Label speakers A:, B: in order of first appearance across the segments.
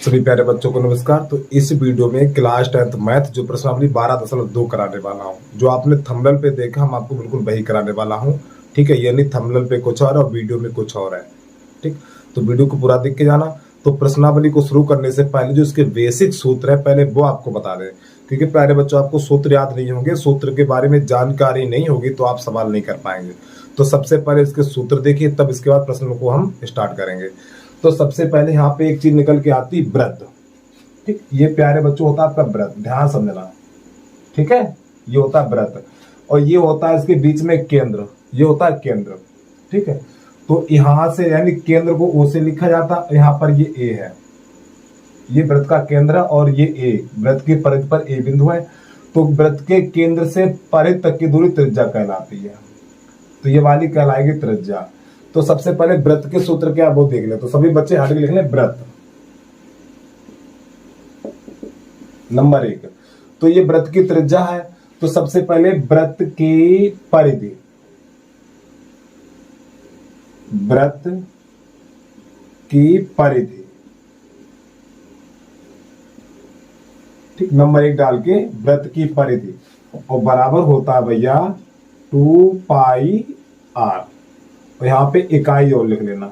A: सभी प्यारे बच्चों को नमस्कार। तो इस वीडियो में क्लास 10th मैथ जो प्रश्नावली 12.2 कराने वाला हूँ। जो आपने थंबनेल पे देखा हम आपको बिल्कुल वही कराने वाला हूँ। ठीक है, यानी थंबनेल पे कुछ और वीडियो में कुछ और है। ठीक, तो वीडियो को पूरा देख के जाना। तो प्रश्नावली को शुरू करने से पहले जो इसके बेसिक सूत्र है पहले वो आपको बता दें, क्योंकि प्यारे बच्चों आपको सूत्र याद नहीं होंगे, सूत्र के बारे में जानकारी नहीं होगी तो आप सवाल नहीं कर पाएंगे। तो सबसे पहले इसके सूत्र देखिए, तब इसके बाद प्रश्नों को हम स्टार्ट करेंगे। तो सबसे पहले यहाँ पे एक चीज निकल के आती, वृत्त। ठीक, ये प्यारे बच्चों होता है आपका वृत्त, ध्यान समझना। ठीक है, ये होता है वृत्त और ये होता है इसके बीच में केंद्र, ये होता है केंद्र। ठीक है, तो यहां से यानी केंद्र को ओ से लिखा जाता है, यहाँ पर ये ए है, ये वृत्त का केंद्र और ये ए, वृत्त की परिधि पर ए बिंदु है। तो वृत्त के केंद्र से परिधि तक की दूरी त्रिज्या कहलाती है, तो ये वाली कहलाएगी त्रिज्या। तो सबसे पहले वृत्त के सूत्र क्या वो देख ले। तो सभी बच्चे हट के लिख लें वृत्त नंबर 1। तो ये वृत्त की त्रिज्या है। तो सबसे पहले वृत्त की परिधि, वृत्त की परिधि, ठीक, नंबर 1 डाल के वृत्त की परिधि और बराबर होता है भैया 2 पाई r। और यहां पे इकाई और लिख लेना।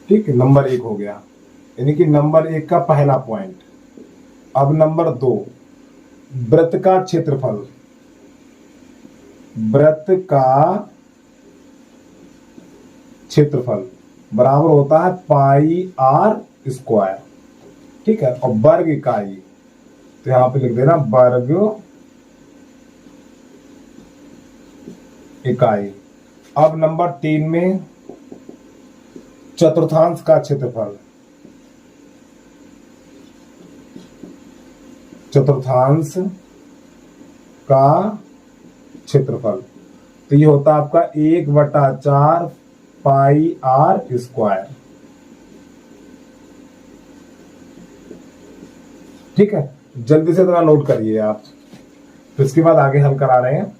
A: ठीक, नंबर 1 हो गया, यानी कि नंबर 1 का पहला पॉइंट। अब नंबर 2, वृत्त का क्षेत्रफल, वृत्त का क्षेत्रफल बराबर होता है पाई r स्क्वायर। ठीक है, और वर्ग इकाई, तो यहां पे लिख देना वर्ग इकाई। अब नंबर 3 में चतुर्थांश का क्षेत्रफल, चतुर्थांश का क्षेत्रफल, तो ये होता है आपका 1/4 पाई r स्क्वायर। ठीक है, जल्दी से थोड़ा नोट करिए आप, तो इसके बाद आगे हल करा रहे हैं।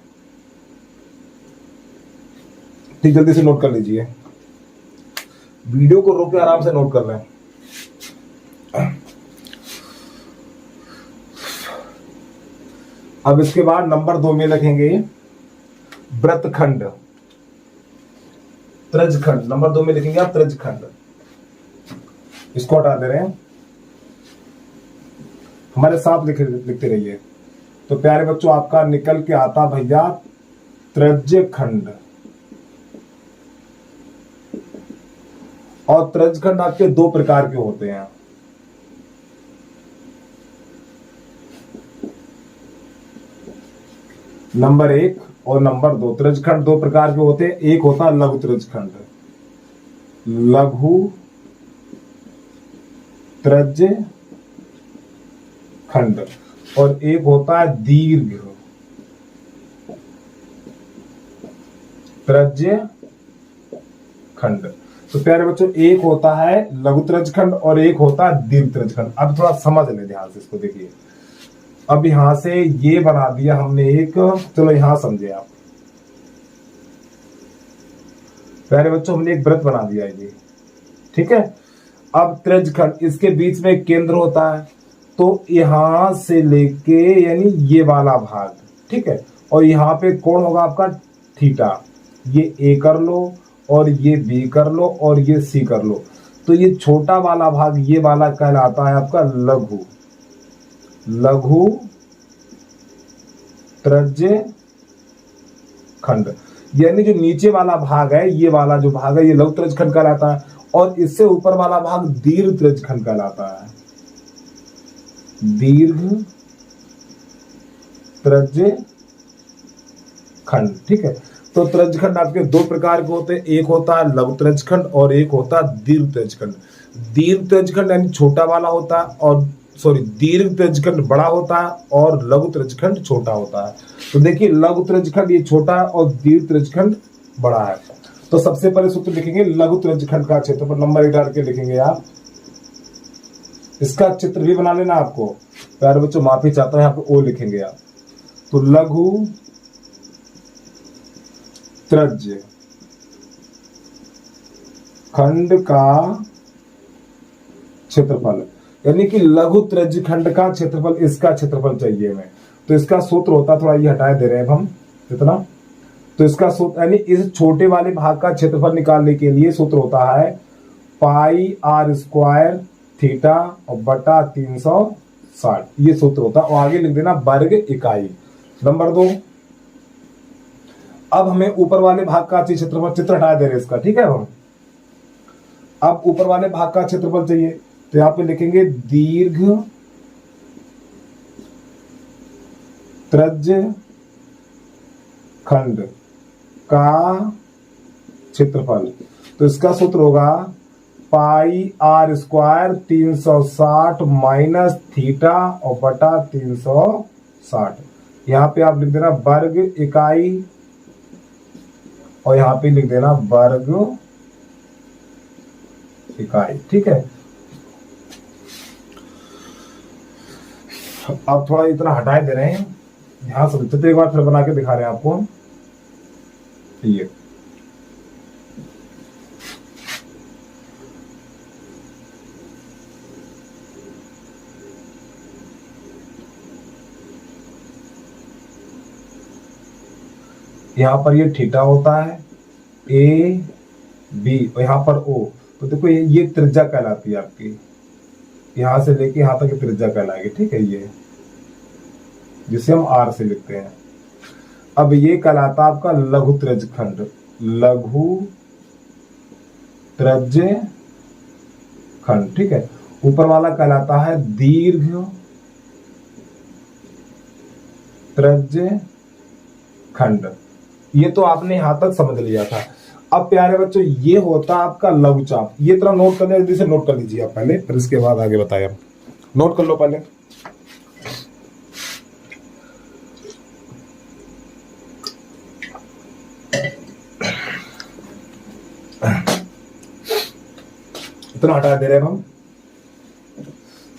A: ठीक, जल्दी से नोट कर लीजिए, वीडियो को रोक के आराम से नोट कर लें। अब इसके बाद नंबर 2 में लिखेंगे वृत्तखंड, त्रिज्यखंड। नंबर 2 में लिखेंगे आप त्रिज्यखंड, इसको हटा दे रहे हैं, हमारे साथ लिखते रहिए। तो प्यारे बच्चों आपका निकल के आता भैया त्रिज्यखंड। और त्रिज्यखंड आपके 2 प्रकार के होते हैं। नंबर 1 और नंबर 2 त्रिज्यखंड 2 प्रकार के होते हैं। एक होता है लघु त्रिज्यखंड, लघु त्रिज्यखंड, और एक होता है दीर्घ त्रिज्यखंड। तो प्यारे बच्चों एक होता है लघु त्रिज्यखंड और एक होता है दीर्घ त्रिज्यखंड। अब थोड़ा समझ लें ध्यान से, इसको देखिए। अब यहां से ये बना दिया हमने एक, चलो यहां समझे आप प्यारे बच्चों, हमने एक वृत्त बना दिया ये। ठीक है, अब त्रिज्यखंड, इसके बीच में केंद्र होता है, तो यहां से लेके यानी ये वाला भाग, ठीक है, और यहां पे कोण होगा आपका थीटा। ये ए कर लो और ये बी कर लो और ये सी कर लो। तो ये छोटा वाला भाग ये वाला कहलाता है आपका लघु, लघु त्रिज्यखंड। यानी जो नीचे वाला भाग है, ये वाला जो भाग है, ये लघु त्रिज्यखंड कहलाता है, और इससे ऊपर वाला भाग दीर्घ त्रिज्यखंड कहलाता है, दीर्घ त्रिज्यखंड। ठीक है, तो त्रिज्यखंड आपके 2 प्रकार के होते हैं। एक होता है लघु त्रिज्यखंड और एक होता है दीर्घ त्रिज्यखंड। दीर्घ त्रिज्यखंड यानी छोटा वाला होता है, और दीर्घ त्रिज्यखंड बड़ा होता है और लघु त्रिज्यखंड छोटा होता है। तो देखिए लघु त्रिज्यखंड ये छोटा है और दीर्घ त्रिज्यखंड बड़ा है। तो सबसे पहले सूत्र लिखेंगे लघु त्रिज्यखंड का क्षेत्रफल, नंबर 1 डाल के लिखेंगे आप। इसका चित्र भी बना लेना आपको प्यारे बच्चों, माफी चाहता हूं, यहाँ पे ओ लिखेंगे आप। तो लघु त्रिज्य खंड का क्षेत्रफल, यानी कि लघु त्रिज्यखंड का क्षेत्रफल, इसका क्षेत्रफल चाहिए हमें। तो इसका सूत्र होता, थोड़ा ये हटा दे रहे हैं अब हम कितना, तो इसका सूत्र यानी इस छोटे वाले भाग का क्षेत्रफल निकालने के लिए सूत्र होता है पाई आर स्क्वायर थीटा और बटा 360, ये सूत्र होता है। और आगे लिख देना वर्ग इकाई। नंबर 2, अब हमें ऊपर वाले भाग का क्षेत्रफल, चित्र हटा दे रहे हैं इसका, ठीक है। हम अब ऊपर वाले भाग का क्षेत्रफल चाहिए, तो यहां पे लिखेंगे दीर्घ त्रिज्य खंड का क्षेत्रफल। तो इसका सूत्र होगा पाई आर स्क्वायर 360 माइनस थीटा और बटा 360। यहां पे आप लिख देना वर्ग इकाई और यहां पे लिख देना वर्ग इकाई, ठीक है। अब थोड़ा इतना हटाए दे रहे हैं, यहां से चित्र एक बार फिर बना के दिखा रहे हैं आपको। ये यहां पर ये थीटा होता है, ए बी और यहां पर ओ। तो देखो ये त्रिज्या कहलाती है आपकी, यहां से लेके यहां तक त्रिज्या कहलाएगी, ठीक है, ये जिसे हम आर से लिखते हैं। अब ये कहलाता आपका लघु त्रिज्यखंड, लघु त्रिज्यखंड, ठीक है। ऊपर वाला कहलाता है दीर्घ त्रिज्यखंड। ये तो आपने यहां तक समझ लिया था। अब प्यारे बच्चों ये होता आपका लघुचाप, ये तरह नोट कर जल्दी से नोट कर लीजिए आप पहले, फिर इसके बाद आगे बताएं। नोट कर लो पहले। इतना हटा दे रहे हैं हम,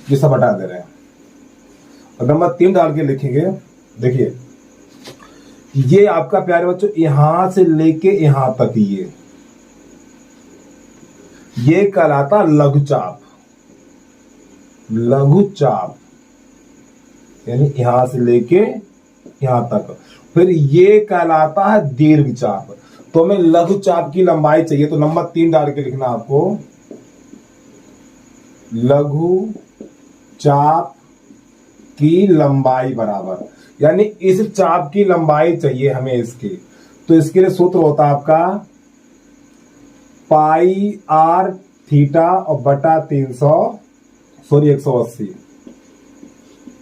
A: ये सब हटा दे रहे हैं। और नंबर 3 डाल के लिखेंगे, देखिए ये आपका प्यारे बच्चों यहां से लेके यहां तक ये कहलाता लघुचाप, लघुचाप यानी यहां से लेके यहां तक। फिर ये कहलाता है दीर्घचाप। तो हमें लघुचाप की लंबाई चाहिए, तो नंबर 3 डाल के लिखना आपको, लघु चाप की लंबाई बराबर, यानी इस चाप की लंबाई चाहिए हमें इसकी। तो इसके लिए सूत्र होता है आपका पाई आर थीटा और बटा 180,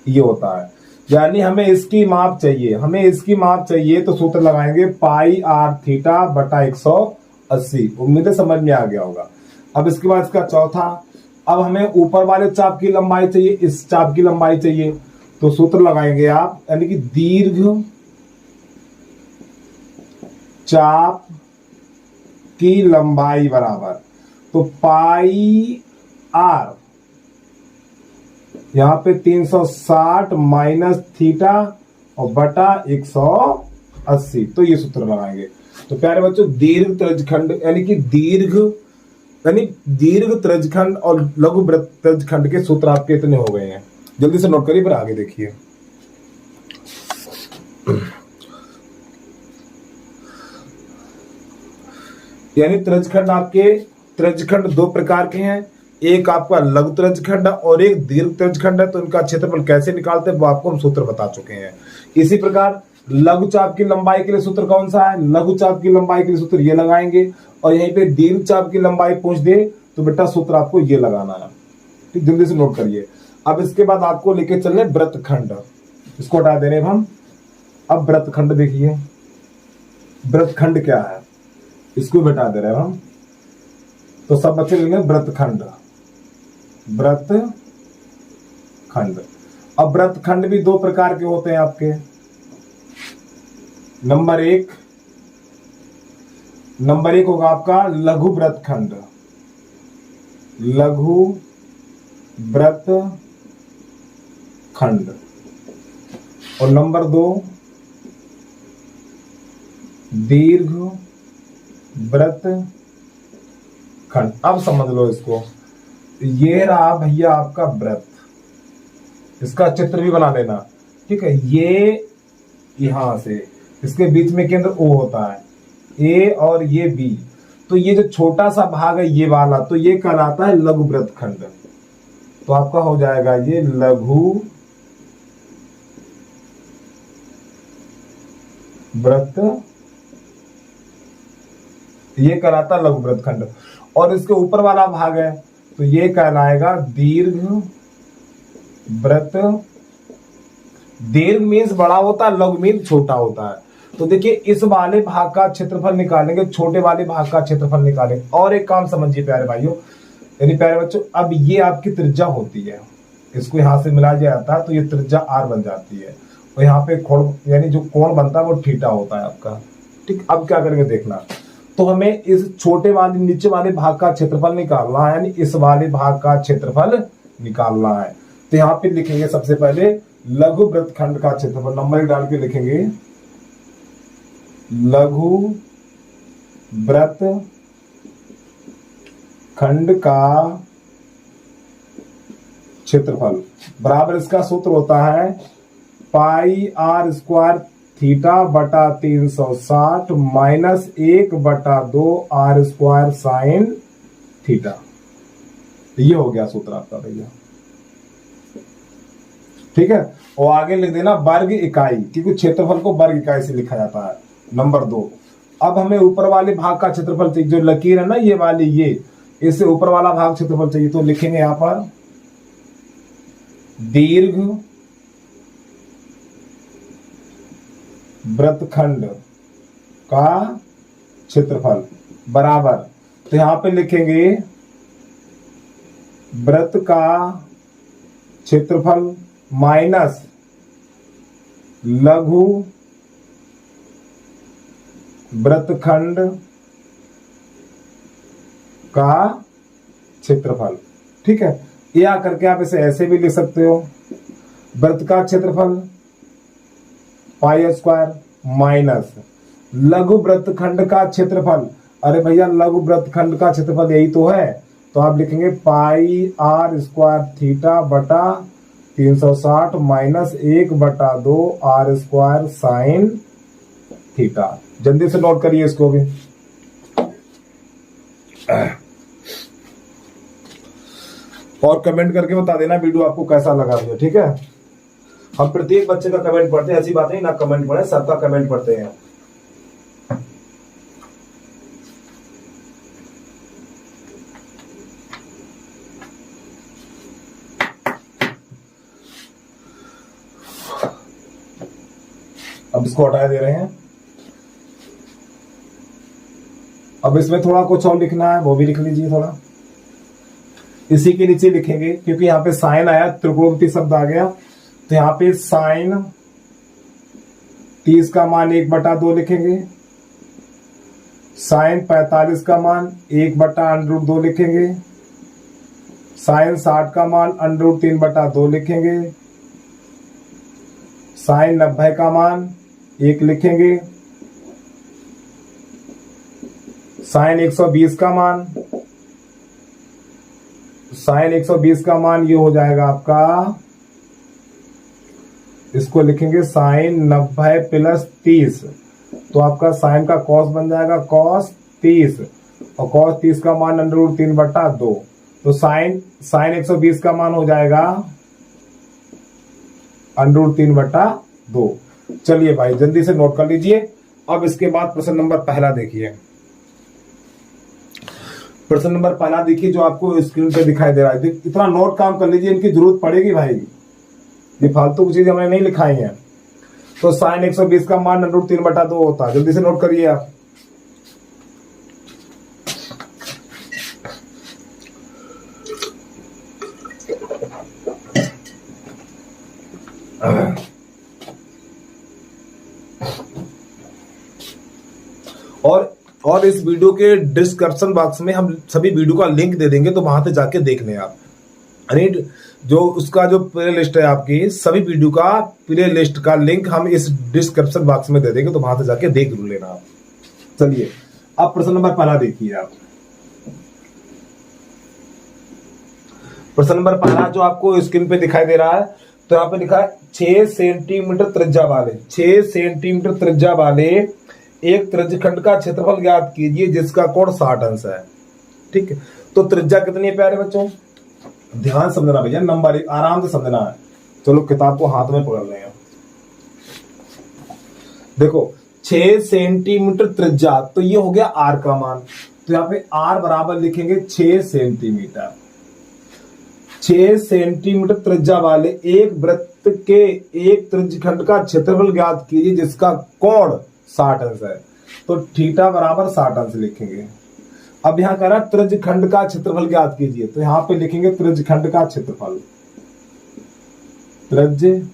A: ये होता है। यानी हमें इसकी माप चाहिए, हमें इसकी माप चाहिए, तो सूत्र लगाएंगे पाई आर थीटा बटा 180। उम्मीद है समझ में आ गया होगा। अब इसके बाद इसका चौथा, अब हमें ऊपर वाले चाप की लंबाई चाहिए, इस चाप की लंबाई चाहिए, तो सूत्र लगाएंगे आप, यानी कि दीर्घ चाप की लंबाई बराबर, तो पाई आर यहां पे 360 माइनस थीटा और बटा 180, तो ये सूत्र लगाएंगे। तो प्यारे बच्चों दीर्घ त्रिज्यखंड यानी कि दीर्घ त्रिज्यखंड और लघु त्रिज्यखंड के सूत्र आपके इतने हो गए हैं। जल्दी से नोट करिए, फिर आगे देखिए। यानी त्रिज्यखंड आपके, त्रिज्यखंड 2 प्रकार के हैं, एक आपका लघु त्रिज्यखंड और एक दीर्घ त्रिज्यखंड है। तो इनका क्षेत्रफल कैसे निकालते हैं वो आपको हम सूत्र बता चुके हैं। इसी प्रकार लघु चाप की लंबाई के लिए सूत्र कौन सा है, लघु चाप की लंबाई के लिए सूत्र ये लगाएंगे, और यहीं पे दीर्घ चाप की लंबाई पूछ दे तो बेटा सूत्र आपको ये लगाना है, ठीक, जल्दी से नोट करिए। अब इसके बाद आपको लेके चल रहे वृत्तखंड, इसको हटा दे रहे हम। अब वृत्तखंड देखिए, वृत्तखंड क्या है इसको हटा दे रहे हम। तो सब बच्चे लेंगे वृत्तखंड, वृत्तखंड। अब वृत्तखंड भी 2 प्रकार के होते हैं आपके। नंबर एक होगा आपका लघु वृत्तखंड, लघु वृत्तखंड। और नंबर 2 दीर्घ वृत्तखंड। अब समझ लो इसको, ये रहा भैया आपका वृत्त, इसका चित्र भी बना लेना, ठीक है। ये यहां से इसके बीच में केंद्र O होता है, A और ये B, तो ये जो छोटा सा भाग है ये वाला, तो ये कहलाता है लघु वृत्तखंड। तो आपका हो जाएगा ये लघु वृत्त, ये कहलाता है लघु वृत्तखंड। और इसके ऊपर वाला भाग है तो ये कहलाएगा दीर्घ वृत्त। दीर्घ मीन्स बड़ा होता है, लघु मीन्स छोटा होता है। तो देखिए इस वाले भाग का क्षेत्रफल निकालेंगे, छोटे वाले भाग का क्षेत्रफल निकालेंगे। और एक काम समझिए प्यारे भाइयों, यानी प्यारे बच्चों, अब ये आपकी त्रिज्या होती है, इसको यहां से मिला जाता है तो ये त्रिज्या R बन जाती है, और यहाँ पे कोण यानी जो कोण बनता है वो थीटा होता है आपका, ठीक। अब क्या करेंगे देखना, तो हमें इस छोटे वाले नीचे वाले भाग का क्षेत्रफल निकालना है, यानी इस वाले भाग का क्षेत्रफल निकालना है। तो यहाँ पे लिखेंगे सबसे पहले लघु वृत्तखंड का क्षेत्रफल, नंबर डाल के लिखेंगे लघु वृत्तखंड का क्षेत्रफल बराबर, इसका सूत्र होता है पाई R स्क्वायर थीटा बटा 360 minus 1/2 R square sine theta. ये हो गया सूत्र आपका भैया, ठीक है। और आगे लिख देना वर्ग इकाई, क्योंकि क्षेत्रफल को वर्ग इकाई से लिखा जाता है। नंबर 2, अब हमें ऊपर वाले भाग का क्षेत्रफल चाहिए, जो लकीर है ना ये वाली, ये इससे ऊपर वाला भाग क्षेत्रफल चाहिए। तो लिखेंगे यहां पर दीर्घ वृत्तखंड का क्षेत्रफल बराबर, तो यहां पे लिखेंगे वृत्त का क्षेत्रफल माइनस लघु वृत्तखंड का क्षेत्रफल, ठीक है। या करके आप इसे ऐसे भी लिख सकते हो, वृत्त का क्षेत्रफल पाई स्क्वायर माइनस लघु वृत्तखंड का क्षेत्रफल। अरे भैया लघु वृत्तखंड का क्षेत्रफल यही तो है, तो आप लिखेंगे पाई R स्क्वायर थीटा बटा 360 minus 1/2 R square sine theta. जल्दी से नोट करिए इसको भी। और कमेंट करके बता देना वीडियो आपको कैसा लगा भैया, ठीक है। हम प्रत्येक बच्चे का कमेंट पढ़ते हैं, ऐसी बात नहीं ना कमेंट पढ़े, सबका कमेंट पढ़ते हैं। अब इसको हटा दे रहे हैं। अब इसमें थोड़ा कुछ और लिखना है, वो भी लिख लीजिए थोड़ा। इसी के नीचे लिखेंगे, क्योंकि यहाँ पे साइन आया, त्रिकोणमिति शब्द आ गया, तो यहाँ पे साइन 30 का मान 1/2 लिखेंगे, साइन 45 का मान 1/√2 लिखेंगे, साइन 60 का मान √3/2 लिखेंगे, साइन 90 का मान 1 लिखेंगे, साइन 120 का मान, साइन 120 का मान ये हो जाएगा आपका, इसको लिखेंगे साइन 90 प्लस 30, तो आपका साइन का कॉस बन जाएगा कॉस 30, और कॉस 30 का मान √3/2, तो साइन 120 का मान हो जाएगा √3/2। चलिए भाई जल्दी से नोट कर लीजिए। अब इसके बाद प्रश्न नंबर पहला देखिए। प्रश्न नंबर पहला देखिए जो आपको स्क्रीन पे दिखाई दे रहा है। इतना नोट काम कर लीजिए, इनकी जरूरत पड़ेगी भाई, ये फालतू की चीज हमने नहीं लिखाई है। तो साइन 120 का मान √3/2 होता है। जल्दी से नोट करिए आप। और इस वीडियो के डिस्क्रिप्शन बॉक्स में हम सभी वीडियो का लिंक दे देंगे, तो वहां से जाके देख लें आप। यानी जो उसका जो प्ले लिस्ट है आपकी, सभी वीडियो का प्ले लिस्ट का लिंक हम इस डिस्क्रिप्शन बॉक्स में दे देंगे, तो वहां से जाके देख लेना आप। चलिए अब प्रश्न नंबर पहला देखिए आप। प्रश्न नंबर पहला जो आपको स्क्रीन पे दिखाई दे रहा है, तो यहाँ पे लिखा है 6 सेंटीमीटर त्रिज्या वाले 6 सेंटीमीटर त्रिज्या वाले एक त्रिज्यखंड का क्षेत्रफल ज्ञात कीजिए जिसका कोण 60 अंश है। ठीक है, तो त्रिज्या कितनी है प्यारे बच्चों, ध्यान समझना भैया, नंबर 1 आराम से समझना है। चलो किताब को हाथ में पकड़ लें। देखो 6 सेंटीमीटर त्रिज्या, तो ये हो गया आर का मान, तो यहाँ पे आर बराबर लिखेंगे 6 सेंटीमीटर। 6 सेंटीमीटर त्रिज्या वाले एक वृत्त के एक त्रिज्यखंड का क्षेत्रफल ज्ञात कीजिए जिसका कोण 60 अंश है, तो थीटा बराबर 60 अंश लिखेंगे। अब यहां कह रहा है त्रिज्यखंड का क्षेत्रफल ज्ञात कीजिए, तो यहां पे लिखेंगे त्रिज्यखंड का क्षेत्रफल, त्रिज्यखंड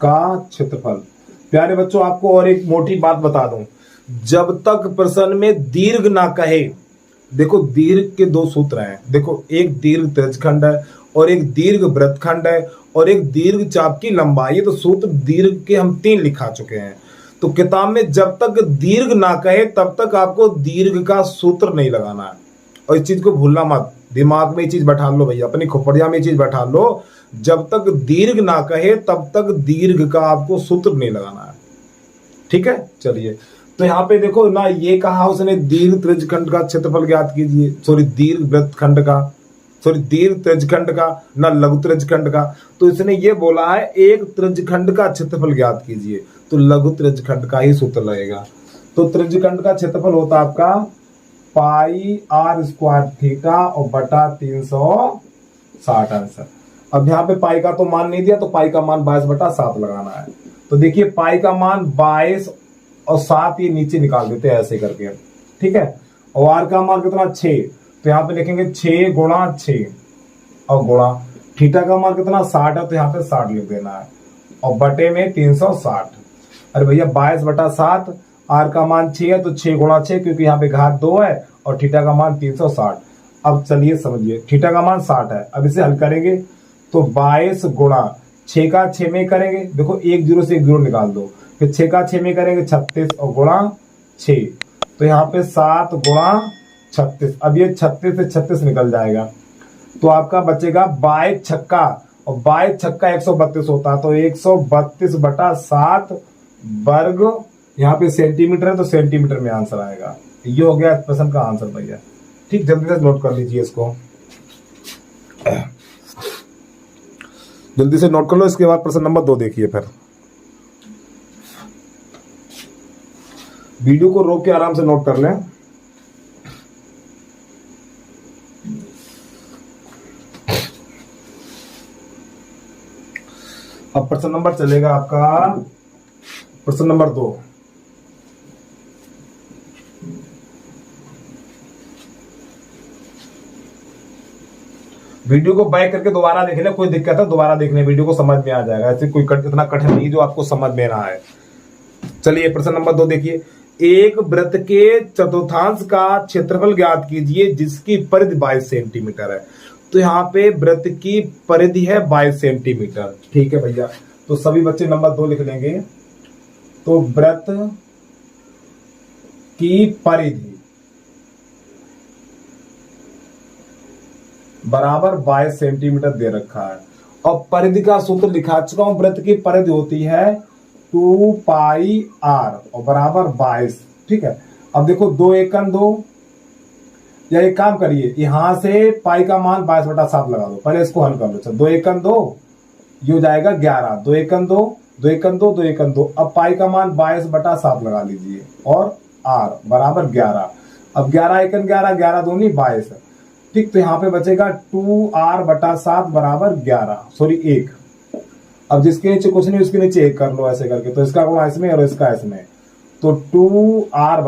A: का क्षेत्रफल। प्यारे बच्चों आपको और एक मोटी बात बता दूं, जब तक प्रश्न में दीर्घ ना कहे, देखो दीर्घ के दो सूत्र हैं, देखो एक दीर्घ त्रिज्यखंड है और एक दीर्घ वृत्तखंड है और एक दीर्घ चाप की लंबाई, तो सूत्र दीर्घ के हम 3 लिखा चुके हैं। तो किताब में जब तक दीर्घ ना कहे तब तक आपको दीर्घ का सूत्र नहीं लगाना है, और इस चीज को भूलना मत, दिमाग में ये चीज बैठा लो भैया, अपनी खोपड़िया में ये चीज बैठा लो, जब तक दीर्घ ना कहे तब तक दीर्घ का आपको सूत्र नहीं लगाना है। ठीक है, चलिए तो यहाँ पे देखो ना, ये कहा उसने दीर्घ त्रिज्यखंड का क्षेत्रफल ज्ञात कीजिए, सॉरी दीर्घ वृत्तखंड का, सॉरी दीर्घ त्रिज्यखंड का, ना लघु त्रिज्यखंड का, तो इसने ये बोला है एक त्रिज्यखंड का क्षेत्रफल ज्ञात कीजिए, तो लघु त्रिज्यखंड का ही सूत्र लगेगा। तो त्रिज्यखंड का क्षेत्रफल होता है आपका पाई आर स्क्वायर थीटा और बटा 360 अंश। अब यहाँ पे पाई का तो मान नहीं दिया, तो पाई का मान 22/7 लगाना है। तो देखिए पाई का मान 22 और 7 ये नीचे निकाल देते हैं ऐसे करके, ठीक है। और आर का मान कितना 6, तो यहाँ पे लिखेंगे 6 गुणा 6 और गुणा थीटा का मान कितना 60 है, तो यहाँ पे 60 लिख देना है और बटे में 360। अरे भैया 22/7, आर का मान 6 है तो 6 गुणा 6, क्योंकि यहाँ पे घात 2 है और थीटा का मान 360। अब चलिए समझिए, थीटा का मान 60 है, अब इसे हल करेंगे तो 22 गुणा 6 का 6 में करेंगे, देखो 1 0 से 1 0 निकाल दो, फिर 6 का 6 में करेंगे 36 और गुणा 6, तो यहाँ पे 7 गुणा 36। अब ये 36 से 36 निकल जाएगा, तो आपका बचेगा 22 छक्का, और 22 छक्का 132 होता है, तो 132/7 वर्ग, यहाँ पे सेंटीमीटर है तो सेंटीमीटर में आंसर आएगा। ये हो गया प्रश्न का आंसर भैया। ठीक, जल्दी से नोट कर लीजिए इसको, जल्दी से नोट कर लो। इसके बाद प्रश्न नंबर 2 देखिए, फिर वीडियो को रोक के आराम से नोट कर लें। अब प्रश्न नंबर चलेगा आपका प्रश्न नंबर 2। वीडियो को बैक करके दोबारा देख ले, कोई दिक्कत है दोबारा देखने, वीडियो को समझ में आ जाएगा, ऐसे कोई इतना कठिन नहीं जो आपको समझ में ना आए। चलिए प्रश्न नंबर 2 देखिए, एक वृत्त के चतुर्थांश का क्षेत्रफल ज्ञात कीजिए जिसकी परिधि 22 सेंटीमीटर है। तो यहाँ पे वृत्त की परिधि है 22 सेंटीमीटर। ठीक है भैया, तो सभी बच्चे नंबर 2 लिख लेंगे। तो वृत्त की परिधि बराबर 22 सेंटीमीटर दे रखा है, और परिधि का सूत्र लिखा चुका हूं। वृत्त की परिधि होती है 2 पाई आर और बराबर 22। ठीक है, अब देखो 2 एकम 2, या एक काम करिए, यहां से पाई का मान 22/7 लगा दो, पहले इसको हल कर लो। चलो 2 एकम 2, ये हो जाएगा 11, 2 एकम 2, 2 एकम 2, 2 एकम 2। अब पाई का मान 22/7 लगा लीजिए और आर बराबर 11। अब 11 एकम 11, 11 दूनी 22। ठीक, तो यहाँ पे बचेगा 2r/7 बराबर 11, सॉरी 1। अब जिसके नीचे कुछ नहीं उसके नीचे 1 कर लो ऐसे करके, तो इसका गुणा इसमें और इसका इसमें, तो 2r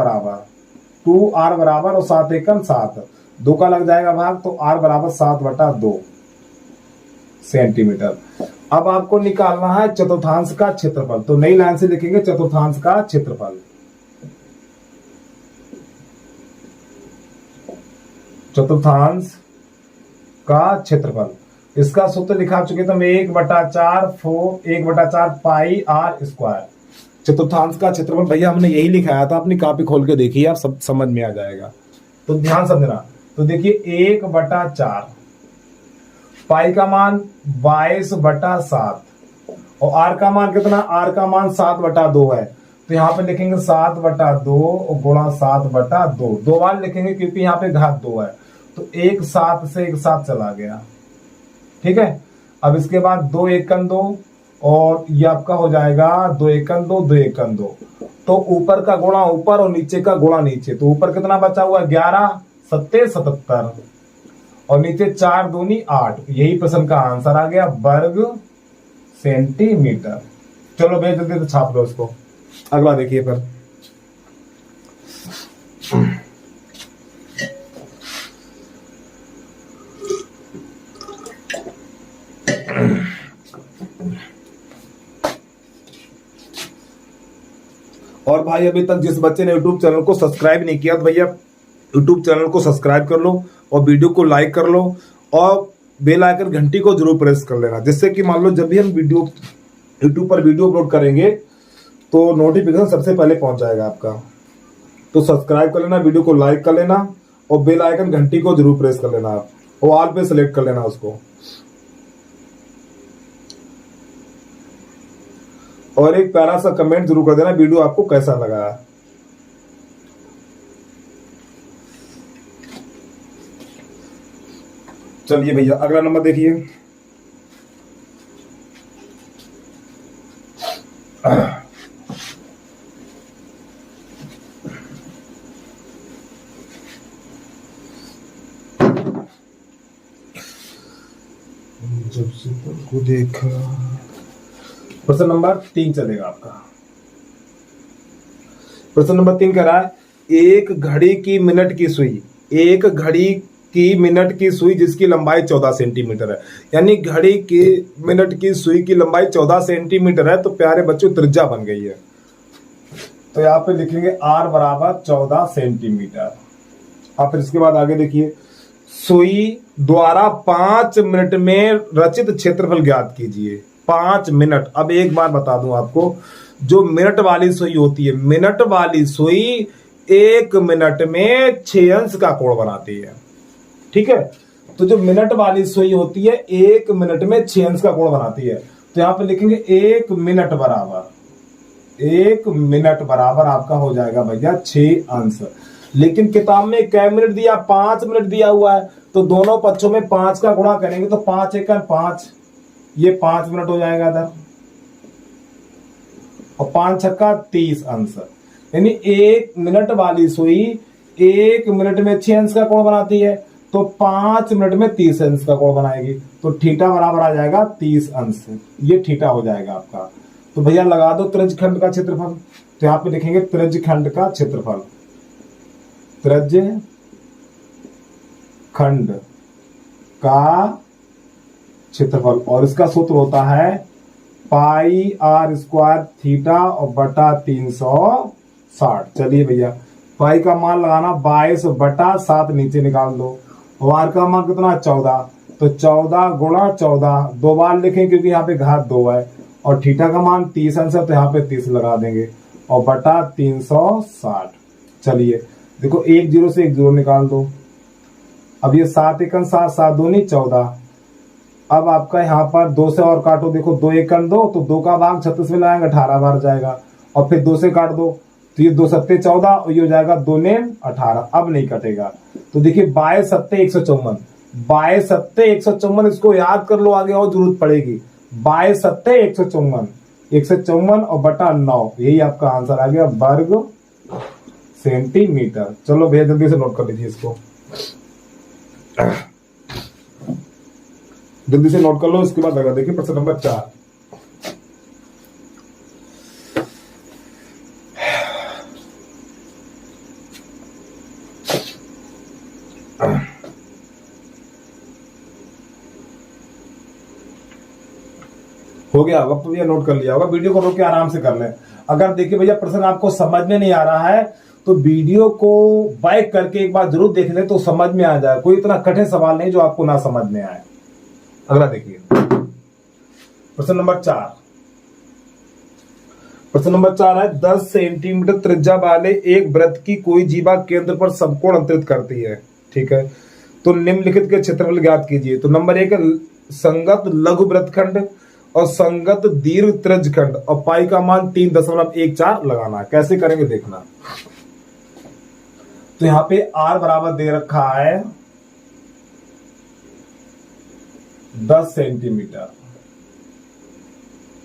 A: बराबर और 7 एकम 7, 2 का लग जाएगा भाग, तो r बराबर 7/2 सेंटीमीटर। अब आपको निकालना है चतुर्थांश का क्षेत्रफल, तो नई लाइन से लिखेंगे चतुर्थांश का क्षेत्रफल। चतुर्थांश का क्षेत्रफल, इसका सूत्र लिखा चुके तो 1/4 पाई आर स्क्वायर। चतुर्थांश का क्षेत्रफल भैया हमने यही लिखाया था, अपनी कॉपी खोल के देखिए, आप सब समझ में आ जाएगा। तो ध्यान समझना, तो देखिए 1/4, पाई का मान 22/7 और आर का मान कितना, आर का मान 7/2 है। तो यहाँ पे लिखेंगे 7/2 और गुणा 7/2, 2 बार लिखेंगे क्योंकि यहाँ पे घात 2 है। तो 1 7 से 1 7 चला गया, ठीक है। अब इसके बाद 2 एकम 2 और ये आपका हो जाएगा 2 एकम 2, 2 एकम 2। तो ऊपर का गुणा ऊपर और नीचे का गुणा नीचे, तो ऊपर कितना बचा हुआ है 11 7 77 और नीचे 4 दूनी 8। यही प्रश्न का आंसर आ गया, वर्ग सेंटीमीटर। चलो भैया जल्दी से छाप लो इसको। अगला देखिए फिर, और भाई अभी तक जिस बच्चे ने YouTube चैनल को सब्सक्राइब नहीं किया तो भैया YouTube चैनल को सब्सक्राइब कर लो और वीडियो को लाइक कर लो और बेल आइकन घंटी को जरूर प्रेस कर लेना, जिससे कि मान लो जब भी हम वीडियो YouTube पर वीडियो अपलोड करेंगे तो नोटिफिकेशन सबसे पहले पहुंच जाएगा आपका। तो सब्सक्राइब कर लेना, वीडियो को लाइक कर लेना और बेल आइकन घंटी को जरूर प्रेस कर लेना आप, और ऑल पे सेलेक्ट कर लेना उसको। और एक प्यारा सा कमेंट जरूर कर देना वीडियो आपको कैसा लगा। चलिए भैया अगला नंबर देखिए। जब से को देखा, प्रश्न नंबर 3 चलेगा आपका। प्रश्न नंबर 3 कह रहा है, एक घड़ी की मिनट की सुई, एक घड़ी की मिनट की सुई जिसकी लंबाई 14 सेंटीमीटर है, यानी घड़ी की मिनट की सुई की लंबाई 14 सेंटीमीटर है। तो प्यारे बच्चों त्रिज्या बन गई है, तो यहाँ पे लिखेंगे r बराबर 14 सेंटीमीटर। अब फिर इसके बाद आगे देखिए, सुई द्वारा 5 मिनट में रचित क्षेत्रफल ज्ञात कीजिए। 5 मिनट। अब एक बार बता दूं आपको, जो मिनट वाली सुई होती है, मिनट वाली सुई 1 मिनट में 6 अंश का कोण बनाती है, ठीक है। तो जो मिनट वाली सुई होती है 1 मिनट में 6 अंश का कोण बनाती है। तो यहां पे लिखेंगे 1 मिनट बराबर, 1 मिनट बराबर आपका हो जाएगा भैया 6 अंश। लेकिन किताब में क्या मिनट दिया, 5 मिनट दिया हुआ है, तो दोनों पक्षों में 5 का गुणा करेंगे तो 5 एकम 5, ये 5 मिनट हो जाएगा इधर, और 5 छक्का 30 अंश। यानी 1 मिनट वाली सुई 1 मिनट में 6 अंश का कोण बनाती है, तो 5 मिनट में 30 अंश का कोण बनाएगी। तो थीटा बराबर आ जाएगा 30 अंश, ये थीटा हो जाएगा आपका। तो भैया लगा दो त्रिज्यखंड का क्षेत्रफल। तो यहाँ पे लिखेंगे त्रिज्यखंड का क्षेत्रफल, त्रिज्यखंड का क्षेत्रफल, और इसका सूत्र होता है पाई r स्क्वायर थीटा और बटा 360। चलिए भैया पाई का मान लगाना 22/7 नीचे निकाल दो, और r का मान कितना 14, तो 14 गुणा 14, 2 बार लिखें क्योंकि यहाँ पे घात 2 है, और थीटा का मान 30 अंश है तो यहाँ पे 30 लगा देंगे, और बटा 360। चलिए देखो 1 0 से 1 0 निकाल दो। अब ये 7 एकम 7, 7 दूनी 14। अब आपका यहाँ पर 2 से और काटो, देखो 2 एकम 2, तो 2 का भाग 36 में लगाएंगे 18 बार जाएगा, और फिर 2 से काट दो तो ये 2 7 14 और ये हो जाएगा 2 9 18। अब नहीं कटेगा, तो देखिए 22 7 154, 22 7 154, इसको याद कर लो, आगे और जरूरत पड़ेगी। 22 7 154, 154 और बटा 9, यही आपका आंसर आ गया, वर्ग सेंटीमीटर। चलो भैया जल्दी से नोट कर लीजिए इसको, जल्दी से नोट कर लो। इसके बाद लगा देखिए प्रश्न नंबर 4। हो गया होगा, भैया नोट कर लिया होगा, वीडियो को रोक के आराम से कर लें। अगर देखिए भैया प्रश्न आपको समझ में नहीं आ रहा है तो वीडियो को बैक करके एक बार जरूर देख लें तो समझ में आ जाए। कोई इतना कठिन सवाल नहीं जो आपको ना समझ में आए। अगला देखिए प्रश्न नंबर 4। प्रश्न नंबर 4 है, 10 सेंटीमीटर त्रिज्या वाले एक वृत्त की कोई जीवा केंद्र पर समकोण अंतरित करती है, ठीक है। तो निम्नलिखित के क्षेत्रफल ज्ञात कीजिए। तो नंबर 1 है संगत लघु वृत्तखंड और संगत दीर्घ त्रिज्यखंड और पाई का मान 3.14 लगाना है। कैसे करेंगे देखना। तो यहां पे r बराबर दे रखा है 10 सेंटीमीटर,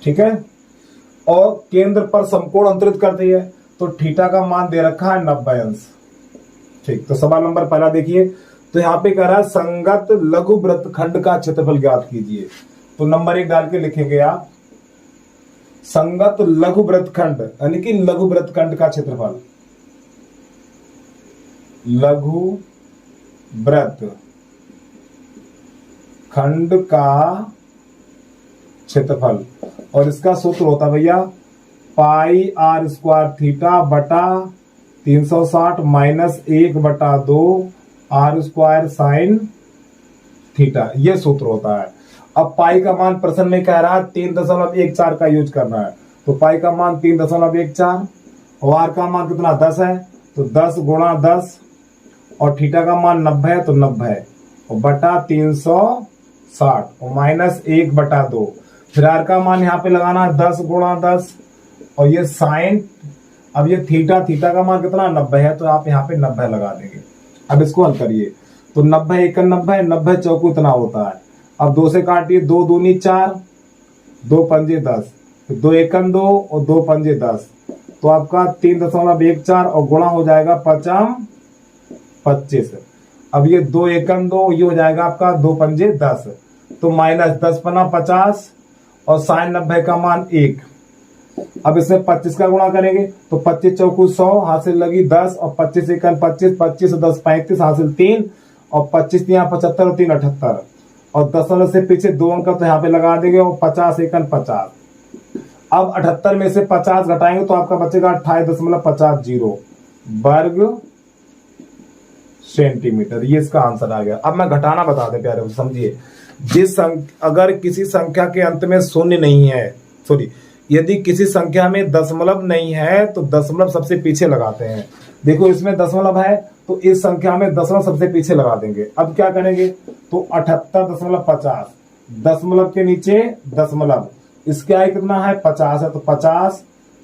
A: ठीक है, और केंद्र पर समकोण अंतरित कर दिया है, तो थीटा का मान दे रखा है 90 अंश। ठीक, तो सवाल नंबर पहला देखिए। तो यहां पे कह रहा है संगत लघु वृत्तखंड का क्षेत्रफल ज्ञात कीजिए। तो नंबर 1 डाल के लिखेंगे आप संगत लघु वृत्तखंड यानी कि लघु वृत्तखंड का क्षेत्रफल, लघु वृत्त खंड का क्षेत्रफल, और इसका सूत्र होता है भैया पाई r स्क्वायर थीटा बटा 360 minus 1/2 r square sine theta, यह सूत्र होता है। अब पाई का मान प्रश्न में कह रहा है 3.14 का यूज करना है, तो पाई का मान 3.14 और r का मान कितना 10 है, तो 10 गुणा 10 और थीटा का मान 90 है, तो 90 और बटा 360 और माइनस 1/2, फिर r का मान यहाँ पे लगाना है 10 गुणा 10 और ये साइन, अब ये थीटा का मान कितना 90 है, तो आप यहाँ पे 90 लगा देंगे। अब इसको हल करिए। तो 90 1 90, 90 चौकू इतना होता है। अब 2 से काटिए, 2 दूनी 4, 2 पंजे 10, 2 एकम 2 और 2 पंजे 10, तो आपका 3.14 और गुणा हो जाएगा 25। अब ये 2 एकम 2, ये हो जाएगा आपका 2 पंजे 10, तो माइनस 10 पना 50 और साइन 90 का मान 1। अब इसमें 25 का गुणा करेंगे, तो 25 चौकू 100, हासिल लगी 10 और 25 एकम 25, 25 और 10 35, हासिल 3 और 25 यहाँ 75 और 3 78 और दशमलव से पीछे 2 अंक तो यहाँ पे लगा देंगे और 50 एकम 50। अब 78 में से 50 घटाएंगे तो आपका बचेगा 28.50 वर्ग सेंटीमीटर। ये इसका आंसर आ गया। अब मैं घटाना बता दे प्यारे, समझिए। अगर किसी संख्या के अंत में शून्य नहीं है, सॉरी, यदि किसी संख्या में दशमलव नहीं है तो दशमलव सबसे पीछे लगाते हैं। देखो इसमें दशमलव है तो इस संख्या में दशमलव सबसे पीछे लगा देंगे। अब क्या करेंगे, तो 78.50, दशमलव के नीचे दशमलव, इसके आगे कितना है 50 है, तो 50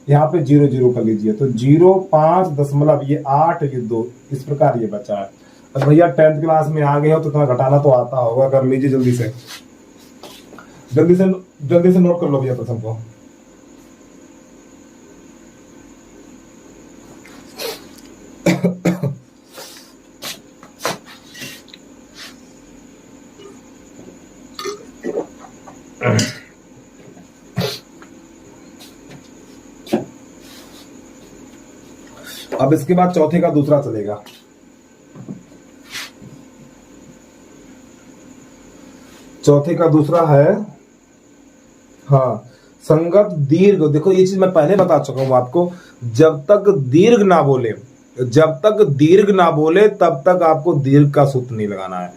A: यहाँ पे 0 0 कर लीजिए, तो 0 5 दशमलव ये 8 ये 2, इस प्रकार ये बचा है। अब भैया 10th क्लास में आ गए हो तो इतना घटाना तो आता होगा, कर लीजिए जल्दी से नोट कर लो भैया प्रश्न को। अब इसके बाद चौथे का दूसरा चलेगा। चौथे का दूसरा है, हाँ, संगत दीर्घ। देखो ये चीज मैं पहले बता चुका हूं आपको, जब तक दीर्घ ना बोले तब तक आपको दीर्घ का सूत्र नहीं लगाना है।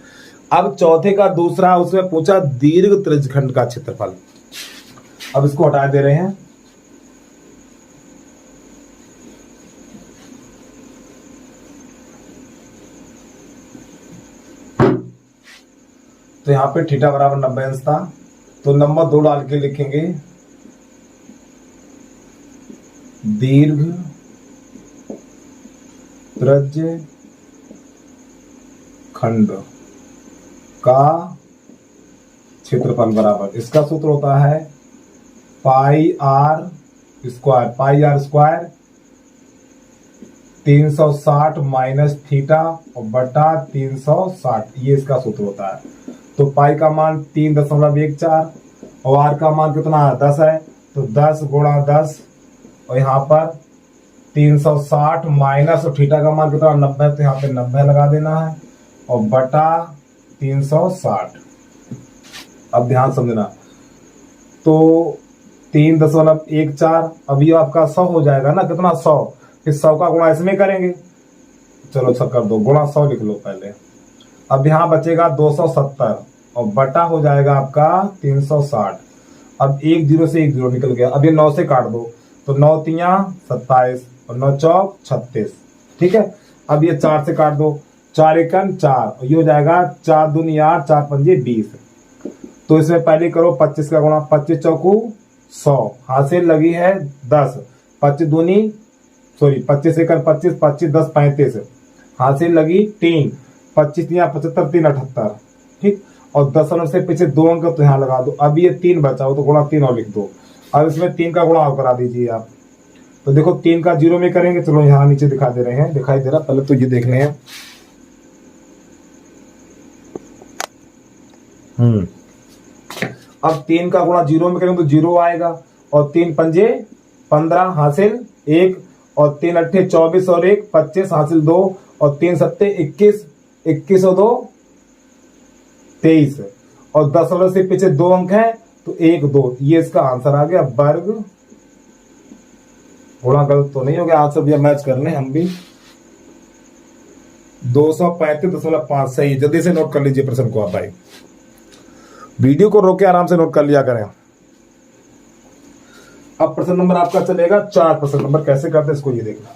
A: अब चौथे का दूसरा, उसमें पूछा दीर्घ त्रिज्यखंड का क्षेत्रफल। अब इसको हटा दे रहे हैं। तो यहां पे थीटा बराबर 90 अंश था, तो नंबर 2 डाल के लिखेंगे दीर्घ त्रिज्यखंड का क्षेत्रफल बराबर, इसका सूत्र होता है पाई आर स्क्वायर 360 माइनस थीटा और बटा 360, ये इसका सूत्र होता है। तो पाई का मान 3.14 और आर का मान कितना है 10 है, तो 10 गुणा 10 और यहाँ पर 360 माइनस और थीटा का मान कितना 90, तो यहाँ पे 90 लगा देना है और बटा 360। अब ध्यान समझना, तो 3.14, अभी आपका 100 हो जाएगा ना, कितना 100, फिर 100 का गुणा इसमें करेंगे, चलो सब कर दो, गुणा 100 लिख लो पहले। अब यहाँ बचेगा 270 और बटा हो जाएगा आपका 360। अब 1 0 से 1 0 निकल गया। अब ये 9 से काट दो, तो 9 3 27 और 9 चौक 36, ठीक है। अब ये 4 से काट दो, 4 एकम 4, ये हो जाएगा 4 दूनी 8, 4 पंजे 20। तो इसमें पहले करो 25 का गुणा, 25 चौकू 100, हासिल लगी है 10, 25 दूनी 25 एकम 25, 25 10 35, हासिल लगी 3, 25 या 75 3 78, ठीक। और 10 से पीछे 2 अंक तो यहाँ लगा दो। अब ये 3 बचा हो तो गुणा 3 और लिख दो। अब इसमें 3 का गुणा और करा दीजिए आप। तो देखो 3 का 0 में करेंगे, चलो यहाँ नीचे दिखा दे रहे हैं, दिखाई दे रहा, पहले तो ये देख लें। अब 3 का गुणा 0 में करेंगे तो 0 आएगा, और 3 पंजे 15, हासिल 1, और 3 अट्ठे 24 और 1 25, हासिल 2, और 3 सत्ते 21, 21 और 2 23, और 10 से पीछे 2 अंक है तो 1 2, ये इसका आंसर आ गया। वर्ग गुणा गलत तो नहीं हो गया, आंसर भैया मैच कर लें हम भी। 235.5 सही। जल्दी से नोट कर लीजिए प्रश्न को आप भाई, वीडियो को रोके आराम से नोट कर लिया करें। अब प्रश्न नंबर आपका चलेगा 4। प्रश्न नंबर कैसे करते हैं इसको ये देखना।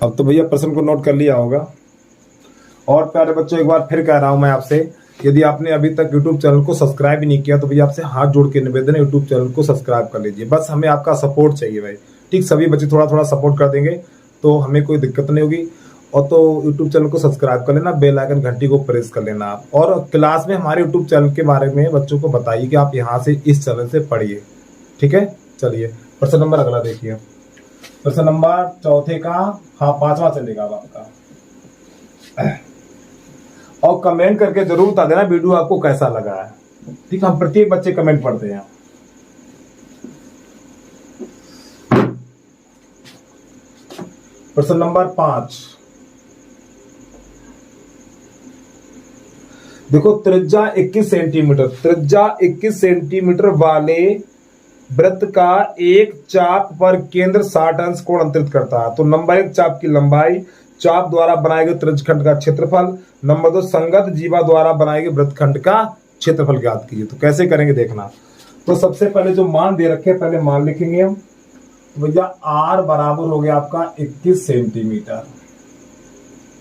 A: अब तो भैया प्रश्न को नोट कर लिया होगा। और प्यारे बच्चों, एक बार फिर कह रहा हूं मैं आपसे, यदि आपने अभी तक YouTube चैनल को सब्सक्राइब भी नहीं किया तो भैया आपसे हाथ जोड़ के निवेदन है, YouTube चैनल को सब्सक्राइब कर लीजिए। बस हमें आपका सपोर्ट चाहिए भाई, ठीक। सभी बच्चे थोड़ा थोड़ा सपोर्ट कर देंगे तो हमें कोई दिक्कत नहीं होगी। और तो YouTube चैनल को सब्सक्राइब कर लेना, बेल आइकन घंटी को प्रेस कर लेना आप। और क्लास में हमारे YouTube चैनल के बारे में बच्चों को बताइए कि आप यहाँ से इस चैनल से पढ़िए, ठीक है। चलिए प्रश्न नंबर अगला देखिए। प्रश्न नंबर चौथे का, हाँ 5वां चलेगा अब आपका। और कमेंट करके जरूर बता देना वीडियो आपको कैसा लगा है, ठीक। हम प्रत्येक बच्चे कमेंट पढ़ते हैं। प्रश्न नंबर 5, देखो त्रिज्या 21 सेंटीमीटर, त्रिज्या 21 सेंटीमीटर वाले वृत्त का एक चाप पर केंद्र 60 अंश कोण अंतरित करता है। तो नंबर 1 चाप की लंबाई, चाप द्वारा बनाए गए त्रिज्यखंड का क्षेत्रफल। नंबर 2 संगत जीवा द्वारा बनाए गए वृत्तखंड का क्षेत्रफल ज्ञात कीजिए। तो कैसे करेंगे देखना। तो सबसे पहले जो मान दे रखे पहले मान लिखेंगे हम। तो भैया R बराबर हो गया आपका 21 सेंटीमीटर,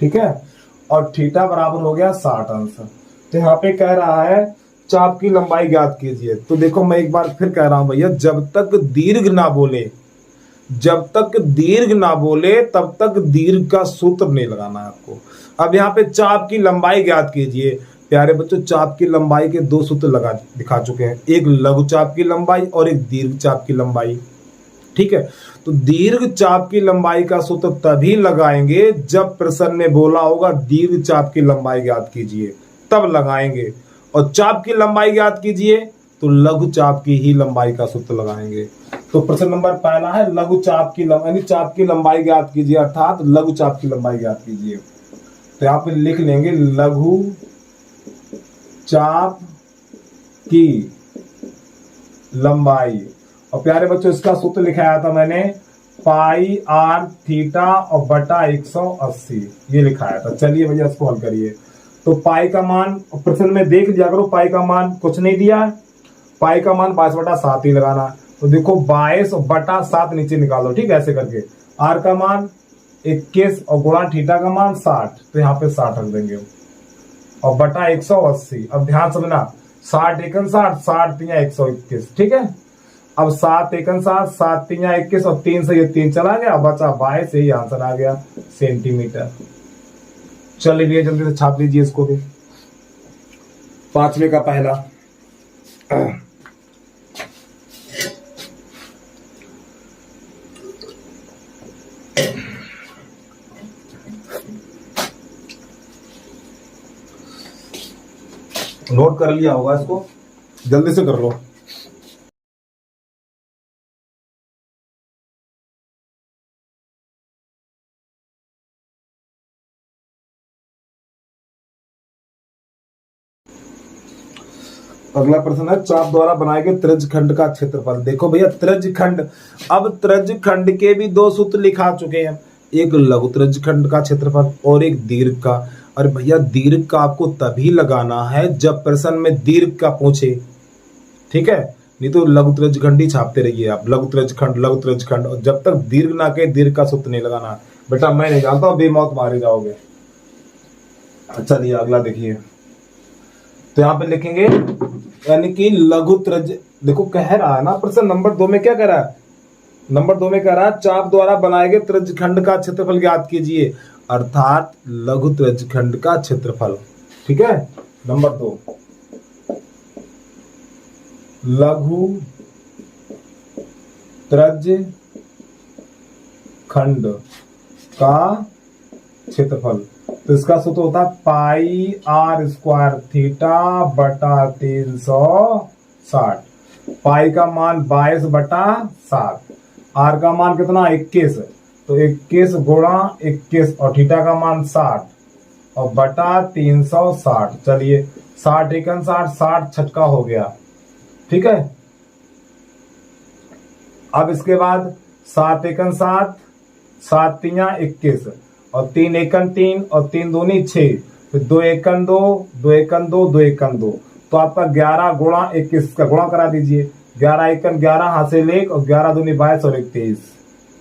A: ठीक है, और थीटा बराबर हो गया 60 अंश। तो यहाँ पे कह रहा है चाप की लंबाई ज्ञात कीजिए। तो देखो मैं एक बार फिर कह रहा हूं भैया, जब तक दीर्घ ना बोले, जब तक दीर्घ ना बोले तब तक दीर्घ का सूत्र नहीं लगाना है आपको। अब यहाँ पे चाप की लंबाई ज्ञात कीजिए। प्यारे बच्चों, चाप की लंबाई के 2 सूत्र लगा दिखा चुके हैं, एक लघु चाप की लंबाई और एक दीर्घ चाप की लंबाई, ठीक है। तो दीर्घ चाप की लंबाई का सूत्र तभी लगाएंगे जब प्रश्न में बोला होगा दीर्घ चाप की लंबाई ज्ञात कीजिए, तब लगाएंगे। और चाप की लंबाई ज्ञात कीजिए तो लघु चाप की ही लंबाई का सूत्र लगाएंगे। तो प्रश्न नंबर पहला है लघु चाप की लंबाई, यानी चाप की लंबाई ज्ञात कीजिए, अर्थात लघु चाप की लंबाई ज्ञात कीजिए। तो यहाँ पे लिख लेंगे लघु चाप की लंबाई। और प्यारे बच्चों इसका सूत्र लिखाया था मैंने पाई R थीटा और बटा 180, ये लिखाया था। चलिए भैया इसको हल करिए। तो पाई का मान प्रश्न में देख लिया करो, पाई का मान कुछ नहीं दिया है, पाई का मान 22/7 ही लगाना। तो देखो 22/7 नीचे निकालो, ठीक है, ऐसे करके। आर का मान 21 और गुणा थीटा का मान 60, तो यहाँ पे 60 रख देंगे और बटा 180। अब ध्यान समझना, 60 एकम 60, 60 3 121, ठीक है। अब 7 एकम 7, 7 3 21 और 3 से ये 3 चला गया, बचा 22, यही आंसर आ गया सेंटीमीटर। चलिए जल्दी से छाप लीजिए इसको भी। 5वें का पहला, नोट कर लिया होगा इसको, जल्दी से कर लो। अगला प्रश्न है चाप द्वारा बनाए गए त्रिज्यखंड का क्षेत्रफल। देखो भैया त्रिज्यखंड, अब त्रिज्यखंड के भी 2 सूत्र लिखा चुके हैं, एक लघु त्रिज्यखंड का क्षेत्रफल और एक दीर्घ का। और भैया दीर्घ का आपको तभी लगाना है जब प्रश्न में दीर्घ का पूछे, ठीक है। नहीं तो लघु त्रयखंड ही छापते रहिए आप, लघु त्रयखंड, और जब तक दीर्घ ना कहे दीर्घ का सूत्र नहीं लगाना। बेटा मैं नहीं जानता हूँ, बेमौत मारे जाओगे। चलिए अगला देखिए, तो यहाँ पे लिखेंगे यानी कि लघु त्रज, देखो कह रहा है ना प्रश्न नंबर 2 में क्या कह रहा है, नंबर 2 में कह रहा है चाप द्वारा बनाए गए त्रयखंड का क्षेत्रफल ज्ञात कीजिए, अर्थात लघु त्रयखंड का क्षेत्रफल। ठीक है, नंबर 2 लघु त्रयखंड का क्षेत्रफल, तो इसका सूत्र होता है पाई आर स्क्वायर थीटा बटा 360। पाई का मान 22 बटा 7, आर का मान कितना 21, तो 21 गुणा 21 और थीटा का मान 60 और बटा 360। चलिए 60 एकन 60, 60 छक्का हो गया। ठीक है, अब इसके बाद 7 एकन 7, 7 तिया 21 और 3 एकन 3 और 3 दूनी 6, फिर 2 एकन 2, 2 एकन 2, 2 एकन 2, तो आपका 11 गुणा 21 का गुणा करा दीजिए। 11 एकन 11 हासिल 1 और 11 दूनी 22 और 1 23।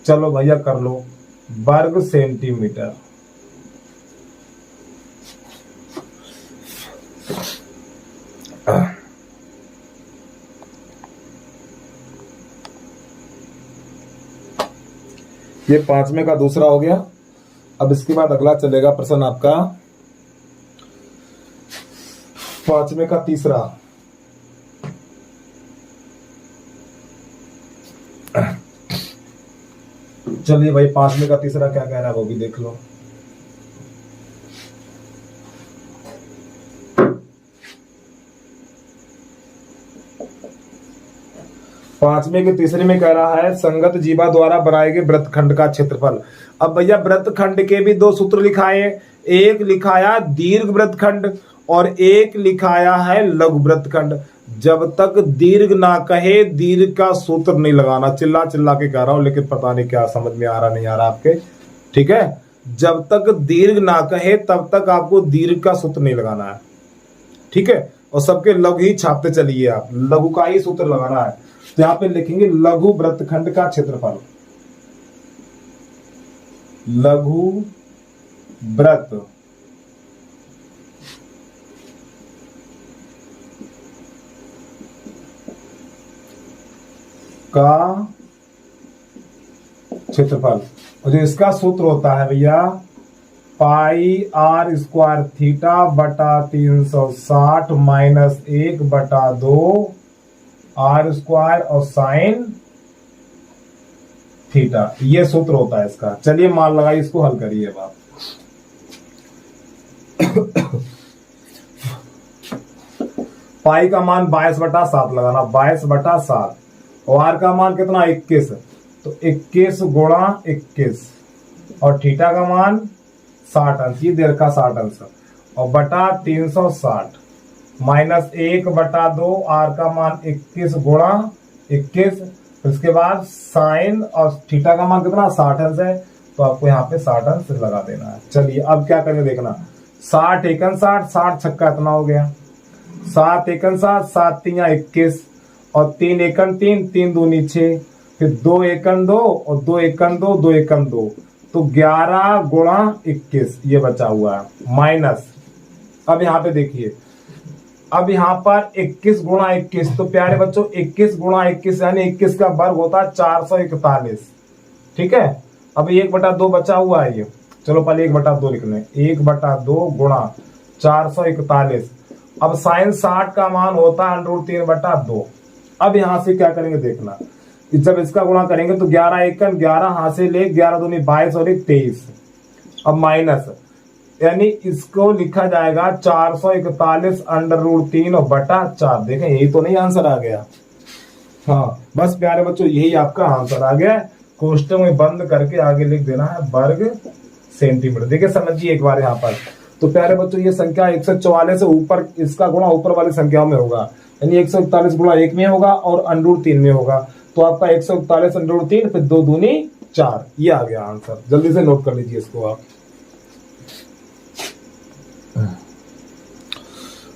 A: चलो भैया कर लो, वर्ग सेंटीमीटर। ये 5वें का दूसरा हो गया। अब इसके बाद अगला चलेगा प्रश्न आपका 5वें का तीसरा। चलिए भाई 5वें का तीसरा क्या कह रहा है वो भी देख लो। पांचवें के तीसरे में कह रहा है संगत जीवा द्वारा बनाए गए वृत्तखंड का क्षेत्रफल। अब भैया वृत्तखंड के भी 2 सूत्र लिखाए, एक लिखाया दीर्घ वृत्तखंड और एक लिखाया है लघु वृत्तखंड। जब तक दीर्घ ना कहे दीर्घ का सूत्र नहीं लगाना। चिल्ला चिल्ला के कह रहा हूं लेकिन पता नहीं क्या समझ में आ रहा नहीं आ रहा आपके। ठीक है, जब तक दीर्घ ना कहे तब तक आपको दीर्घ का सूत्र नहीं लगाना है। ठीक है, और सबके लघु ही छापते चलिए आप, लघु का ही सूत्र लगाना है। तो यहाँ पे लिखेंगे लघु वृत्तखंड का क्षेत्रफल, लघु वृत्त का क्षेत्रफल, और जो इसका सूत्र होता है भैया पाई आर स्क्वायर थीटा बटा 360 माइनस 1 बटा 2 आर स्क्वायर और साइन थीटा, ये सूत्र होता है इसका। चलिए मान लगाइए, इसको हल करिए अब आप। पाई का मान 22 बटा 7 लगाना, 22 बटा 7, और आर का मान कितना 21, तो 21 गुणा 21 और थीटा का मान 60 अंश, ये दे रखा 60 अंश, और बटा 360 माइनस 1 बटा 2, आर का मान 21 गुणा 21, इसके बाद साइन और थीटा का मान कितना 60 अंश है, तो आपको यहाँ पे 60 अंश लगा देना है। चलिए अब क्या करेंगे देखना, 60 एकन 60, 60 छक्का इतना हो गया, 7 एकन 7, 7 तिया 21 और 3 एकन 3, 3 दूनी 6, फिर 2 एकन 2 और 2 एकन 2, 2 एकन 2, तो 11 गुणा 21 ये बचा हुआ है माइनस। अब यहाँ पे देखिए, अब यहाँ पर 21 गुणा 21, तो प्यारे बच्चों 21 गुणा 21 यानी 21 का वर्ग होता है 441। ठीक है, अब 1/2 बचा हुआ है ये, चलो पहले 1/2 लिख लें, 1/2 गुणा 441। अब साइन 60 का मान होता है √3/2। अब यहां से क्या करेंगे देखना, जब इसका गुणा करेंगे तो 11 एकन 11 हाथ से ले 11 दूनी 22 और 1 23। अब माइनस यानी इसको लिखा जाएगा 441 √3 और बटा 4। देखें यही तो नहीं आंसर आ गया। हाँ बस प्यारे बच्चों यही आपका आंसर आ गया। कोष्टक में बंद करके आगे लिख देना है वर्ग सेंटीमीटर। देखिए समझिए एक बार यहाँ पर, तो प्यारे बच्चों ये संख्या 144 से ऊपर, इसका गुणा ऊपर वाली संख्याओं में होगा, यानी 141 गुणा 1 में होगा और √3 में होगा, तो आपका 141 √3 फिर 2 दूनी 4, ये आ गया आंसर। जल्दी से नोट कर लीजिए इसको आप।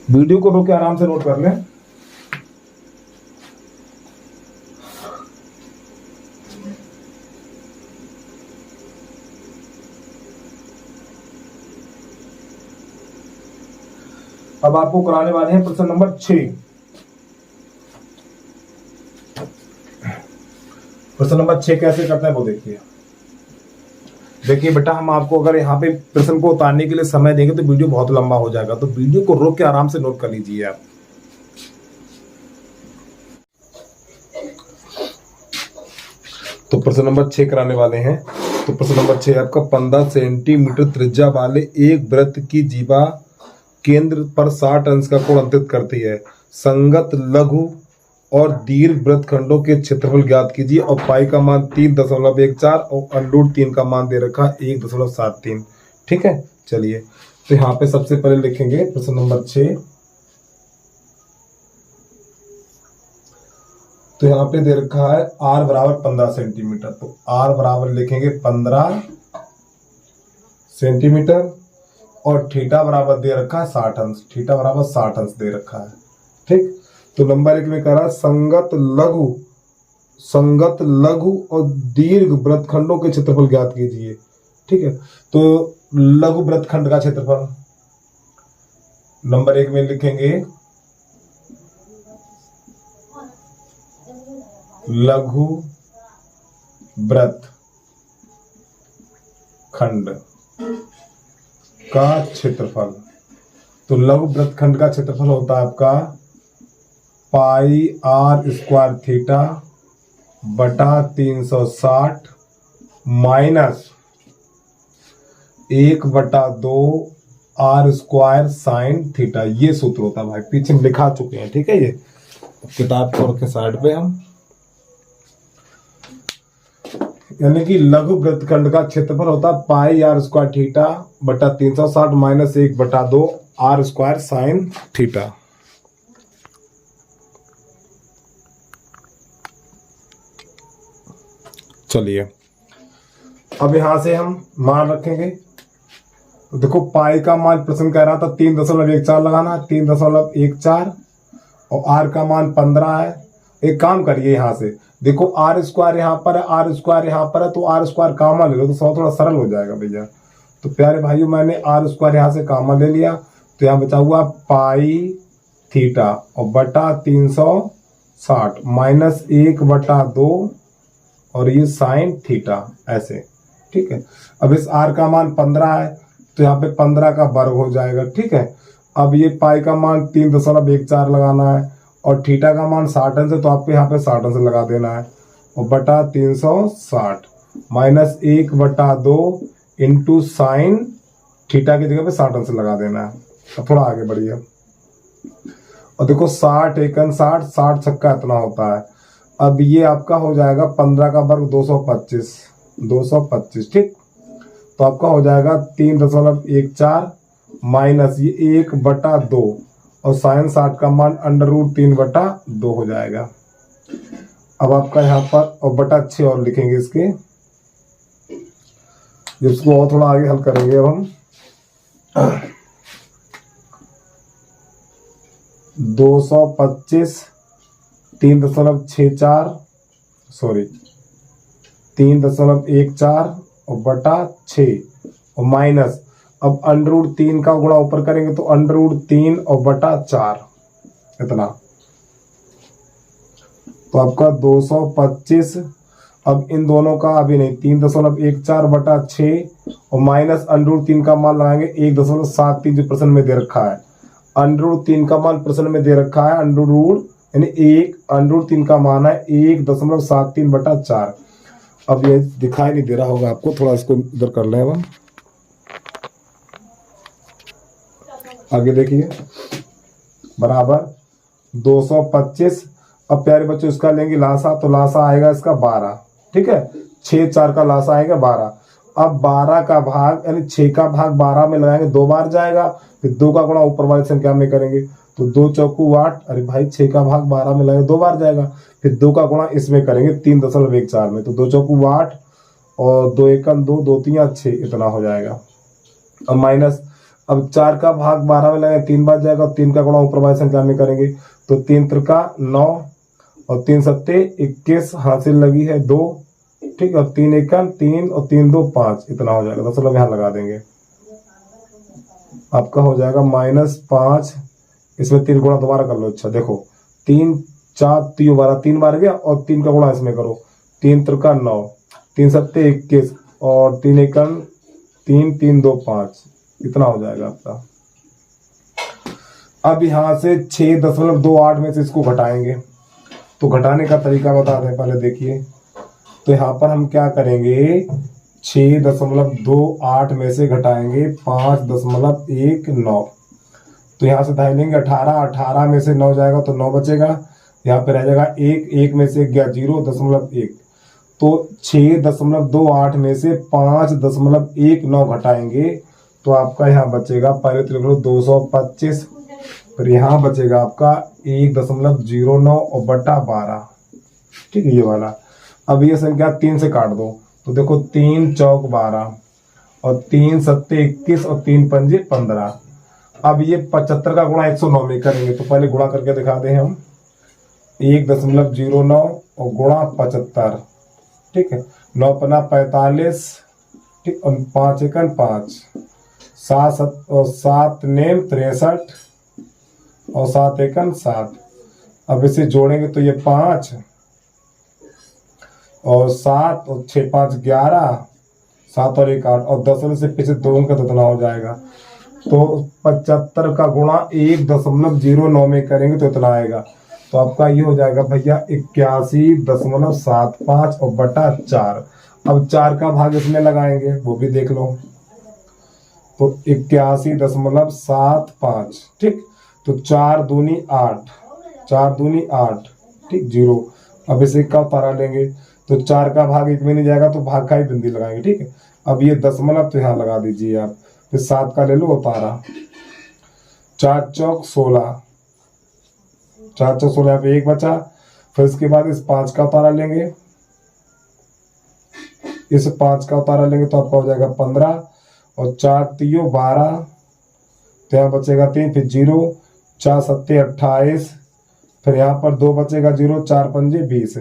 A: वीडियो को रोक के आराम से नोट कर लें। अब आपको कराने वाले हैं प्रश्न नंबर 6। प्रश्न नंबर 6 कैसे करते हैं वो देखिए। देखिए बेटा, हम आपको अगर यहाँ पे प्रश्न को उतारने के लिए समय देंगे तो वीडियो बहुत लंबा हो जाएगा, तो वीडियो को रोक के आराम से नोट कर लीजिए आप। तो प्रश्न नंबर 6 कराने वाले हैं। तो प्रश्न नंबर 6 आपका 15 सेंटीमीटर त्रिज्या वाले एक वृत्त की जीवा केंद्र पर 60 अंश का कोण अंकित करती है। संगत लघु और दीर्घ वृत्तखंडों के क्षेत्रफल ज्ञात कीजिए और पाई का मान 3.14 और √3 का मान दे रखा 1.73। ठीक है, चलिए तो यहाँ पे सबसे पहले लिखेंगे प्रश्न नंबर 6। तो यहाँ पे दे रखा है r बराबर 15 सेंटीमीटर, तो r बराबर लिखेंगे 15 सेंटीमीटर और थीटा बराबर दे रखा है 60 अंश, थीटा बराबर 60 अंश दे रखा है। ठीक, तो नंबर 1 में कह रहा है संगत लघु और दीर्घ वृत्तखंडों के क्षेत्रफल ज्ञात कीजिए। ठीक है, तो लघु वृत्तखंड का क्षेत्रफल नंबर 1 में लिखेंगे लघु वृत्तखंड का क्षेत्रफल। तो लघु वृत्तखंड का क्षेत्रफल होता है आपका पाई r² थीटा बटा 360 माइनस 1/2 r² साइन थीटा। ये सूत्र होता है भाई, पीछे में लिखा चुके हैं। ठीक है, ये किताब को रखे साइड पे हम, यानी कि लघु वृत्तखंड का क्षेत्रफल होता है पाई r² थीटा बटा 360 माइनस 1/2 r² साइन थीटा। चलिए अब यहां से हम मान रखेंगे। तो देखो पाई का मान प्रश्न कह रहा था 3.14 लगाना, 3.14 और r का मान 15 है। एक काम करिए, यहां से देखो r² यहाँ पर है, r² यहाँ पर है, तो r² कॉमन ले लो तो थोड़ा सरल हो जाएगा भैया। तो प्यारे भाइयों मैंने r² यहाँ से कॉमन ले लिया, तो यहाँ बचा हुआ पाई थीटा और बटा 360 माइनस 1/2 और ये साइन थीटा ऐसे। ठीक है, अब इस r का मान 15 है तो यहाँ पे 15 का वर्ग हो जाएगा। ठीक है, अब ये पाई का मान 3.14 लगाना है और थीटा का मान 60 अंश है, तो आपको यहाँ पे 60 अंश लगा देना है और बटा 360 माइनस 1/2 इंटू साइन थीटा की जगह पे 60 अंश लगा देना है। अब थोड़ा आगे बढ़िए और देखो 60 एकन 60, 60 छक्का इतना होता है। अब ये आपका हो जाएगा 15 का वर्ग 225। ठीक, तो आपका हो जाएगा 3.14 माइनस ये 1/2 और साइन 60 का मान √3/2 हो जाएगा। अब आपका यहाँ पर और बटा 6 और लिखेंगे इसके, जिसको और थोड़ा आगे हल करेंगे। अब हम 225 3.64 3.14 और बटा 6 और माइनस, अब √3 का गुणा ऊपर करेंगे तो √3 और बटा 4 इतना। तो आपका 225, अब इन दोनों का अभी नहीं, 3.14 बटा 6 और माइनस √3 का मान लगाएंगे 1.73 जो प्रश्न में दे रखा है। √3 का मान प्रश्न में दे रखा है यानी √3 का मान है 1.73 बटा 4। अब ये दिखाई नहीं दे रहा होगा आपको, थोड़ा इसको इधर कर लें। हम आगे देखिए बराबर 225। अब प्यारे बच्चों इसका लेंगे लासा, तो लासा आएगा इसका 12। ठीक है, 6 4 का लासा आएगा 12। अब 12 का भाग यानी 6 का भाग 12 में लगाएंगे, 2 बार जाएगा, फिर 2 का गुणा ऊपर वाली संख्या में करेंगे तो 2 चौकू 8। अरे भाई 6 का भाग 12 में लगाएंगे 2 बार जाएगा, फिर 2 का गुणा इसमें करेंगे 3.14 में, तो 2 चौकू 8 और 2 एकम 2, 2 3 6 इतना हो जाएगा। अब माइनस, अब 4 का भाग 12 में लगाएंगे 3 बार जाएगा, 3 का गुणा ऊपर वाली संख्या में करेंगे तो 3 त्रिका 9 और 3 सत्ते 21 हासिल लगी है 2। ठीक है, 3 एकम 3 और 3 2 5 इतना हो जाएगा। तो चलो यहाँ लगा देंगे, आपका हो जाएगा -5 इसमें 3 गुणा दोबारा कर लो। अच्छा देखो 3 4 3 12, 3 बार गया और 3 का गुणा इसमें करो। 3 त्रिका 9, 3 सत्ते 21 और 3 एकम 3 3 2 5, इतना हो जाएगा आपका। अब यहां से 6.28 में से इसको घटाएंगे, तो घटाने का तरीका बता दें पहले देखिए। तो यहाँ पर हम क्या करेंगे, 6.28 में से घटाएंगे 5.19, तो यहाँ से ढाई लेंगे 18, 18 में से 9 जाएगा तो 9 बचेगा, यहाँ पे रह जाएगा 1, 1 में से गया 0.1, तो 6.28 में से 5.19 घटाएंगे तो आपका यहाँ बचेगा, पहले तो लिख लो 225, फिर यहाँ बचेगा आपका 1.09 और बटा 12, ठीक है ये वाला। अब ये संख्या 3 से काट दो, तो देखो 3 चौक 12 और 3 सत्ते 21 और 3 पंजे 15। अब ये 75 का गुणा 109 में करेंगे, तो पहले गुणा करके दिखा दें हम, 1.09 और गुणा 75, ठीक है, 9 पन्ना 45, ठीक, और 5 एकन 5, 7 नेम 63 और 7 एकन 7। अब इसे जोड़ेंगे तो ये 5 और 7 और 6 5 11, 7 और 1 8 और 10 से पीछे 2 का कितना हो जाएगा, तो 75 का गुणा 1.09 में करेंगे तो इतना आएगा। तो आपका ये हो जाएगा भैया 81.75 और बटा 4। अब 4 का भाग इसमें लगाएंगे, वो भी देख लो, तो 81.75, ठीक, तो 4 दूनी 8, 4 दूनी 8, ठीक, 0। अब इसे का उतारा लेंगे, तो 4 का भाग 1 में नहीं जाएगा तो भाग का ही बिंदी लगाएंगे, ठीक है। अब ये दशमलव तो यहाँ लगा दीजिए आप, फिर 7 का ले लो उतारा, 4 चौक 16, 4 चौक 16, यहाँ पे 1 बचा, फिर इसके बाद इस 5 का उतारा लेंगे, इस 5 का उतारा लेंगे तो आपका हो जाएगा 15 और 4 3 12, तो यहाँ बचेगा 3, फिर 0, 4 सत्ते 28, फिर यहाँ पर 2 बचेगा 0, 4 पंजे 20,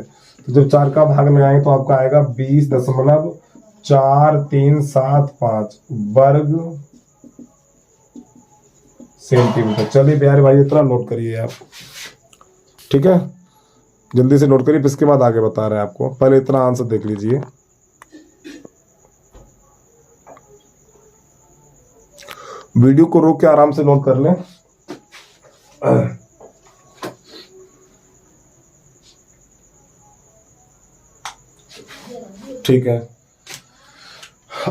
A: तो जब 4 का भाग लगाएंगे तो आपका आएगा 20.4375 वर्ग सेंटीमीटर। चलिए प्यारे भाई इतना नोट करिए आप, ठीक है, जल्दी से नोट करिए, फिर इसके बाद आगे बता रहे हैं आपको, पहले इतना आंसर देख लीजिए। वीडियो को रोक के आराम से नोट कर लें। ठीक है,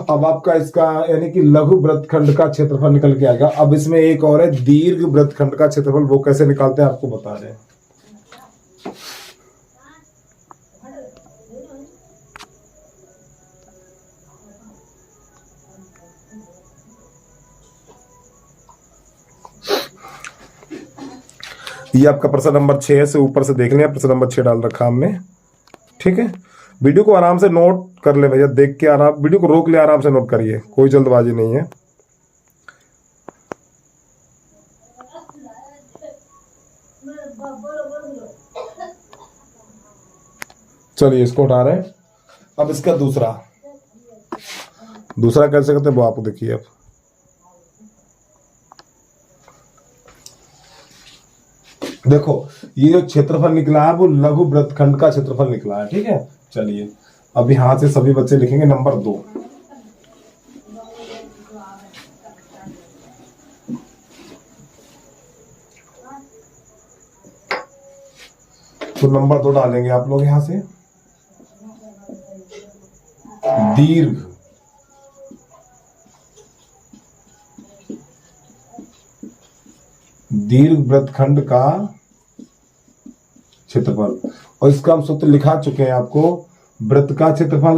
A: अब आपका इसका यानी कि लघु वृत्तखंड का क्षेत्रफल निकल के आएगा। अब इसमें एक और है दीर्घ वृत्तखंड का क्षेत्रफल, वो कैसे निकालते हैं आपको बता रहे हैं। ये आपका प्रश्न नंबर 6 से ऊपर से देख लें, प्रश्न नंबर 6 डाल रखा हमने, ठीक है। वीडियो को आराम से नोट कर ले भैया, देख के आराम, वीडियो को रोक ले, आराम से नोट करिए, कोई जल्दबाजी नहीं है। चलिए इसको उठा रहे हैं। अब इसका दूसरा कैसे करते हैं वो आपको देखिए। अब देखो ये जो क्षेत्रफल निकला है वो लघु वृत्तखंड का क्षेत्रफल निकला है, ठीक है। चलिए अब यहां से सभी बच्चे लिखेंगे नंबर 2। तो नंबर 2 डालेंगे आप लोग यहां से, दीर्घ वृत्तखंड का क्षेत्रफल, और इसका हम सूत्र लिखा चुके हैं आपको, वृत्त का क्षेत्रफल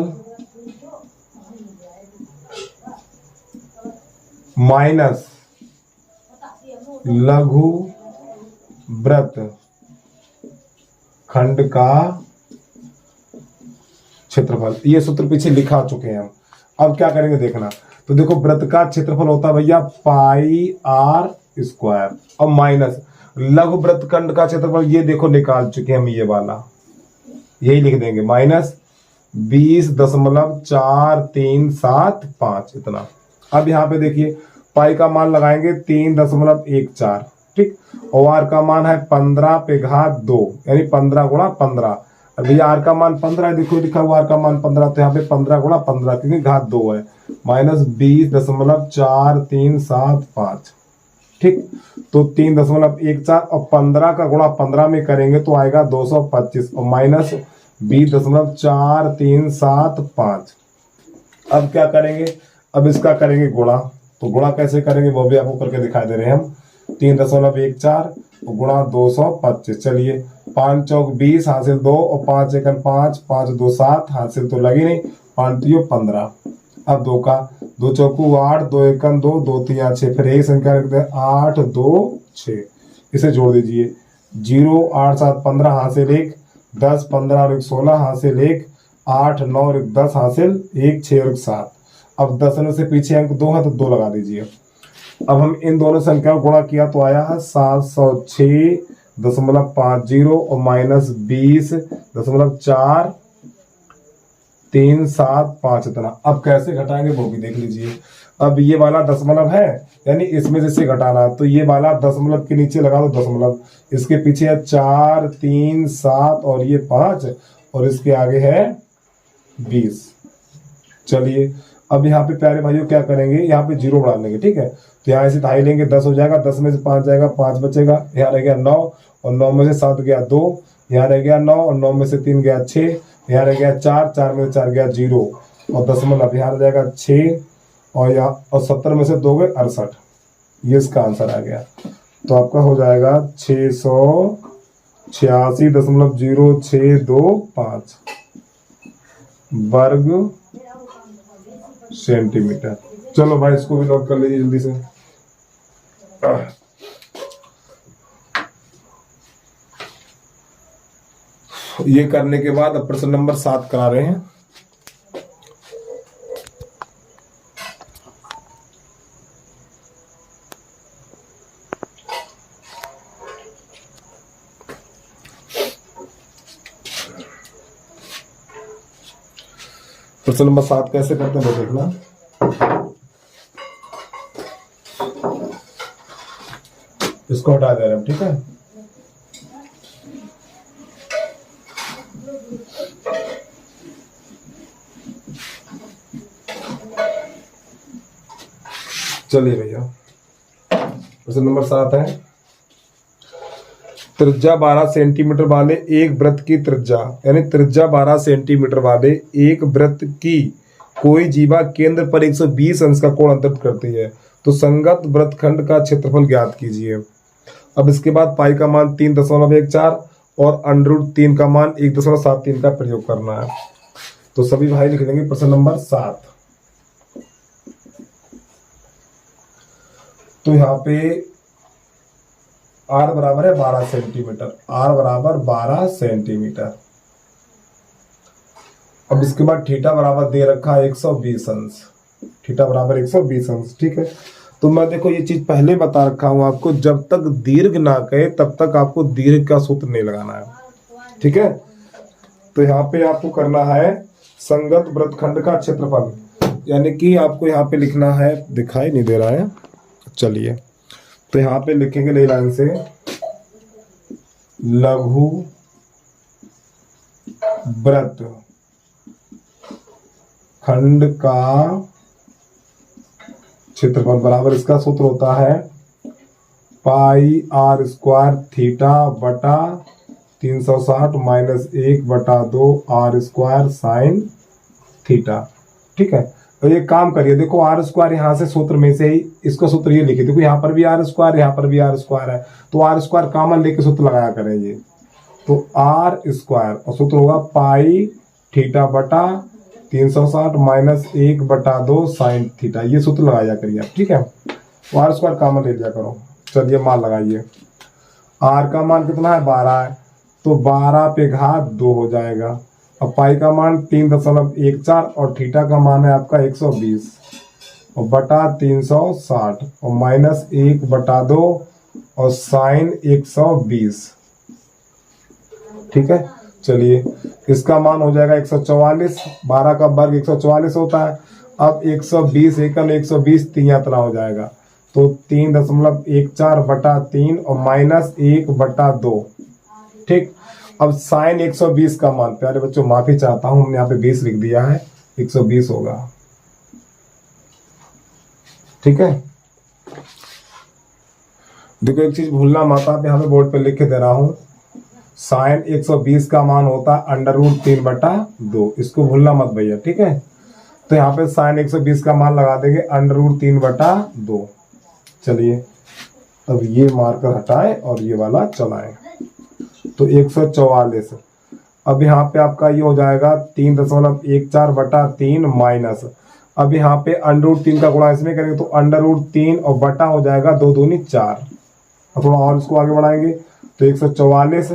A: माइनस लघु वृत्त खंड का क्षेत्रफल, ये सूत्र पीछे लिखा चुके हैं हम। अब क्या करेंगे देखना, तो देखो वृत्त का क्षेत्रफल होता है भैया पाई r स्क्वायर, और माइनस लघु वृत्तखंड का क्षेत्रफल ये देखो निकाल चुके हैं हम, ये वाला यही लिख देंगे, माइनस 20.4375 इतना। अब यहाँ पे देखिए पाई का मान लगाएंगे 3.14, ठीक। और आर का मान है 15 पे घात 2 यानी 15 गुणा 15। अभी आर का मान 15 है, देखो लिखा हुआ आर का मान 15, तो यहाँ पे 15 गुणा 15 क्योंकि घात 2 है, -20.4375। ठीक, तो 3.14 और 15 का गुणा 15 में करेंगे तो आएगा 225 और -20.4375। अब क्या करेंगे, अब इसका करेंगे गुणा। तो गुणा कैसे करेंगे वो भी आपको करके दिखा दे रहे हैं हम। 3.14 गुणा 225। चलिए 5 चौक 20 हासिल 2 और 5 एकन 5, 5 2 7 हासिल तो लगी नहीं, 5 3 15। अब 2 का 2 चौकू 8, 2 एकन 2, 2 3 6, फिर यही संख्या रखते हैं 8 2 6। इसे जोड़ दीजिए 0 8 7 15 हासिल 1, 10 15 और 1 16 हासिल 1, 8 9 और 1 10 हासिल 1 6 और 1 7। अब 10 से पीछे अंक 2 है तो 2 लगा दीजिए। अब हम इन दोनों संख्याओं को गुणा किया तो आया है 706.50 और -20.4375 इतना। अब कैसे घटाएंगे वो भी देख लीजिए। अब ये वाला दशमलव है यानी इसमें जैसे घटाना, तो ये वाला दशमलव के नीचे लगा दो दशमलव, इसके पीछे है 4 3 7 और ये 5 और इसके आगे है 20। चलिए अब यहाँ पे प्यारे भाइयों क्या करेंगे, यहाँ पे 0 बढ़ा लेंगे। ठीक है, तो यहाँ से 2.5 लेंगे, 10 हो जाएगा, 10 में से 5 जाएगा, 5 बचेगा, यहाँ रह गया 9 और 9 में से 7 गया 2, यहाँ रह गया 9 और 9 में से 3 गया 6, यहाँ रह गया 4, 4 में से 4 गया 0 और दशमलव यहाँ रह जाएगा 6 और यहाँ और 70 में से 2 गए 68। ये इसका आंसर आ गया। तो आपका हो जाएगा 686.0625 वर्ग सेंटीमीटर। चलो भाई इसको भी नोट कर लीजिए जल्दी से। ये करने के बाद अब प्रश्न नंबर 7 करा रहे हैं। प्रश्न नंबर 7 कैसे करते हैं वो देखना। इसको हटा दे रहे हैं, ठीक है। चलिए भैया प्रश्न नंबर 7 है, त्रिज्या 12 सेंटीमीटर वाले एक वृत्त की त्रिज्या यानी त्रिज्या 12 सेंटीमीटर वाले एक वृत्त की कोई जीवा केंद्र पर 120 अंश का कोण अंतरित करती है, तो संगत वृत्तखंड का क्षेत्रफल ज्ञात कीजिए। अब इसके बाद पाई का मान 3.14 और √3 का मान 1.73 का प्रयोग करना है। तो सभी भाई लिख लेंगे प्रश्न नंबर 7। तो यहाँ पे r बराबर है 12 सेंटीमीटर, r बराबर 12 सेंटीमीटर। अब इसके बाद थीटा बराबर दे रखा है 120 अंश, थीटा बराबर 120 अंश। ठीक है, तो मैं देखो ये चीज पहले बता रखा हूं आपको, जब तक दीर्घ ना कहे तब तक आपको दीर्घ का सूत्र नहीं लगाना है। ठीक है, तो यहाँ पे आपको करना है संगत वृत्तखंड का क्षेत्रफल, यानी कि आपको यहाँ पे लिखना है, दिखाई नहीं दे रहा है, चलिए तो यहाँ पे लिखेंगे नई लाइन से, लघु वृत्त खंड का क्षेत्रफल बराबर, इसका सूत्र होता है पाई r² थीटा बटा 360 -1/2 r² साइन थीटा। ठीक है, तो ये काम करिए, देखो r² यहाँ से सूत्र में से ही इसको सूत्र ये लिखिए, देखो यहाँ पर भी r², यहाँ पर भी r² है, तो r² कॉमन लेके सूत्र लगाया करें ये, तो r² और सूत्र होगा पाई थीटा बटा 360 -1/2 साइन थीटा, ये सूत्र लगाया करिए आप। ठीक है, तो r² कॉमन ले लिया करो। चलिए मान लगाइए, r का मान कितना है 12 है, तो 12 पे घात 2 हो जाएगा। अब पाई का मान 3.14 और थीटा का मान है आपका 120 और बटा 360 और -1/2 और साइन 120। ठीक है, चलिए इसका मान हो जाएगा 144, 12 का वर्ग 144 होता है। अब 120 एकम 120 तियात्रा हो जाएगा, तो 3.14/3 और -1/2। ठीक, अब साइन 120 का मान, प्यारे बच्चों माफी चाहता हूं, हमने यहाँ पे 20 लिख दिया है, 120 होगा। ठीक है, देखो एक चीज भूलना मत, आप यहाँ पे बोर्ड पे लिख के दे रहा हूं, साइन 120 का मान होता है √3/2, इसको भूलना मत भैया। ठीक है, तो यहाँ पे साइन 120 का मान लगा देंगे √3/2। चलिए अब ये मार्कर हटाएं और ये वाला चलाएं, तो 144। अब यहाँ पे आपका ये हो जाएगा 3.14/3 माइनस, अब यहाँ पे √3 का गुणा इसमें करेंगे तो √3 और बटा हो जाएगा 2 दूनी 4। और थोड़ा और इसको आगे बढ़ाएंगे तो 144,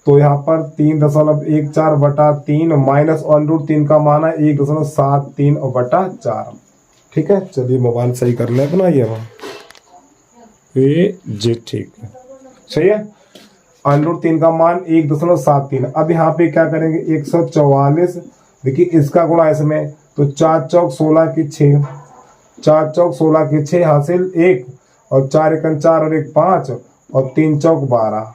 A: तो यहाँ पर 3.14/3 माइनस √3 का मान है 1.73/4। ठीक है, चलिए मोबाइल सही कर ले अपना, ये जी ठीक है, सही है। √3 का मान 1.73। अब यहाँ पे क्या करेंगे 144, देखिए इसका गुणा इसमें, तो 4 चौक 16 की 6, 4 चौक 16 की 6 हासिल 1, और 4 एकम 4 और 1 5, और 3 चौक 12,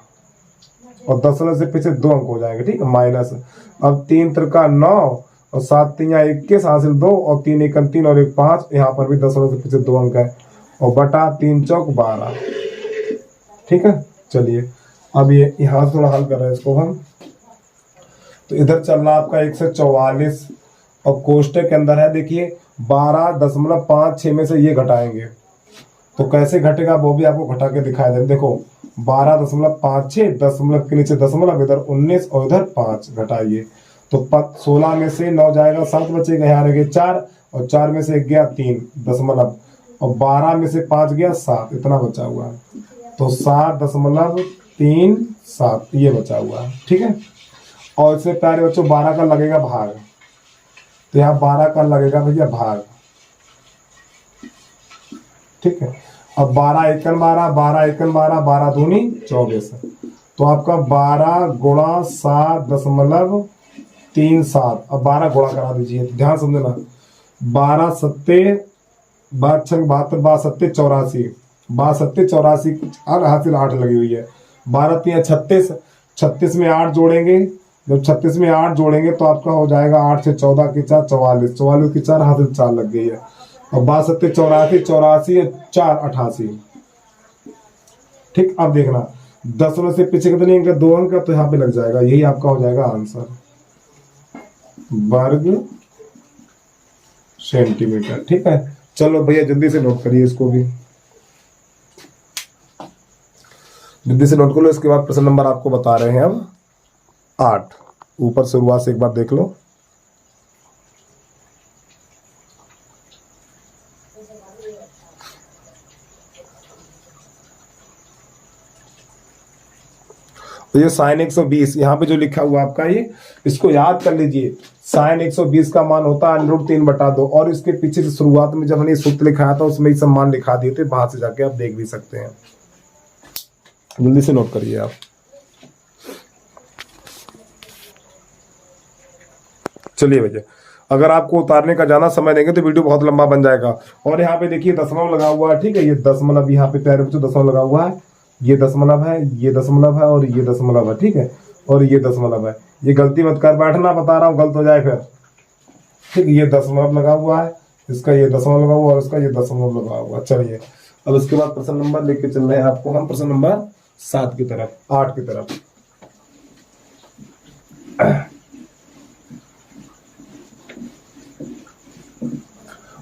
A: और 10 से पीछे 2 अंक हो जाएंगे। ठीक है, माइनस, अब 3 त्रिका 9, और 7 3 21 हासिल 2, और 3 एकम 3 और 1 5, यहाँ पर भी 10 से पीछे 2 अंक है, और बटा 3 चौक 12। ठीक है, चलिए अब ये यहाँ से थोड़ा हल कर रहे हैं इसको हम, तो इधर चल रहा आपका 144, और कोष्टक के अंदर है देखिए 12.56 में से ये घटाएंगे, तो कैसे घटेगा वो भी आपको घटा के दिखाई दे। देखो 12.56, दशमलव के नीचे दशमलव, इधर 19 और इधर 5, घटाइए तो 16 में से 9 जाएगा 7 बचेगा, यहाँ रह गए 4, और 4 में से 1 गया 3 दशमलव, और 12 में से 5 गया 7, इतना बचा हुआ है, तो 7.37 ये बचा हुआ है। ठीक है, और इससे प्यारे बच्चों 12 का लगेगा भाग, तो यहाँ 12 का लगेगा भैया भाग। ठीक है, अब 12 एकम 12, 12 एकम 12, 12 दूनी 24, तो आपका 12 गुणा 7.37। अब 12 गुणा करा दीजिए, ध्यान समझना, 12 सत्ते 72, 72 84, 72 84 हासिल 8 लगी हुई है, 12 3 36, 36 में 8 जोड़ेंगे, जब 36 में 8 जोड़ेंगे तो आपका हो जाएगा 8 से 14 की 4 44, 44 की 4 हासिल 4 लग गई है, और 72 84, 84 4 88। ठीक, अब देखना 10 से पीछे कितने अंक, 2 अंक, तो यहाँ पे लग जाएगा, यही आपका हो जाएगा आंसर, वर्ग सेंटीमीटर। ठीक है, चलो भैया जल्दी से नोट करिए इसको भी, जल्दी से नोट कर लो। इसके बाद प्रश्न नंबर आपको बता रहे हैं अब 8, ऊपर शुरुआत से एक बार देख लो। तो ये साइन 120 यहाँ पे जो लिखा हुआ आपका, ये इसको याद कर लीजिए, साइन 120 का मान होता है √3/2, और इसके पीछे से शुरुआत में जब हमने सूत्र लिखाया था उसमें सब मान लिखा दिए थे, वहां से जाके आप देख भी सकते हैं, जल्दी से नोट करिए आप। चलिए भैया, अगर आपको उतारने का ज्यादा समय देंगे तो वीडियो बहुत लंबा बन जाएगा। और यहाँ पे देखिए दशमलव लगा हुआ है, ठीक है, ये दशमलव यहाँ पे प्यारे बच्चों दशमलव लगा हुआ है, ये दशमलव है, ये दशमलव है, और ये दशमलव है। ठीक है, और ये दशमलव है, ये गलती मत कर बैठना, बता रहा हूँ गलत हो जाए फिर। ठीक, ये दशमलव लगा हुआ है, इसका ये दशमलव लगा हुआ, और इसका ये दशमलव लगा हुआ। चलिए अब इसके बाद प्रश्न नंबर लेके चल रहे हैं आपको हम, प्रश्न नंबर 7 की तरफ, 8 की तरफ।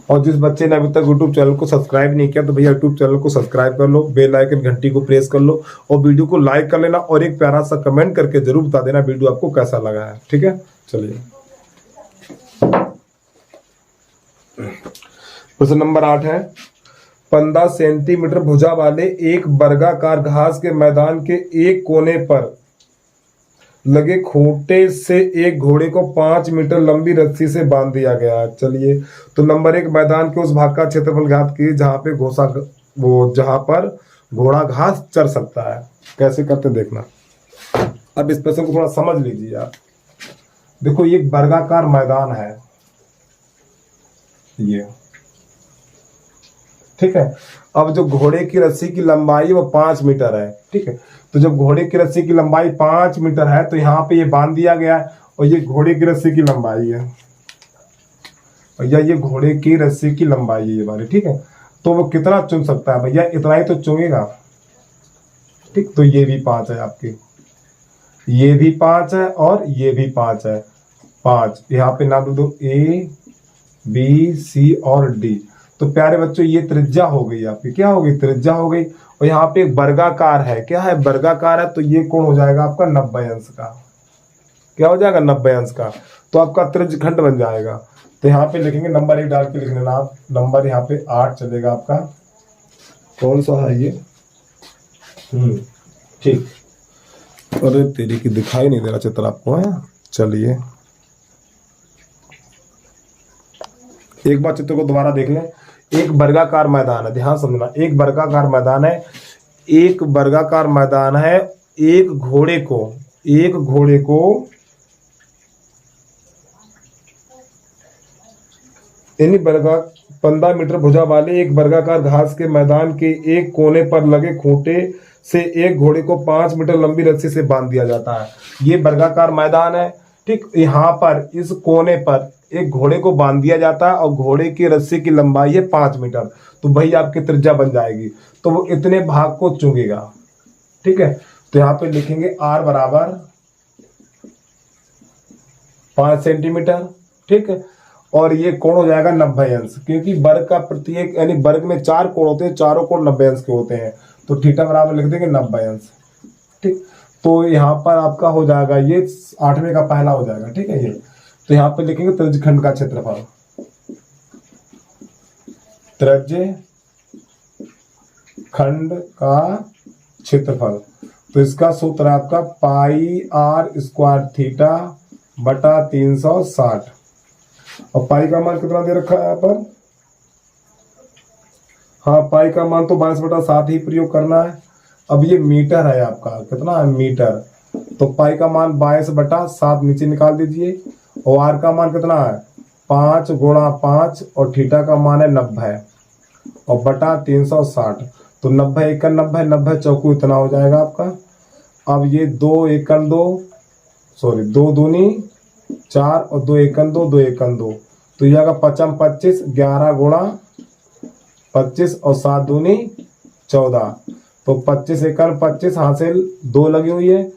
A: और जिस बच्चे ने अभी तक YouTube चैनल को सब्सक्राइब नहीं किया तो भैया YouTube चैनल को सब्सक्राइब कर लो, बेल आइकन घंटी को प्रेस कर लो, और वीडियो को लाइक कर लेना, और एक प्यारा सा कमेंट करके जरूर बता देना वीडियो आपको कैसा लगा है। ठीक है, चलिए प्रश्न नंबर 8 है, 15 सेंटीमीटर भुजा वाले एक वर्गाकार घास के मैदान के एक कोने पर लगे खूंटे से एक घोड़े को 5 मीटर लंबी रस्सी से बांध दिया गया। चलिए, तो नंबर 1 मैदान के उस भाग का क्षेत्रफल ज्ञात कीजिए जहां पर घोड़ा घास चर सकता है। कैसे करते देखना। अब इस प्रश्न को थोड़ा समझ लीजिए आप। देखो ये एक वर्गाकार मैदान है, ये ठीक है। अब जो घोड़े की रस्सी की लंबाई वो 5 मीटर है, ठीक है। तो जब घोड़े की रस्सी की लंबाई 5 मीटर है तो यहाँ पे ये बांध दिया गया है और ये घोड़े की रस्सी की लंबाई है, भैया ये घोड़े की रस्सी की लंबाई है ये वाली, ठीक है। तो वो कितना चुन सकता है भैया, इतना ही तो चुनेगा, ठीक। तो ये भी 5 है आपकी, ये भी 5 है और ये भी 5 है, 5 यहाँ पे नाम दो ए बी सी और डी। तो प्यारे बच्चों ये त्रिज्या हो गई आपकी, क्या हो गई, त्रिज्या हो गई। और यहाँ पे एक वर्गाकार है, क्या है, वर्गाकार है, तो ये कोण हो जाएगा आपका 90 अंश का, क्या हो जाएगा 90 अंश का। तो आपका त्रिज्य खंड बन जाएगा। तो यहाँ पे लिखेंगे नंबर 1 डाल के लिख लेना आप, नंबर यहाँ पे 8 चलेगा आपका, कौन सा है ये, ठीक। अरे तेरी की दिखाई नहीं दे रहा चित्र आपको है, चलिए एक बार चित्र को दोबारा देख लें। एक वर्गाकार मैदान है, ध्यान समझना, एक वर्गाकार मैदान है, एक वर्गाकार मैदान है, एक घोड़े को यानी 15 मीटर भुजा वाले एक वर्गाकार घास के मैदान के एक कोने पर लगे खूंटे से एक घोड़े को 5 मीटर लंबी रस्सी से बांध दिया जाता है। ये वर्गाकार मैदान है, ठीक। यहाँ पर इस कोने पर एक घोड़े को बांध दिया जाता है और घोड़े की रस्सी की लंबाई है 5 मीटर। तो भाई आपकी त्रिज्या बन जाएगी, तो वो इतने भाग को चुनेगा, ठीक है। तो यहाँ पे लिखेंगे r बराबर 5 सेंटीमीटर, ठीक है। और ये कोण हो जाएगा 90 अंश, क्योंकि वर्ग का प्रत्येक यानी वर्ग में 4 कोण होते हैं, चारों कोण 90 अंश के होते हैं। तो थीटा बराबर लिख देंगे 90 अंश, ठीक। तो यहाँ पर आपका हो जाएगा ये 8वें का पहला हो जाएगा, ठीक है ये। तो यहाँ पे लिखेंगे त्रिज्य खंड का क्षेत्रफल, त्रिज्य खंड का क्षेत्रफल। तो इसका सूत्र है आपका पाई आर स्क्वायर थीटा बटा 360। और पाई का मान कितना दे रखा है यहाँ पर, हाँ पाई का मान तो 22/7 ही प्रयोग करना है। अब ये मीटर है आपका, कितना है मीटर, तो पाई का मान 22/7 नीचे निकाल दीजिए। और आर का मान कितना है 5 गुणा 5 और थीटा का मान है 90 और बटा 360। तो 90 एकन 90, 90 चौकू इतना हो जाएगा आपका। अब ये 2 एकन 2, सॉरी 2 दूनी 4 और 2 एकन 2, 2 एकन 2, तो यह आएगा 5 25, 11 गुणा 25 और 7 दूनी 14। तो 25 एकन 25 हासिल 2 लगी हुई है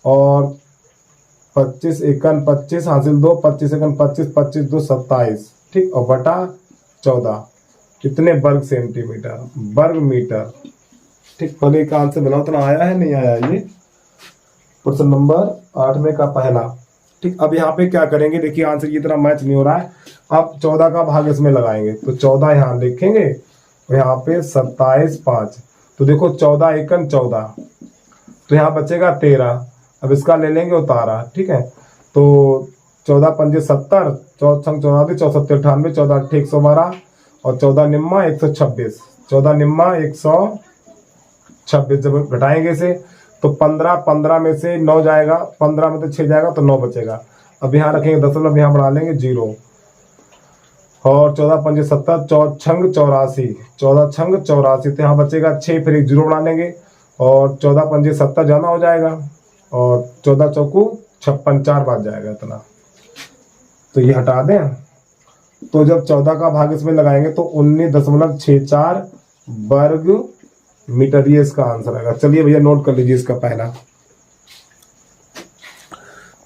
A: और 25 एकन 25 हासिल 2, 25 एकन 25, 25 2 27, ठीक। और बटा 14 कितने वर्ग सेंटीमीटर, वर्ग मीटर, ठीक। पहले का आंसर बनाओ, उतना आया है नहीं आया ये प्रश्न नंबर 8वें का पहला, ठीक। अब यहाँ पे क्या करेंगे, देखिए आंसर ये तरह मैच नहीं हो रहा है। अब 14 का भाग इसमें लगाएंगे, तो 14 यहाँ लिखेंगे और यहाँ पे 27 5। तो देखो 14 एकन 14, तो यहाँ बचेगा 13। अब इसका ले लेंगे उतारा, ठीक है। तो 14 पंजे 70, 14 छंग 94, 14 98, 14 8 112 और 14 निम्मा 126, 14 निम्मा 126। जब घटाएंगे इसे तो 15 में से 9 जाएगा, 15 में से 6 जाएगा तो 9 बचेगा। अब यहाँ रखेंगे दशमलव, यहाँ बढ़ा लेंगे 0 और 14 पंजे 70, 14 छंग 84, 14 छंग 84, तो यहाँ बचेगा 6, फिर एक 0 बढ़ा लेंगे और 14 पंजे 70 जाना हो जाएगा और 14 चौकू 56, 4 बार जाएगा इतना। तो ये हटा दें, तो जब 14 का भाग इसमें लगाएंगे तो 19.64 वर्ग मीटर, ये इसका आंसर आएगा। चलिए भैया नोट कर लीजिए इसका पहला।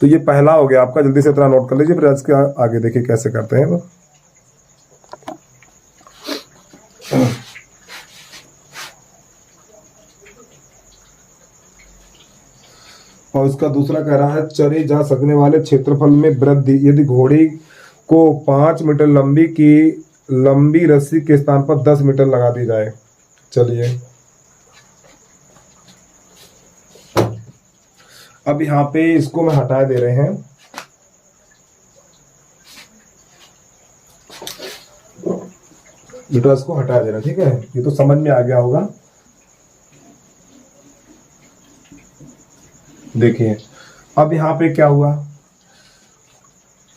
A: तो ये पहला हो गया आपका, जल्दी से इतना नोट कर लीजिए, फिर इसके आगे देखिए कैसे करते हैं। और उसका दूसरा कह रहा है चरे जा सकने वाले क्षेत्रफल में वृद्धि यदि घोड़े को 5 मीटर लंबी की लंबी रस्सी के स्थान पर 10 मीटर लगा दी जाए। चलिए अब यहाँ पे इसको मैं हटा दे रहे हैं, यूट्रस को हटा देना, ठीक है। ये तो समझ में आ गया होगा। देखिए अब यहाँ पे क्या हुआ,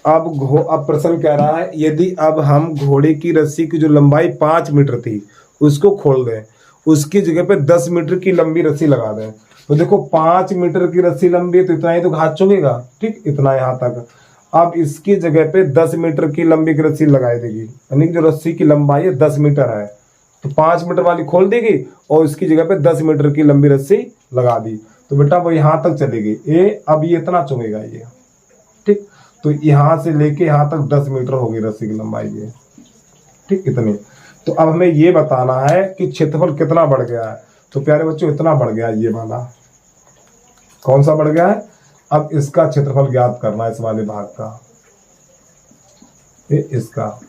A: अब प्रश्न कह रहा है यदि अब हम घोड़े की रस्सी की जो लंबाई 5 मीटर थी उसको खोल दें, उसकी जगह पे 10 मीटर की लंबी रस्सी लगा दें। तो देखो 5 मीटर की रस्सी लंबी है तो इतना ही तो घात चुभेगा, ठीक, इतना यहाँ तक। अब इसकी जगह पे 10 मीटर की लंबी की रस्सी लगाई देगी, यानी जो रस्सी की लंबाई है 10 मीटर है, तो 5 मीटर वाली खोल देगी और इसकी जगह पे 10 मीटर की लंबी रस्सी लगा दी, तो बेटा वो यहाँ तक चलेगी। अब ये इतना चुभेगा ये, ठीक, तो यहाँ से लेके यहाँ तक 10 मीटर होगी रस्सी की लंबाई ये, ठीक, इतनी। तो अब हमें ये बताना है कि क्षेत्रफल कितना बढ़ गया है। तो प्यारे बच्चों इतना बढ़ गया है, ये वाला कौन सा बढ़ गया है। अब इसका क्षेत्रफल ज्ञात करना है, इस वाले भाग का, इसका,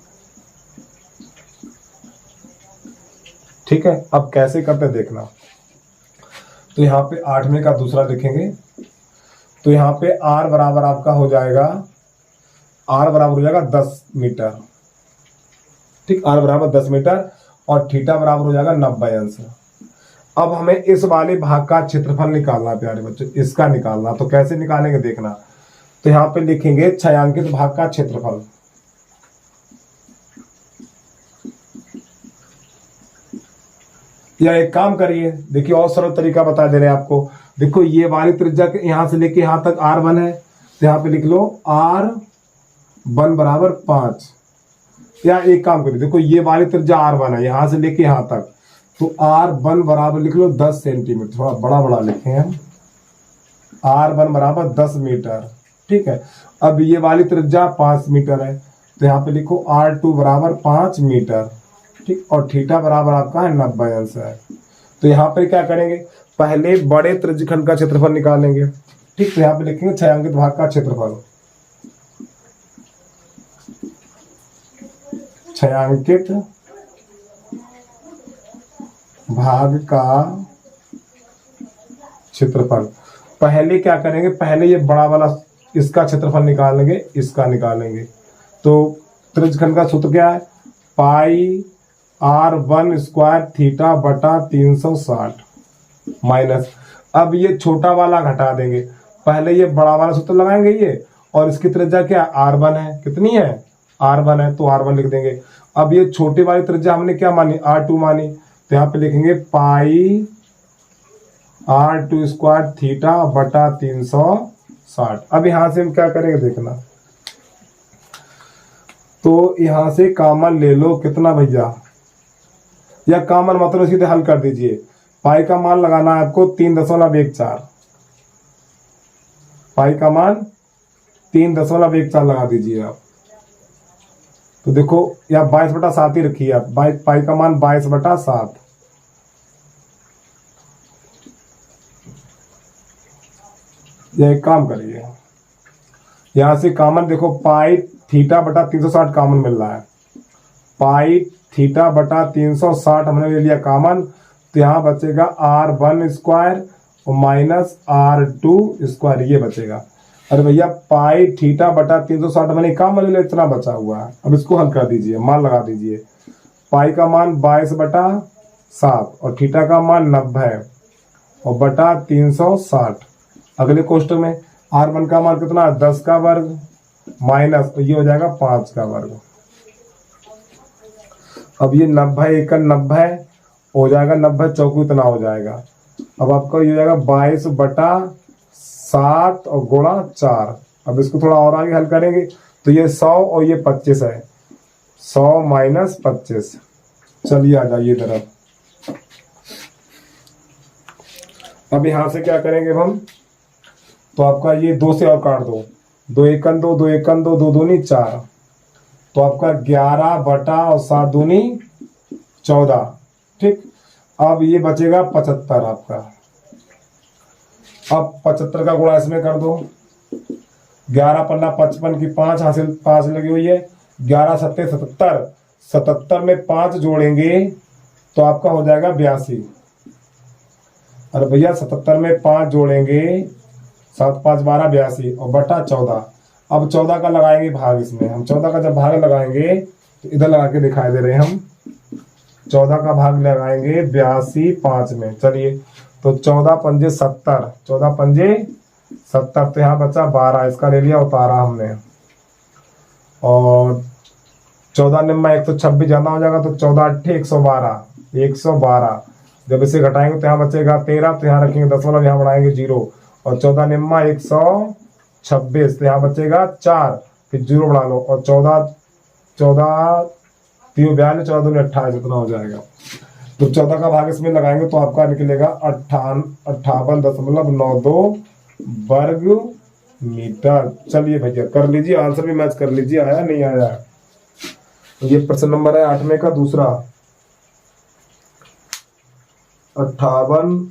A: ठीक है। अब कैसे करते देखना। तो यहाँ पे 8वें का दूसरा लिखेंगे, तो यहाँ पे r बराबर आपका हो जाएगा, r बराबर हो जाएगा 10 मीटर, ठीक, r बराबर 10 मीटर और थीटा बराबर हो जाएगा 90 अंश। अब हमें इस वाले भाग का क्षेत्रफल निकालना है प्यारे बच्चों, इसका निकालना। तो कैसे निकालेंगे देखना। तो यहाँ पे लिखेंगे छायांकित भाग का क्षेत्रफल, या एक काम करिए, देखिए और सरल तरीका बता दे रहे हैं आपको। देखो ये वाली त्रिज्या के यहाँ से लेके यहाँ तक r1 है, तो यहाँ पे लिख लो r1 बराबर 5। या एक काम करिए, देखो ये वाली त्रिज्या r1 है, यहाँ से लेके यहाँ तक, तो r1 बराबर लिख लो 10 सेंटीमीटर, थोड़ा बड़ा बड़ा लिखे हैं, r1 बराबर 10 मीटर, ठीक है। अब ये वाली त्रिज्या 5 मीटर है, तो यहाँ पे लिखो r2 बराबर 5 मीटर, ठीक, और थीटा बराबर आपका है 90 अंश है। तो यहाँ पे क्या करेंगे, पहले बड़े त्रिज्यखंड का क्षेत्रफल निकालेंगे, ठीक। तो यहाँ पे लिखेंगे छायांकित भाग का क्षेत्रफल, छायांकित भाग का क्षेत्रफल। पहले क्या करेंगे, पहले ये बड़ा वाला इसका क्षेत्रफल निकालेंगे, इसका निकालेंगे। तो त्रिज्यखंड का सूत्र क्या है, पाई r1 स्क्वायर थीटा बटा 360 माइनस, अब ये छोटा वाला घटा देंगे, पहले ये बड़ा वाला सूत्र लगाएंगे ये, और इसकी त्रिज्या क्या r1 है, कितनी है r1 है, तो r1 लिख देंगे। अब ये छोटे वाली त्रिज्या हमने क्या मानी, r2 मानी, तो यहाँ पे लिखेंगे पाई r2 स्क्वायर थीटा बटा 360। अब यहाँ से हम क्या करेंगे देखना, तो यहाँ से कॉमन ले लो, कितना भैया, या कॉमन मतलब सीधे हल कर दीजिए। पाई का मान लगाना है आपको 3.14, पाई का मान 3.14 लगा दीजिए आप। तो देखो या 22/7 ही रखिए आप, पाई का मान 22/7। या एक काम करिए, यहां से कॉमन देखो, पाई थीटा बटा 360 कॉमन मिल रहा है, पाई थीटा बटा 360 हमने ले लिया कॉमन, तो यहाँ बचेगा r1 स्क्वायर और माइनस r2 स्क्वायर, ये बचेगा। अरे भैया पाई थीटा बटा 360 मैंने कॉमन ले लिया, इतना बचा हुआ है। अब इसको हल कर दीजिए, मान लगा दीजिए, पाई का मान 22/7 और थीटा का मान 90 और बटा 360। अगले क्वेश्चन में r1 का मान कितना, 10 का वर्ग माइनस, तो ये हो जाएगा 5 का वर्ग। अब ये 90 एकड़ 90 हो जाएगा, 90 चौकू इतना हो जाएगा। अब आपका ये हो जाएगा 22/7 और गुणा 4। अब इसको थोड़ा और आगे हल करेंगे, तो ये 100 और ये 25 है, 100 माइनस 25। चलिए आ जाइए तरफ। अब यहाँ से क्या करेंगे हम, तो आपका ये 2 से और काट दो, 2 एकन 2, 2 एकन 2, 2 दूनी 4, तो आपका 11 बटा और 7 दूनी 14, ठीक। अब ये बचेगा 75 आपका। अब 75 का गुणा इसमें कर दो, 11 पन्ना 55 की 5 हासिल 5 लगी हुई है, 11 सत्ते 77, 77 में 5 जोड़ेंगे तो आपका हो जाएगा 82। अरे भैया 77 में 5 जोड़ेंगे, 7 5 12 82 और बटा 14। अब 14 का लगाएंगे भाग, इसमें हम 14 का जब भाग लगाएंगे तो इधर लगा के दिखाई दे रहे हैं हम, 14 का भाग लगाएंगे 82 5 में। चलिए तो 14 पंजे 70, 14 पंजे 70, तो यहाँ बचा 12, इसका ले लिया उतारा हमने, और 14 निम्मा 126 ज्यादा हो जाएगा, तो 14 8 112, 112। जब इसे घटाएंगे तो यहाँ बचेगा 13, तो यहाँ रखेंगे दशमलव, यहाँ बढ़ाएंगे 0, और 14 निम्मा 126, तो यहाँ बचेगा 4, फिर 0 बढ़ा लो, और 14 3 42, 14 दूनी 28, इतना हो जाएगा। तो 14 का भाग इसमें लगाएंगे तो आपका निकलेगा 58.92 वर्ग मीटर। चलिए भैया कर लीजिए, आंसर भी मैच कर लीजिए, आया नहीं आया। तो ये प्रश्न नंबर है 8वें का दूसरा, 58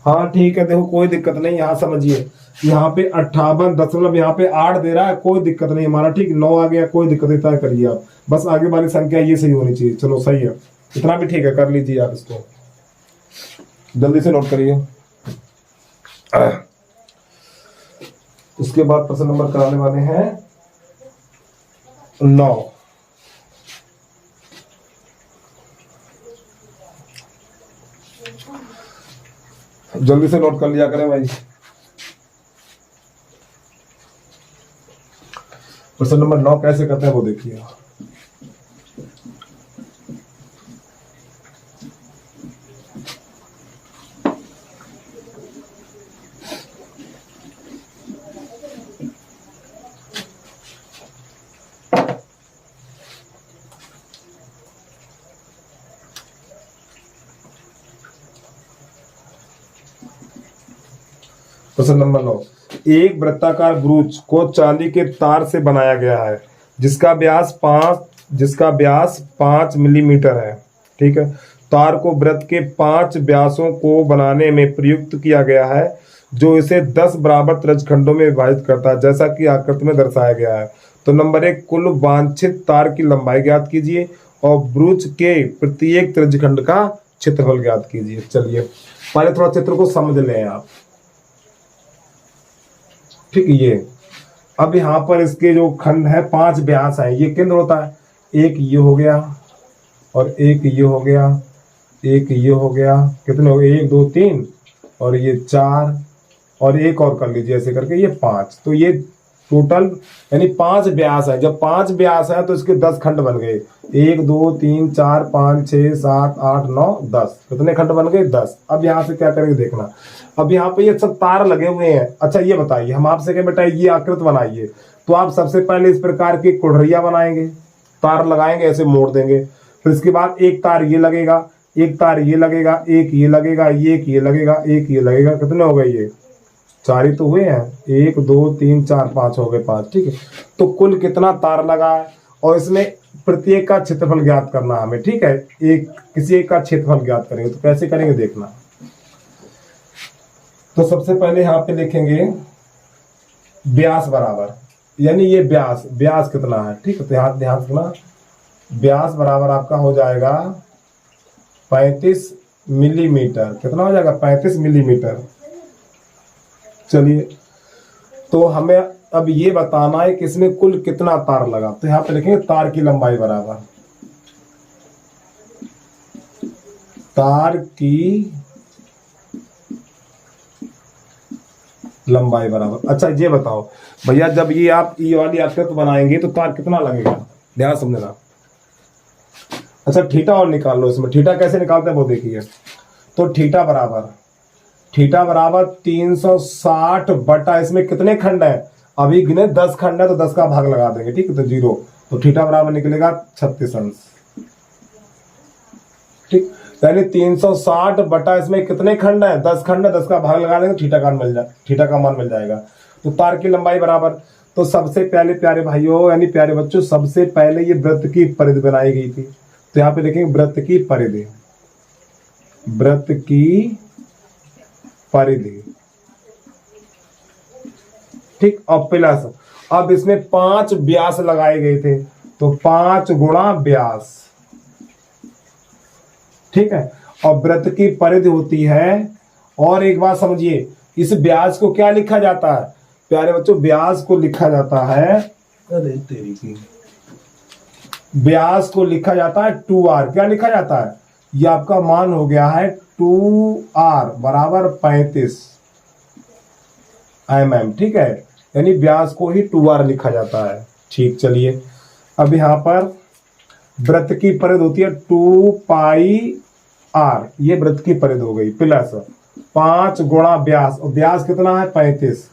A: हाँ ठीक है, देखो कोई दिक्कत नहीं, यहाँ समझिए, यहाँ पे 58 यहाँ पे 8 दे रहा है, कोई दिक्कत नहीं हमारा, ठीक 9 आ गया, कोई दिक्कत नहीं, तय करिए आप, बस आगे वाली संख्या ये सही होनी चाहिए। चलो सही है, इतना भी ठीक है, कर लीजिए आप इसको, जल्दी से नोट करिए। उसके बाद प्रश्न नंबर कराने वाले हैं 9। जल्दी से नोट कर लिया करें भाई। प्रश्न नंबर 9 कैसे करते हैं वो देखिए। प्रश्न नंबर 9, एक वृत्ताकार ब्रूच को चांदी के तार से बनाया गया है जिसका व्यास 5 मिलीमीटर है। ठीक है, तार को वृत्त के 5 व्यासों को बनाने में प्रयुक्त किया गया है जो इसे 10 बराबर त्रिज्यखंडों में विभाजित करता है जैसा कि आकृति में दर्शाया गया है। तो नंबर 1, कुल वांछित तार की लंबाई ज्ञात कीजिए और ब्रूच के प्रत्येक त्रिज्यखंड का क्षेत्रफल ज्ञात कीजिए। चलिए पहले थोड़ा चित्र को समझ लें आप, ठीक। ये अब यहाँ पर इसके जो खंड है 5 व्यास है, ये केंद्र होता है, एक ये हो गया और एक ये हो गया, एक ये हो गया, कितने हो गए 1 2 3 और ये 4 और एक और कर लीजिए ऐसे करके ये 5। तो ये टोटल यानी 5 व्यास है। जब 5 व्यास है तो इसके 10 खंड बन गए, 1 2 3 4 5 6 7 8 9 10। कितने खंड बन गए 10। अब यहाँ से क्या करेंगे देखना, अब यहाँ पे ये सब तार लगे हुए हैं। अच्छा ये बताइए, हम आपसे क्या बेटा ये आकृति बनाइए, तो आप सबसे पहले इस प्रकार की कुड़रिया बनाएंगे, तार लगाएंगे, ऐसे मोड़ देंगे, फिर इसके बाद एक तार ये लगेगा, एक तार ये लगेगा, एक ये लगेगा, एक ये लगेगा, एक ये लगेगा। कितने हो गए ये 4 ही तो हुए हैं, 1 2 3 4 5 हो गए 5। ठीक है, तो कुल कितना तार लगा है और इसमें प्रत्येक का क्षेत्रफल ज्ञात करना हमें। ठीक है, एक किसी एक का क्षेत्रफल ज्ञात करेंगे, तो कैसे करेंगे देखना। तो सबसे पहले यहाँ पे लिखेंगे व्यास बराबर, यानी ये व्यास कितना है। ठीक है, तो यहाँ ध्यान रखना, व्यास बराबर आपका हो जाएगा 35 मिलीमीटर। कितना हो जाएगा 35 मिलीमीटर। चलिए, तो हमें अब ये बताना है कि इसमें कुल कितना तार लगा, तो यहाँ पे लिखेंगे तार की लंबाई बराबर, तार की लंबाई बराबर। अच्छा ये बताओ भैया, जब ये आप ये वाली आकृति बनाएंगे तो तार कितना लगेगा, ध्यान समझना। अच्छा थीटा और निकाल लो इसमें, थीटा कैसे निकालते हैं वो देखिए। तो थीटा बराबर 360 बटा, इसमें कितने खंड है अभी गिने 10 खंड है, तो 10 का भाग लगा देंगे। ठीक है, तो 0, तो थीटा बराबर निकलेगा 36 अंश। ठीक, यानी 360 बटा इसमें कितने खंड है 10 खंड है, 10 का भाग लगा देंगे, थीटा का मान मिल जाएगा। तो तार की लंबाई बराबर, तो सबसे पहले प्यारे भाइयों यानी प्यारे बच्चों, सबसे पहले ये वृत्त की परिधि बनाई गई थी, तो यहाँ पे देखेंगे वृत्त की परिधि, वृत्त की परिधि। ठीक, और प्लस अब इसमें 5 व्यास लगाए गए थे, तो 5 गुणा व्यास। ठीक है, और वृत्त की परिधि होती है। और एक बात समझिए, इस व्यास को क्या लिखा जाता है प्यारे बच्चों, व्यास को लिखा जाता है, अरे तेरी की, व्यास को लिखा जाता है 2r। क्या लिखा जाता है, ये आपका मान हो गया है 2r बराबर 35 mm। ठीक है, यानी व्यास को ही 2r लिखा जाता है। ठीक, चलिए अब यहाँ पर वृत्त की परिधि होती है 2 पाई आर, ये वृत्त की परिधि हो गई, प्लस 5 गुणा व्यास, और व्यास कितना है 35।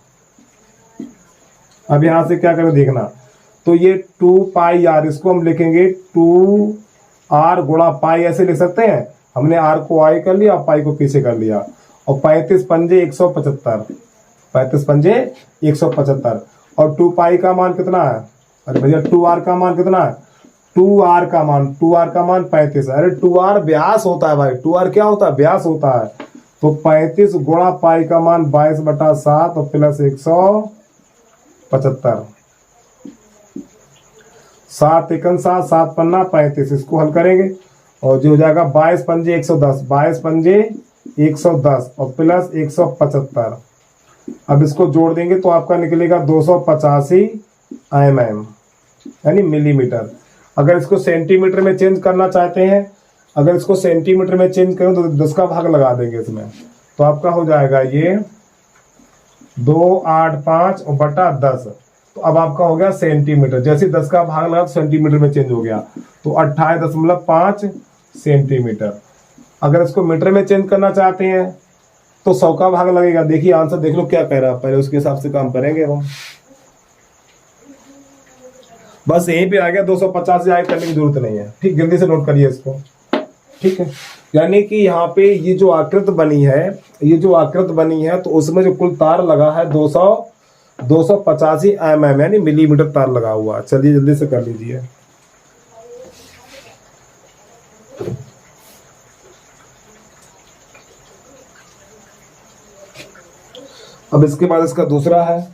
A: अब यहां से क्या करें देखना, तो ये 2 पाई आर, इसको हम लिखेंगे 2 आर गुणा पाई, ऐसे लिख सकते हैं। हमने आर को आई कर लिया, पाई को पीछे कर लिया, और 35 पंजे 175, 35 पंजे 175, और 2 पाई का मान कितना है, अरे भैया 2 आर का मान कितना है, 2 आर का मान 35। अरे 2 आर व्यास होता है भाई, 2 आर क्या होता है, व्यास होता है। तो 35 गुणा पाई का मान 22/7 और प्लस 175, 7 एकन 7, 7 पन्ना 35, इसको हल करेंगे और जो हो जाएगा 22 पंजे 110, 22 पंजे 110 और प्लस 175। अब इसको जोड़ देंगे तो आपका निकलेगा 285 mm यानी मिलीमीटर। अगर इसको सेंटीमीटर में चेंज करना चाहते हैं, अगर इसको सेंटीमीटर में चेंज करें तो 10 का भाग लगा देंगे इसमें, तो आपका हो जाएगा ये 285 और बटा 10। तो अब आपका हो गया सेंटीमीटर, जैसे 10 का भाग लगा तो सेंटीमीटर में चेंज हो गया, तो 28.5 सेंटीमीटर। अगर इसको मीटर में चेंज करना चाहते हैं तो 100 का भाग लगेगा। देखिए आंसर देख लो क्या कह रहा है, पहले उसके हिसाब से काम करेंगे हम। बस यहीं पे आ गया, 250 से आगे करने की जरूरत नहीं है। ठीक, जल्दी से नोट करिए इसको। ठीक है, यानी कि यहाँ पे ये जो आकृत बनी है, ये जो आकृत बनी है, तो उसमें जो कुल तार लगा है 285 mm यानी मिलीमीटर तार लगा हुआ। चलिए जल्दी से कर लीजिए। अब इसके बाद इसका दूसरा है,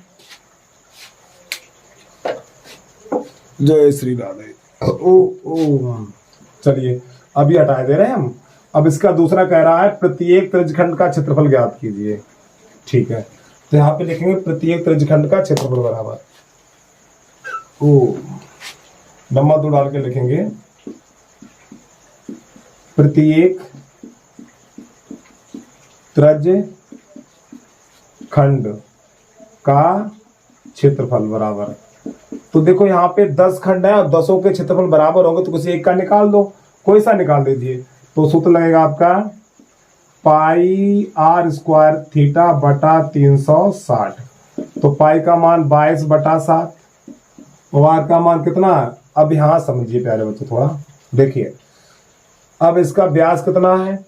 A: जय श्री राधे। ओ चलिए अभी हटा दे रहे हैं हम। अब इसका दूसरा कह रहा है प्रत्येक त्रिज्यखंड का क्षेत्रफल ज्ञात कीजिए। ठीक है, तो यहाँ पे लिखेंगे प्रत्येक त्रिज्यखंड का क्षेत्रफल बराबर, ओ लंबा 2 डाल के लिखेंगे प्रत्येक त्रिज्यखंड का क्षेत्रफल बराबर। तो देखो यहाँ पे 10 खंड है और 10 के क्षेत्रफल बराबर होंगे, तो किसी एक का निकाल दो, कोई सा निकाल दीजिए। तो सूत्र लगेगा आपका पाई आर स्क्वायर थीटा बटा 360। तो पाई का मान 22/7 और आर का मान कितना है। अब यहाँ समझिए प्यारे बच्चों, थोड़ा देखिए। अब इसका व्यास कितना है,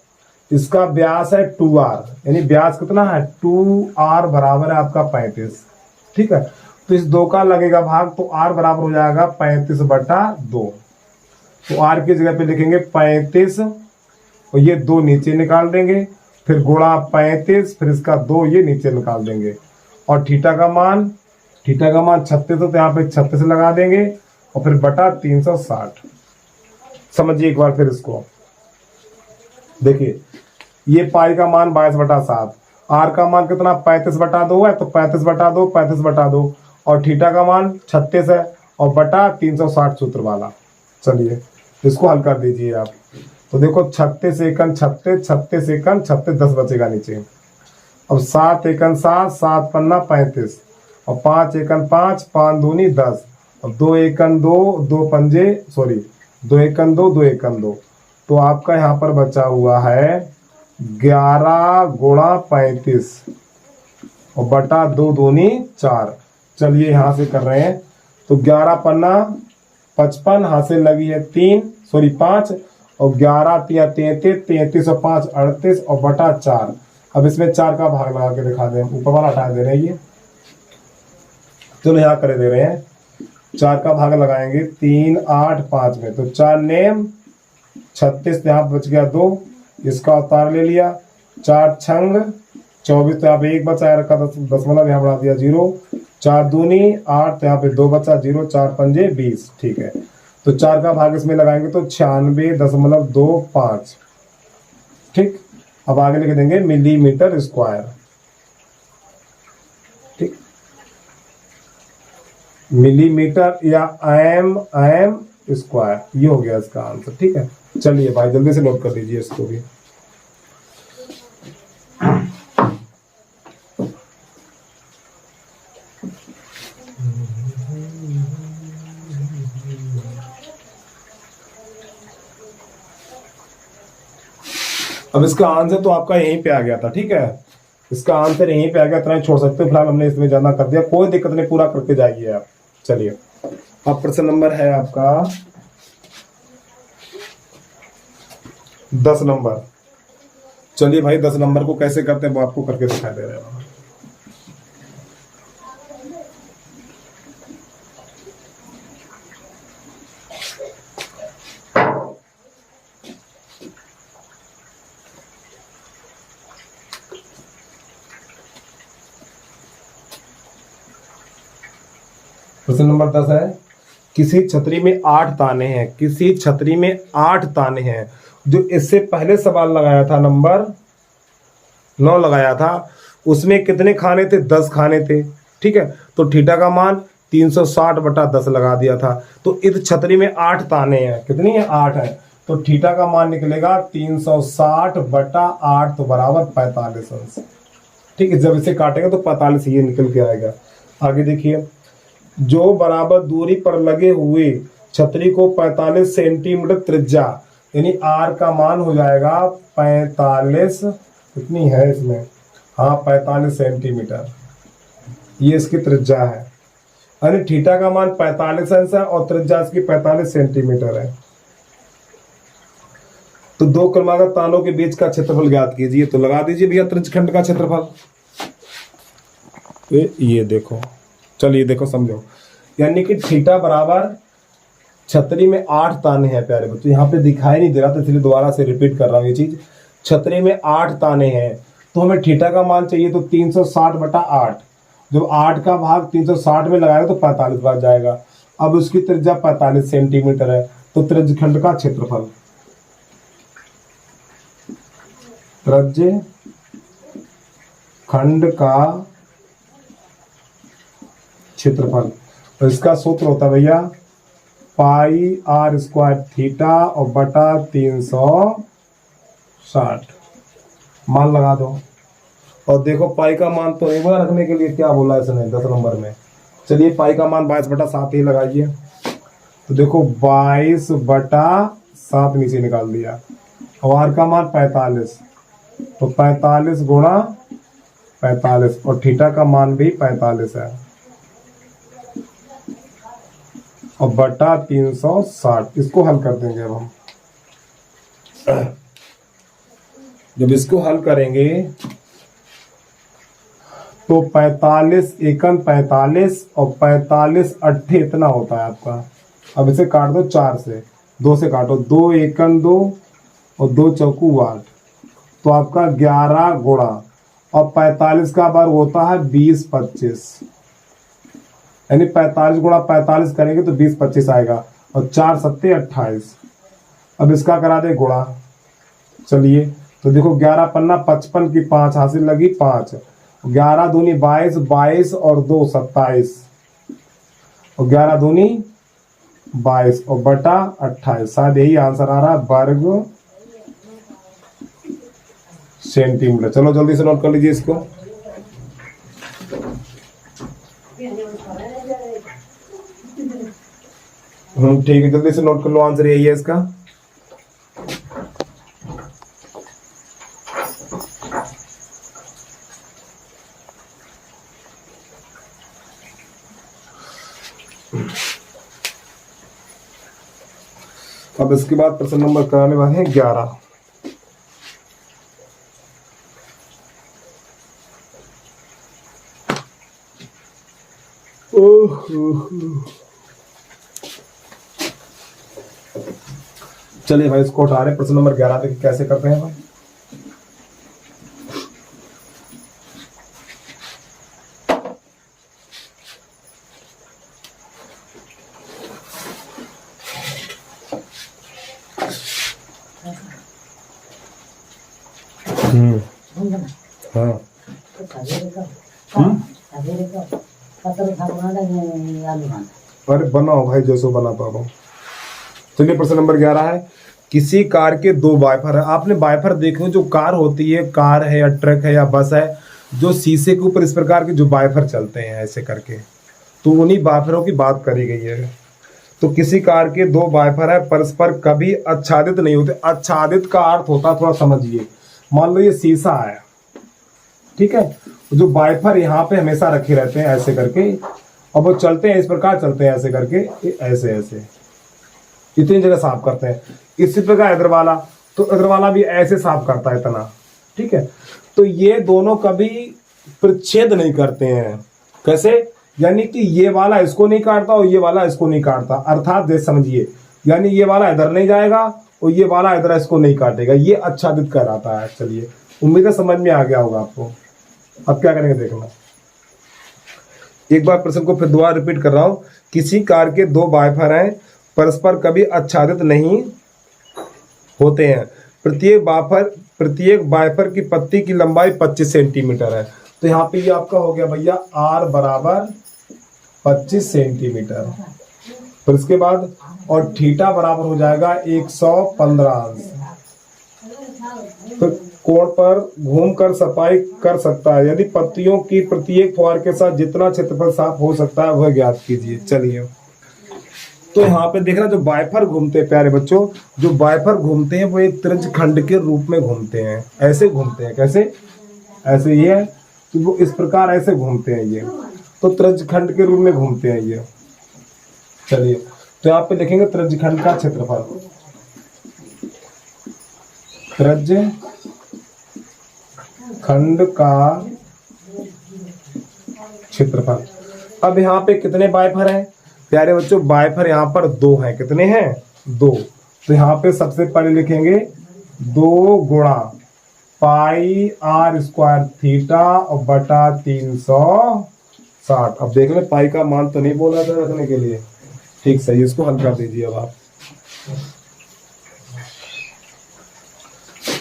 A: इसका व्यास है 2r, यानी व्यास कितना है 2r बराबर है आपका 35। ठीक है, तो इस 2 का लगेगा भाग, तो r बराबर हो जाएगा 35/2। तो r की जगह पे लिखेंगे 35 और ये 2 नीचे निकाल देंगे, फिर गुणा 35, फिर इसका 2 ये नीचे निकाल देंगे, और थीटा का मान 36 तो यहाँ पे 36 लगा देंगे और फिर बटा 360। समझिए एक बार फिर इसको देखिए, ये पाई का मान 22/7, आर का मान कितना 35/2 है, तो 35/2 35/2, और थीटा का मान 36 है और बटा 360 सूत्र वाला। चलिए इसको हल कर दीजिए आप। तो देखो 36 एकन 36, 36 एकन 36, 10 बचेगा नीचे। अब 7 एकन 7, 7 पन्ना 35, और 5 एकन 5, 5 दूनी 10, और 2 एकन 2, 2 पंजे 2 एकन 2, 2 एकन 2। तो आपका यहाँ पर बचा हुआ है 11 गुणा 35 और बटा 2 दूनी 4। चलिए यहाँ से कर रहे हैं, तो 11 पन्ना 55, हाथ से लगी है 5, और 11 तिया 33, 33 और 5 38 और बटा 4। अब इसमें 4 का भाग लगा के दिखा दें, ऊपर वाला हटा दे रहे हैं ये। चलो यहाँ कर दे रहे हैं, 4 का भाग लगाएंगे 3 8 5 में, तो 4 नेम 36, यहाँ बच गया 2, इसका अवतार ले लिया, 4 छंग 24, तो यहाँ पे 1 बचा रखा, 10 यहाँ बढ़ा दिया 0, 4 दूनी 8, तो यहाँ पे 2 बचा 0, 4 पंजे 20। ठीक है, तो 4 का भाग इसमें लगाएंगे तो 96.25। ठीक, अब आगे लिख देंगे मिलीमीटर स्क्वायर। ठीक, मिलीमीटर या एम स्क्वायर, ये हो गया इसका आंसर। ठीक है, चलिए भाई जल्दी से नोट कर दीजिए इसको भी। अब इसका आंसर तो आपका यहीं पे आ गया था, ठीक है, इसका आंसर यहीं पे आ गया, इतना ही छोड़ सकते हो फिलहाल, हमने इसमें ज्यादा कर दिया, कोई दिक्कत नहीं, पूरा करके जाइए आप। चलिए अब प्रश्न नंबर है आपका 10 नंबर। चलिए भाई 10 नंबर को कैसे करते हैं वो आपको करके दिखाई दे रहे हैं। प्रश्न नंबर 10 है, किसी छतरी में 8 ताने हैं, किसी छतरी में 8 ताने हैं, जो इससे पहले सवाल लगाया था नंबर 9 लगाया था, उसमें कितने खाने थे? 10 खाने थे, ठीक है। तो थीटा का मान 360 बटा 10 लगा दिया था। तो इस छतरी में 8 ताने हैं, कितनी है? 8 है। तो थीटा का मान निकलेगा 360 बटा 8, तो बराबर 45 अंश, ठीक है। जब इसे काटेंगे तो 45 ये निकल के आएगा। आगे देखिए, जो बराबर दूरी पर लगे हुए छतरी को 45 सेंटीमीटर त्रिज्या, यानी आर का मान हो जाएगा 45, कितनी है इसमें? हाँ 45 सेंटीमीटर, ये इसकी त्रिज्या है। यानी थीटा का मान 45 अंश है और त्रिज्या इसकी 45 सेंटीमीटर है। तो दो क्रमागत तालों के बीच का क्षेत्रफल ज्ञात कीजिए। तो लगा दीजिए भैया त्रिज्यखंड का क्षेत्रफल। ये देखो, चलिए देखो समझो, यानी कि थीटा बराबर छतरी में 8 ताने हैं प्यारे बच्चों, यहाँ पे दिखाई नहीं दे रहा तो इसलिए दोबारा से रिपीट कर रहा हूँ ये चीज। छतरी में 8 ताने हैं, तो हमें थीटा का मान चाहिए, तो 360 बटा 8, जब 8 का भाग 360 में लगाएगा तो 45 बच जाएगा। अब उसकी त्रिज्या 45 सेंटीमीटर है, तो त्रिज्यखंड का क्षेत्रफल, त्रिज्यखंड का क्षेत्रफल, तो इसका सूत्र होता है भैया पाई आर स्क्वायर थीटा और बटा 360, मान लगा दो। और देखो पाई का मान तो एक बार रखने के लिए क्या बोला इसने 10 नंबर में। चलिए पाई का मान 22 बटा 7 ही लगाइए। तो देखो 22 बटा 7 नीचे निकाल दिया, और आर का मान 45, तो 45 गुणा 45, और थीटा का मान भी 45 है, और बटा 360। इसको हल कर देंगे अब हम। जब इसको हल करेंगे तो 45 एकम 45 और 45 अट्ठे इतना होता है आपका। अब इसे काट दो 4 से, 2 से काटो, 2 एकम 2 और 2 चौकू 8, तो आपका 11 गुणा, और 45 का बार होता है 20 25, यानी 45 गुणा 45 करेंगे तो 20 25 आएगा, और 4 सत्ते 28। अब इसका करा दे गुणा। चलिए तो देखो 11 पन्ना 55 की 5 हासिल लगी 5, 11 दूनी 22, 22 और 2 27, और 11 दूनी 22 और बटा 28, शायद यही आंसर आ रहा है, वर्ग सेंटीमीटर। चलो जल्दी से नोट कर लीजिए इसको। ठीक है, जल्दी से नोट कर लो, आंसर यही है इसका। अब इसके बाद प्रश्न नंबर कराने वाले हैं 11। चलिए भाई इसको उठा रहे, प्रश्न नंबर 11 तक कैसे करते हैं भाई। हाँ अरे बनाओ भाई जैसो बना पाओ। चलिए प्रश्न नंबर 11 है, किसी कार के 2 वाइपर है। आपने वाइपर देखे जो कार होती है, कार है या ट्रक है या बस है, जो शीशे के ऊपर इस प्रकार के जो वाइपर चलते हैं ऐसे करके, तो उन्हीं वाइपरों की बात करी गई है। तो किसी कार के 2 वाइपर है, परस्पर कभी आच्छादित नहीं होते। आच्छादित का अर्थ होता, थोड़ा समझिए, मान लो ये शीशा है, ठीक है, जो वाइपर यहाँ पे हमेशा रखे रहते हैं ऐसे करके, और वो चलते हैं इस प्रकार, चलते हैं ऐसे करके, ऐसे ऐसे इतनी जगह साफ करते हैं। इसी प्रकार इधर वाला, तो इधर वाला भी ऐसे साफ करता है इतना, ठीक है। तो ये दोनों कभी प्रच्छेद नहीं करते हैं। कैसे? यानी कि ये वाला इसको नहीं काटता और ये वाला इसको नहीं काटता, अर्थात जैसे समझिए, यानी ये वाला इधर नहीं जाएगा और ये वाला इधर इसको नहीं काटेगा, ये आच्छादित कहलाता है। चलिए, उम्मीद है समझ में आ गया होगा आपको। अब क्या करेंगे देखना, एक बार प्रश्न को फिर दोबारा रिपीट कर रहा हूं। किसी कार के दो वाइपर हैं, परस्पर कभी आच्छादित नहीं होते हैं। प्रत्येक वाइपर की पत्ती की लंबाई 25 सेंटीमीटर है। तो यहाँ पे ये आपका हो गया भैया R बराबर 25 सेंटीमीटर। फिर इसके बाद और थीटा बराबर हो जाएगा 115 अंश। तो कोण पर घूमकर सफाई कर सकता है। यदि पत्तियों की प्रत्येक फुहार के साथ जितना क्षेत्रफल साफ हो सकता है वह ज्ञात कीजिए। चलिए, तो यहाँ पे देखना, जो वाइपर घूमते हैं प्यारे बच्चों, जो वाइपर घूमते हैं वो एक त्रिज्यखंड के रूप में घूमते हैं। ऐसे घूमते हैं, कैसे? ऐसे ये है, तो वो इस प्रकार ऐसे घूमते हैं, ये तो त्रिज्यखंड के रूप में घूमते हैं ये। चलिए, तो यहाँ पे लिखेंगे त्रिज्यखंड का क्षेत्रफल, त्रिज्यखंड का क्षेत्रफल। अब यहाँ पे कितने वाइपर हैं प्यारे बच्चों? वाइपर यहाँ पर दो हैं। कितने हैं? दो। तो यहाँ पे सबसे पहले लिखेंगे 2 गुणा पाई R स्क्वायर थीटा और बटा 360। अब देख लें, पाई का मान तो नहीं बोला था रखने के लिए, ठीक सही, इसको हल कर दीजिए। अब आप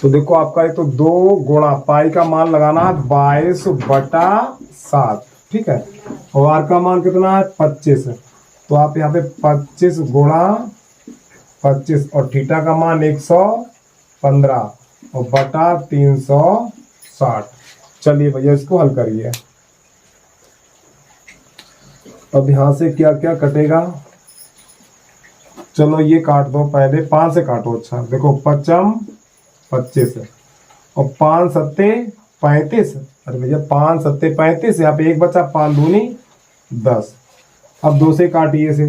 A: तो देखो, आपका एक तो 2 गुणा पाई का मान लगाना है 22 बटा 7, ठीक है, और R का मान कितना है? 25। तो आप यहाँ पे 25 गुणा 25 और थीटा का मान 115 और बटा 360। चलिए भैया, इसको हल करिए। अब यहाँ से क्या क्या कटेगा? चलो ये काट दो, पहले 5 से काटो। अच्छा देखो, 5 25 और 5 सत्ते 35। अरे भैया 5 सत्ते 35, यहाँ पे एक बचा, 5 दूनी 10। अब 2 से काटिए इसे,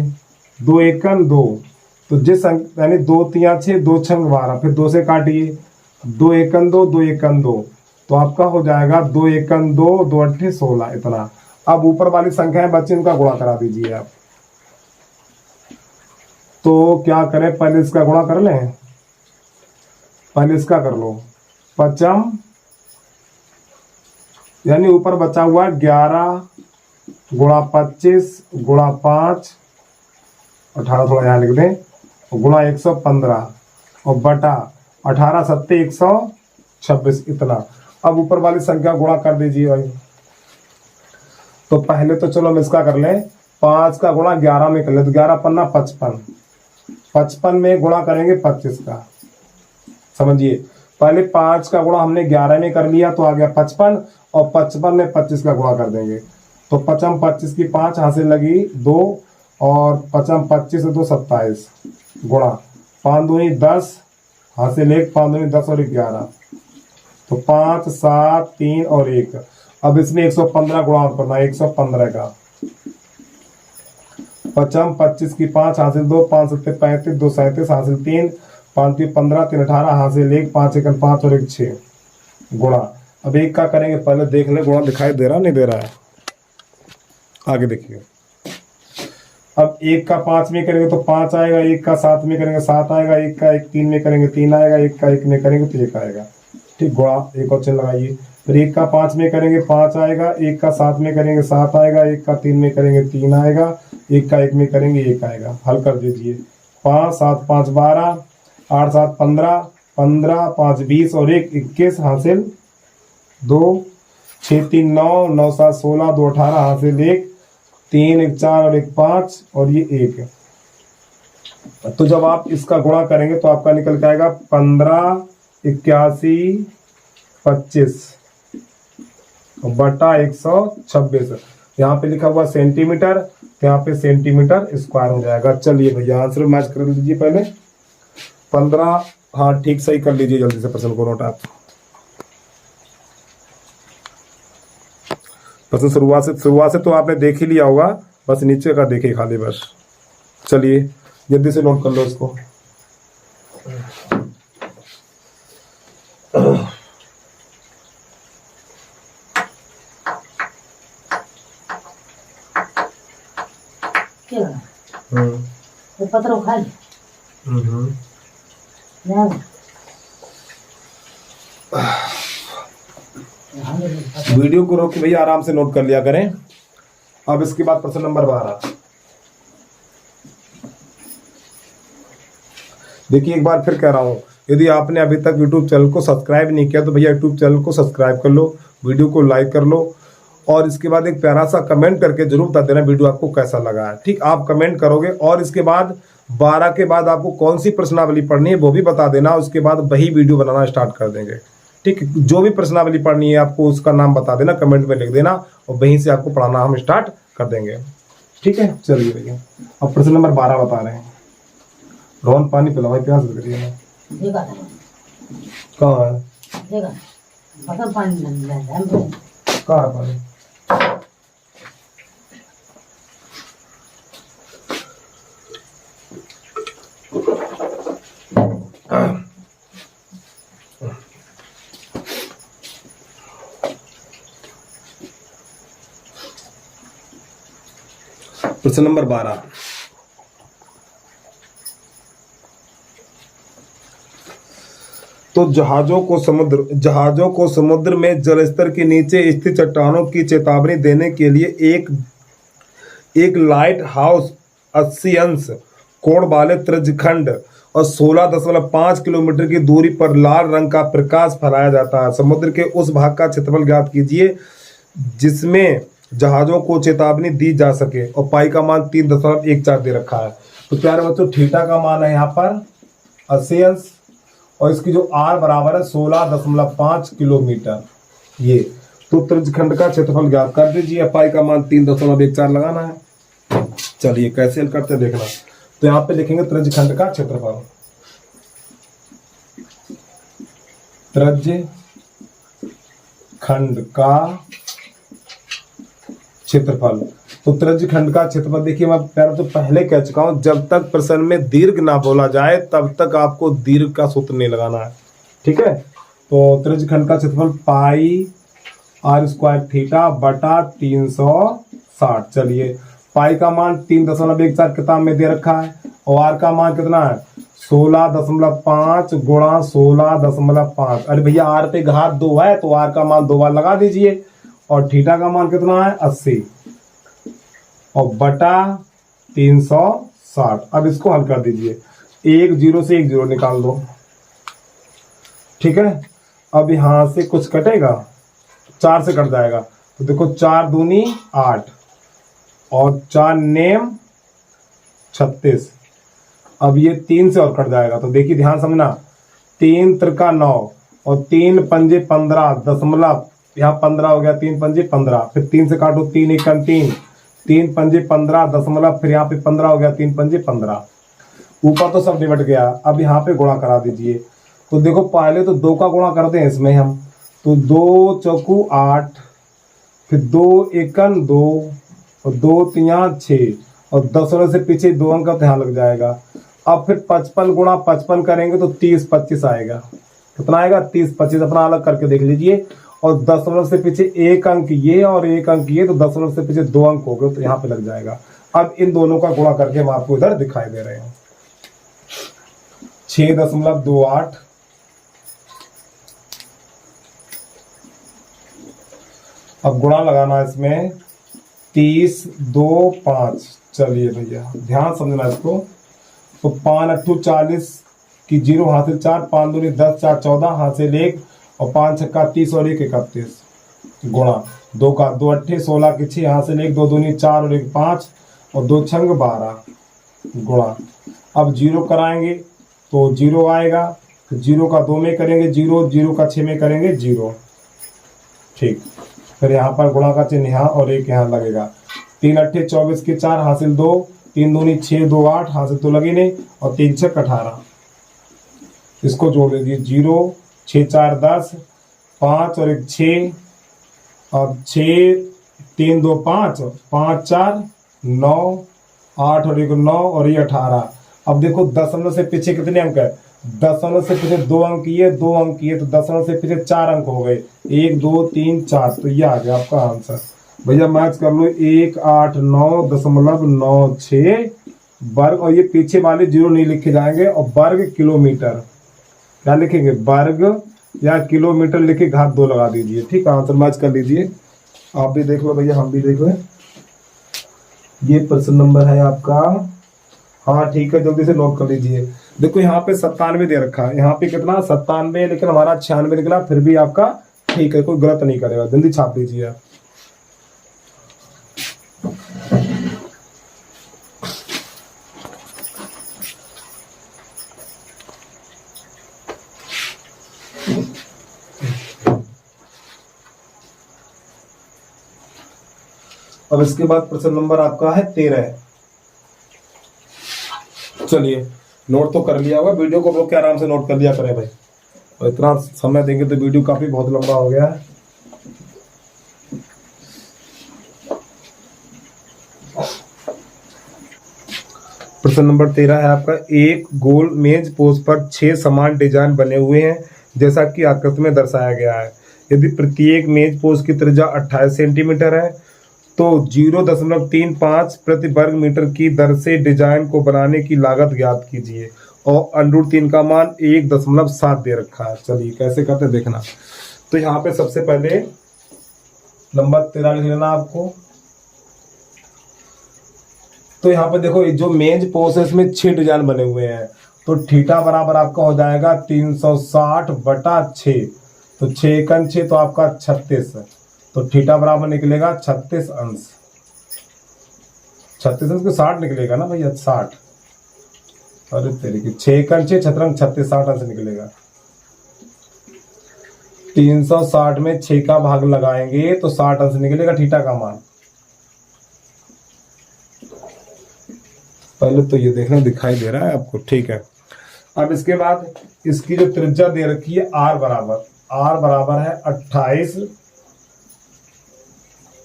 A: 2 एकम 2, तो जिस अंक यानी 2 3 6, 2 छंग 12, फिर 2 से काटिए, 2 एकम 2, 2 एकम 2, तो आपका हो जाएगा 2 एकम 2, 2 अट्ठे 16, इतना। अब ऊपर वाली संख्याएं बच्चे, उनका गुणा करा दीजिए आप। तो क्या करें, पहले इसका गुणा कर लें, पहले इसका कर लो। 5 यानी ऊपर बचा हुआ 11 गुणा 25 गुणा 5, 18 थोड़ा यहाँ लिख दें, गुणा 115 और बटा 18 सत्ते 126, इतना। अब ऊपर वाली संख्या गुणा कर दीजिए भाई। तो पहले तो चलो हम इसका कर लें, 5 का गुणा 11 में कर ले, तो 11 पन्ना 55, 55 में गुणा करेंगे 25 का। समझिए, पहले 5 का गुणा हमने 11 में कर लिया तो आ गया 55, और 55 में 25 का गुणा कर देंगे, तो 55 25 की 5 हासिल लगी 2, और 55 25 से 2 27 गुणा 5 दूनी 10 हासिल 1, 5 दूनी 10 और 11, तो 5 7 3 और 1। अब इसमें 115 गुणा करना, 115 का। 55 25 की 5 हासिल 2, 5 सत्ते 35, 2 37 हासिल 3, 5 3 15, 3 18 हासिल 1, 5 एकम 5 और 1 6 गुणा। अब 1 का करेंगे, पहले देख ले गुणा दिखाई दे रहा नहीं दे रहा है, आगे देखिए। अब 1 का 5 में करेंगे तो 5 आएगा, 1 का 7 में करेंगे 7 आएगा, 1 का 1 3 में करेंगे 3 आएगा, 1 का 1 में करेंगे तो 1 आएगा, ठीक। गुणा, एक और चिन्ह लगाइए। फिर 1 का 5 में करेंगे 5 आएगा, 1 का 7 में करेंगे 7 आएगा, 1 का 3 में करेंगे 3 आएगा, 1 का 1 में करेंगे 1 आएगा। हल कर दीजिए। 5 7 5 12, 8 7 15, 15 5 20 और 1 21 हासिल 2, 6 3 9, 9 7 16, 2 18 हासिल 1, 3 1 4 और 1 5 और ये 1। तो जब आप इसका गुणा करेंगे तो आपका निकल के आएगा 15 81 25 बटा 126। यहाँ पे लिखा हुआ सेंटीमीटर, तो यहाँ पे सेंटीमीटर स्क्वायर हो जाएगा। चलिए भैया आंसर मैच कर लीजिए पहले। 15, हाँ ठीक सही कर लीजिए जल्दी से प्रश्न को नोट आप। प्रश्न शुरुआत से तो आपने देख ही लिया होगा, बस नीचे का देखिए खाली बस। चलिए जल्दी से नोट कर लो इसको।
B: तो पत्र उखा ले।
A: वीडियो को रोक के भैया आराम से नोट कर लिया करें। अब इसके बाद प्रश्न नंबर 12। देखिए एक बार फिर कह रहा हूं, यदि आपने अभी तक YouTube चैनल को सब्सक्राइब नहीं किया तो भैया YouTube चैनल को सब्सक्राइब कर लो, वीडियो को लाइक कर लो और इसके बाद एक प्यारा सा कमेंट करके जरूर बता देना वीडियो आपको कैसा लगा है। ठीक, आप कमेंट करोगे और इसके बाद 12 के बाद आपको कौन सी प्रश्नावली पढ़नी है वो भी बता देना। उसके बाद वही वीडियो बनाना स्टार्ट कर देंगे। ठीक, जो भी प्रश्नावली पढ़नी है आपको उसका नाम बता देना, कमेंट में लिख देना और वहीं से आपको पढ़ाना हम स्टार्ट कर देंगे। ठीक है, चलिए भैया अब प्रश्न नंबर 12 बता रहे हैं। रोहन पानी पिला भाई, प्यास लग रही है। कहाँ है? कहाँ है पानी? प्रश्न नंबर 12। तो जहाजों को समुद्र में जलस्तर के नीचे स्थित चट्टानों की चेतावनी देने के लिए एक लाइट हाउस 80 अंश कोण वाले त्रिज्यखंड और 16.5 किलोमीटर की दूरी पर लाल रंग का प्रकाश फैलाया जाता है। समुद्र के उस भाग का क्षेत्रफल ज्ञात कीजिए जिसमें जहाजों को चेतावनी दी जा सके और पाई का मान 3.14 दे रखा है। तो प्यारे बच्चों थीटा का मान है यहाँ पर 80 अंश और इसकी जो आर बराबर है 16.5 किलोमीटर। ये तो त्रिज्यखंड का क्षेत्रफल ज्ञात कर दीजिए, पाई का मान 3.14 लगाना है। चलिए कैसे हल करते देखना। तो यहाँ पे लिखेंगे त्रिज्यखंड का क्षेत्रफल, त्रिज्यखंड का क्षेत्रफल। तो त्रिज्यखंड का क्षेत्रफल देखिए मैं प्यारे तो पहले कह चुका हूं, जब तक प्रश्न में दीर्घ ना बोला जाए तब तक आपको दीर्घ का सूत्र नहीं लगाना है। ठीक है, तो त्रिज्यखंड का क्षेत्रफल पाई आर स्क्वायर थीटा बटा 360। चलिए पाई का मान 3.14 किताब में दे रखा है और आर का मान कितना है 16.5 गुणा 16.5। अरे भैया आर पे घात 2 है तो आर का मान 2 बार लगा दीजिए और थीटा का मान कितना है 80 और बटा 360। अब इसको हल कर दीजिए, 1 0 से 1 0 निकाल दो। ठीक है, अब यहां से कुछ कटेगा, 4 से कट जाएगा तो देखो 4 दूनी 8 और 4 नेम 36। अब ये 3 से और कट जाएगा तो देखिए ध्यान समझना, 3 त्रिका 9 और 3 पंजे 15 दशमलव, यहाँ 15 हो गया, 3 पंजे 15, फिर 3 से काटो 3 एकम 3, 3 पंजे 15 दशमलव, फिर यहाँ पे 15 हो गया, 3 पंजे 15। ऊपर तो सब निबट गया, अब यहाँ पे गुणा करा दीजिए। तो देखो पहले तो 2 का गुणा करते हैं इसमें हम, तो 2 चौकू 8, फिर 2 एकम 2 और 2 3 6 और दशमलव से पीछे 2 अंक का ध्यान लग जाएगा। अब फिर 55 गुणा 55 करेंगे तो 30 25 आएगा। कितना आएगा 30 25, अपना अलग करके देख लीजिए। और दशमलव से पीछे 1 अंक ये और 1 अंक ये, तो दशमलव से पीछे 2 अंक हो गए तो यहाँ पे लग जाएगा। अब इन दोनों का गुणा करके हम आपको इधर दिखाई दे रहे हैं 6.28। अब गुणा लगाना इसमें 30 2 5। चलिए भैया ध्यान समझना इसको। तो 5 8 40 की 0 हासिल 4, 5 दूनी 10 4 14 हासिल 1 और 5 छक्का 30 और 1 31 गुणा 2 का 2 अट्ठे 16 की 6 हासिल 1 2 दूनी 4 और 1 5 और 2 छंग 12 गुणा। अब 0 कराएंगे तो 0 आएगा, तो 0 का 2 में करेंगे 0, 0 का 6 में करेंगे 0। ठीक, फिर यहाँ पर गुणा का चिन्ह यहाँ और 1 यहाँ लगेगा। 3 अट्ठे 24 की 4 हासिल 2, 3 दूनी 6 2 8 हासिल तो लगे नहीं और 3 छक 18। इसको जोड़ लीजिए 0 6 4 10, 5 और 1 6, अब 6 3 2 5, 5 4 9, 8 और 1 9 और ये 18। अब देखो दशमलव से पीछे कितने अंक है, दशमलव से पीछे 2 अंक ये 2 अंक ये, तो दशमलव से पीछे 4 अंक हो गए, 1 2 3 4, तो ये आ गया आपका आंसर। भैया मैच कर लो, 189.96 वर्ग, और ये पीछे वाले जीरो नहीं लिखे जाएंगे, और वर्ग किलोमीटर क्या लिखेंगे, वर्ग या किलोमीटर लिखे घात 2 लगा दीजिए। ठीक है, आंसर मैच कर लीजिए। आप भी देख लो भैया, हम भी देख लो। ये प्रश्न नंबर है आपका, हाँ ठीक है, जल्दी से नोट कर लीजिए। देखो यहाँ पे 97 दे रखा है, यहाँ पे कितना 97, लेकिन हमारा 96 निकला, फिर भी आपका ठीक है, कोई गलत नहीं करेगा, जल्दी छाप दीजिए आप। अब इसके बाद प्रश्न नंबर आपका है 13। चलिए नोट तो कर लिया होगा, वीडियो को लोग क्या आराम से नोट कर लिया करें भाई, और इतना समय देंगे तो वीडियो काफी बहुत लंबा हो गया है। प्रश्न नंबर 13 है आपका, एक गोल मेज पोस्ट पर 6 समान डिजाइन बने हुए हैं जैसा कि आकृति में दर्शाया गया है। यदि प्रत्येक मेज पोस्ट की त्रिज्या 28 सेंटीमीटर है तो 0.35 प्रति वर्ग मीटर की दर से डिजाइन को बनाने की लागत ज्ञात कीजिए, और √3 का मान 1.7 दे रखा है। चलिए कैसे करते देखना। तो यहाँ पे सबसे पहले नंबर 13 लिख लेना आपको। तो यहाँ पे देखो जो मेज पोस्ट है इसमें 6 डिजाइन बने हुए हैं, तो थीटा बराबर आपका हो जाएगा 360/6, तो 6 × 6 तो आपका 36, तो थीटा बराबर निकलेगा 36 अंश। 36 अंश को 60 निकलेगा ना भैया, 60, अरे तेरे की 6 × 6 छतरंग 36, 60 अंश निकलेगा। 360 में 6 का भाग लगाएंगे तो 60 अंश निकलेगा थीटा का मान। पहले तो ये देखना दिखाई दे रहा है आपको, ठीक है। अब इसके बाद इसकी जो त्रिज्या दे रखी है r बराबर है 28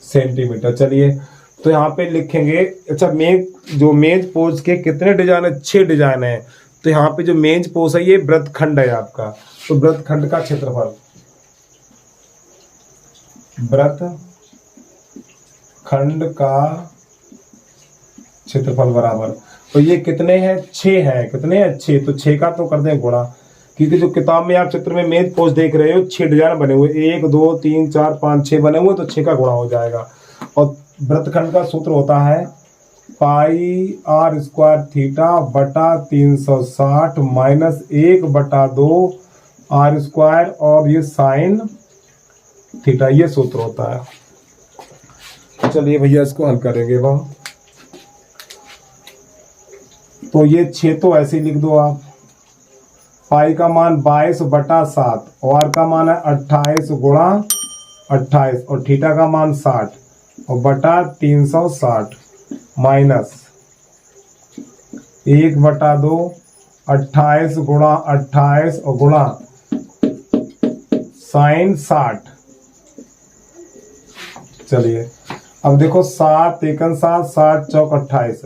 A: सेंटीमीटर। चलिए तो यहाँ पे लिखेंगे, अच्छा जो मेज पोस्ट के कितने डिजाइन है, 6 डिजाइन है। तो यहाँ पे जो मेज पोस्ट है ये वृत्तखंड है आपका, तो वृत्तखंड का क्षेत्रफल, वृत्तखंड का क्षेत्रफल बराबर, तो ये कितने हैं, 6 है, कितने हैं 6, तो 6 का तो कर दें गुणा, क्योंकि जो किताब में आप चित्र में मेज पोस्ट देख रहे हो 6 डिजाइन बने हुए, 1 2 3 4 5 6 बने हुए, तो 6 का गुणा हो जाएगा। और वृत्तखंड का सूत्र होता है πr² थीटा बटा 360 माइनस 1/2 r², और ये साइन थीटा, ये सूत्र होता है। चलिए भैया इसको हल करेंगे हम। तो ये 6 तो ऐसे ही लिख दो आप, पाई का मान 22/7 और r का मान है 28 × 28 और थीटा का मान 60 और बटा 360 माइनस 1/2 28 × 28 और गुणा साइन 60। चलिए अब देखो 7 × 1 7, 7 चौक 28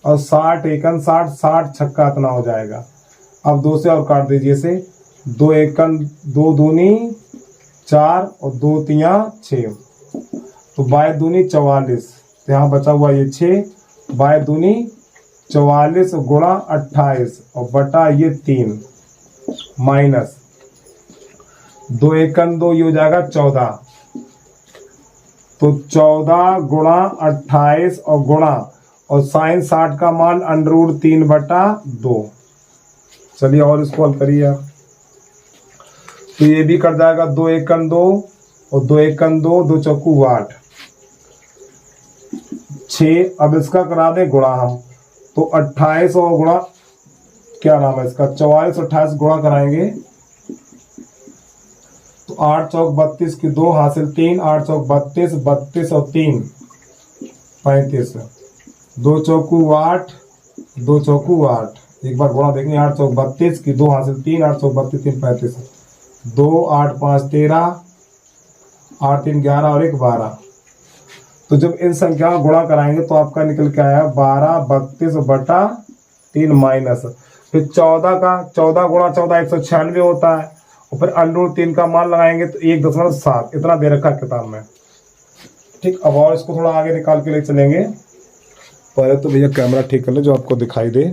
A: और 60 × 1 60, 60 छक्का इतना हो जाएगा। अब 2 से और काट दीजिए इसे, 2 × 2 दूनी 4 और 2 × 6, तो 22 दूनी 44, तो यहाँ बचा हुआ ये 6, 22 दूनी 44 गुणा 28 और बटा ये 3 माइनस 2 × 2 ये हो जाएगा 14, तो 14 गुणा 28 और गुणा और साइन 60 का मान √3/2। चलिए और इसको हल करिए आप, तो ये भी कर जाएगा 2 × 2 और 2 × 2, 2 चौकू 8, 6। अब इसका करा दे गुणा हम, तो 28 और गुणा क्या नाम है इसका, 44 28 गुणा कराएंगे तो 8 चौक 32 की 2 हासिल 3, 8 चौक 32, 32 और 3 35, 2 चौकू 8, 2 चौकू 8, एक बार गुणा देखेंगे, 8 चौक 32 की 2 हासिल 3, 8 चौक 32 3 35, 2 8 5 13, 8 3 11 और 1 12, तो जब इन संख्याओं का गुणा कराएंगे तो आपका निकल के आया 12/32/3 माइनस, फिर 14 गुणा 14 196 होता है, और फिर √3 का मान लगाएंगे तो 1.7 इतना दे रखा है किताब में। ठीक, अब और इसको थोड़ा आगे निकाल के ले चलेंगे। पहले तो भैया कैमरा ठीक कर ले जो आपको दिखाई दे।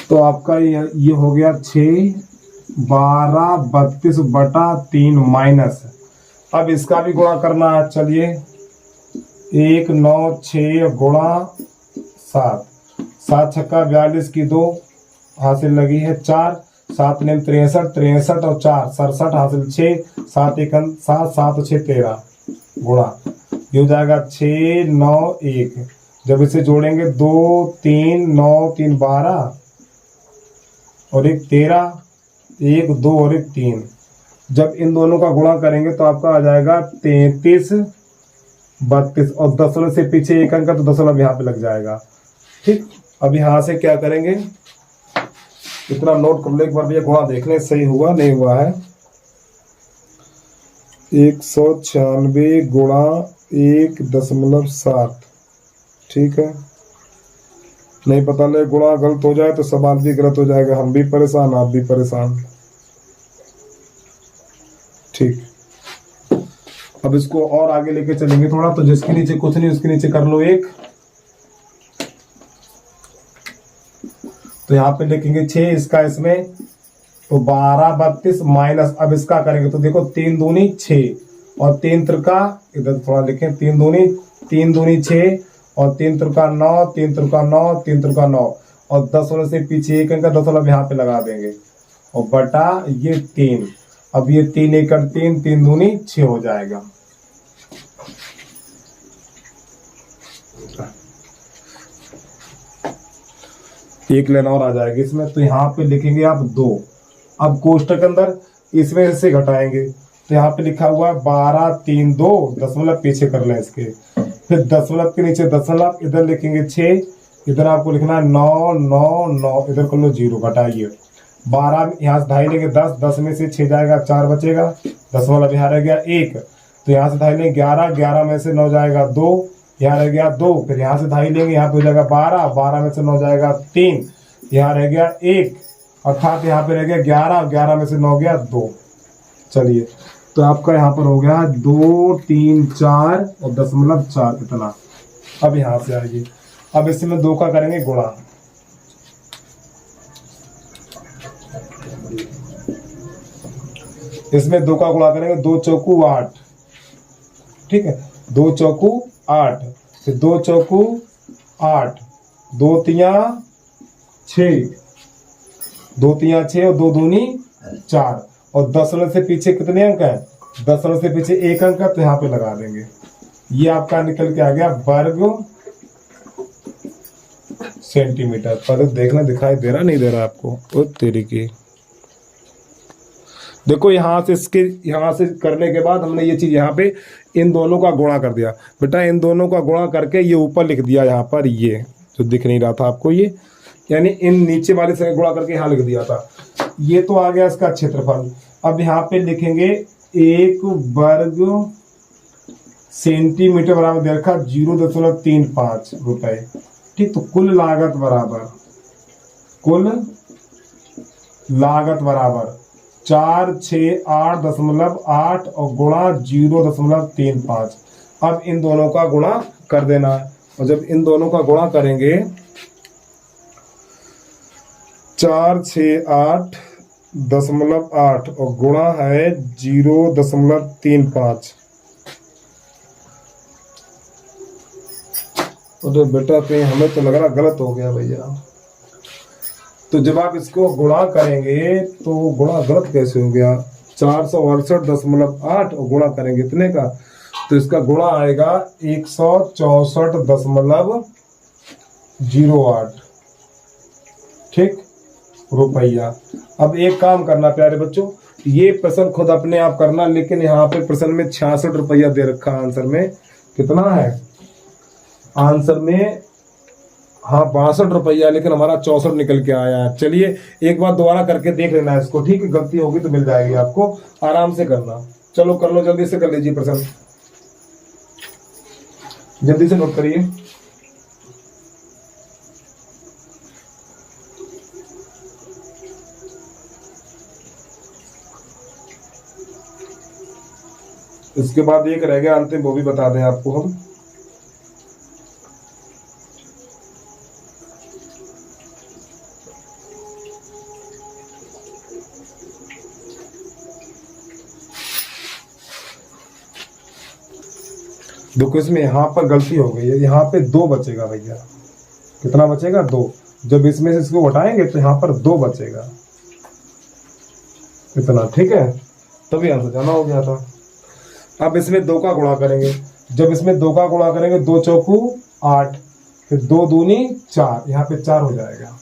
A: तो आपका ये हो गया 6/12/32/3 माइनस, अब इसका भी गुणा करना है। चलिए 196 गुणा 7, 7 छक्का 42 की 2 हासिल लगी है 4, 7 9 63, 63 और 4 67 हासिल 6, 7 1 7, 7 6 13 गुणा, ये हो जाएगा 6 9 1। जब इसे जोड़ेंगे 2 3 9 3 12 और 1 13, 1 2 और 1 3। जब इन दोनों का गुणा करेंगे तो आपका आ जाएगा 33 32, और दशमलव से पीछे एक अंक तो दशमलव यहाँ पे लग जाएगा। ठीक, अब यहाँ से क्या करेंगे, इतना नोट कर लो एक बार भैया, गुणा देख लें सही हुआ नहीं हुआ है। 196 गुणा 1.7, ठीक है। नहीं पता ले गुणा गलत हो जाए तो सवाल भी गलत हो जाएगा, हम भी परेशान आप भी परेशान। ठीक, अब इसको और आगे लेके चलेंगे थोड़ा, तो जिसके नीचे कुछ नहीं उसके नीचे कर लो 1, तो यहाँ पे लिखेंगे 6 इसका इसमें, तो 12/32 माइनस, अब इसका करेंगे तो देखो 3 दूनी 6 और 3 त्रिका, इधर थोड़ा लिखें, 3 दूनी 6 और 3 त्रिका 9, 3 त्रिका 9, 3 त्रिका 9, और दशमलव से पीछे एक अंक दशमलव यहाँ पे लगा देंगे, और बटा ये 3। अब ये 3 एकड़ 3, 3 दूनी 6 हो जाएगा। एक लाइन और आ जाएगी इसमें, तो यहाँ पे लिखेंगे आप 2। अब कोष्टक अंदर इसमें से घटाएंगे तो यहाँ पे लिखा हुआ है 12 3 2, दशमलव पीछे कर लें इसके, फिर दशमलव के नीचे दशमलव, इधर लिखेंगे 6, इधर आपको लिखना है 9 9 9, इधर कर लो 0, घटाइए 12, यहाँ से ढाई लेंगे 10, 10 में से 6 जाएगा 4 बचेगा, दशमलव यहाँ रह गया 1, तो यहाँ से ढाई लेंगे 11, 11 में से 9 जाएगा 2, यहाँ रह गया 2, फिर यहाँ से ढाई लेंगे, यहाँ पे हो जाएगा 12, 12 में से 9 जाएगा 3, यहाँ रह गया 1, अर्थात यहाँ पे रह गया 11, 11 में से 9 गया 2। चलिए, तो आपका यहाँ पर हो गया 2 3 4 और दशमलव 4 इतना। अब यहाँ से आइए, अब इसमें 2 का करेंगे गुणा, इसमें 2 का गुणा करेंगे, 2 चौकू 8, ठीक है, 2 चौकू 8, फिर 2 चौकू 8, 2 तिया 6, 2 तिया 6 और 2 दूनी 4, और दशमलव से पीछे कितने अंक है, दशमलव से पीछे एक अंक है, तो यहाँ पे लगा देंगे। ये आपका निकल के आ गया वर्ग सेंटीमीटर। पर देखना दिखाई दे रहा नहीं दे रहा आपको, ओ तेरी की। देखो यहाँ से इसके यहाँ से करने के बाद हमने ये चीज यहाँ पे इन दोनों का गुणा कर दिया बेटा, इन दोनों का गुणा करके ये ऊपर लिख दिया, यहाँ पर ये जो दिख नहीं रहा था आपको, ये यानी इन नीचे वाले से गुणा करके यहाँ लिख दिया था। ये तो आ गया इसका क्षेत्रफल। अब यहाँ पे लिखेंगे 1 वर्ग सेंटीमीटर बराबर दे रखा 0.35 रुपए, ठीक। तो कुल लागत बराबर 468.8 और गुणा 0.35। अब इन दोनों का गुणा कर देना है, और जब इन दोनों का गुणा करेंगे 468.8 और गुणा है 0.35। तो बेटा कहीं हमें तो लग रहा गलत हो गया भैया। तो जब आप इसको गुणा करेंगे तो गुणा गलत कैसे हो गया, 468.8 और गुणा करेंगे इतने का, तो इसका गुणा आएगा 164.08, ठीक, रुपया। अब एक काम करना प्यारे बच्चों, ये प्रश्न खुद अपने आप करना, लेकिन यहाँ पे प्रश्न में 66 रुपया दे रखा है। आंसर में कितना है, आंसर में हाँ 62 रुपया, लेकिन हमारा 64 निकल के आया है। चलिए एक बार दोबारा करके देख लेना है इसको, ठीक है, गलती होगी तो मिल जाएगी आपको, आराम से करना। चलो कर लो, जल्दी से कर लीजिए प्रश्न, जल्दी से नोट करिए। इसके बाद एक रह गया अंतिम, वो भी बता दें आपको हम। देखो इसमें यहाँ पर गलती हो गई है, यहाँ पे 2 बचेगा भैया। कितना बचेगा? 2। जब इसमें से इसको हटाएंगे तो यहाँ पर 2 बचेगा, इतना, ठीक है, तभी आंसर जाना हो गया था। अब इसमें 2 का गुणा करेंगे, जब इसमें 2 का गुणा करेंगे, 2 चौकू 8, फिर 2 दूनी 4, यहाँ पे 4 हो जाएगा,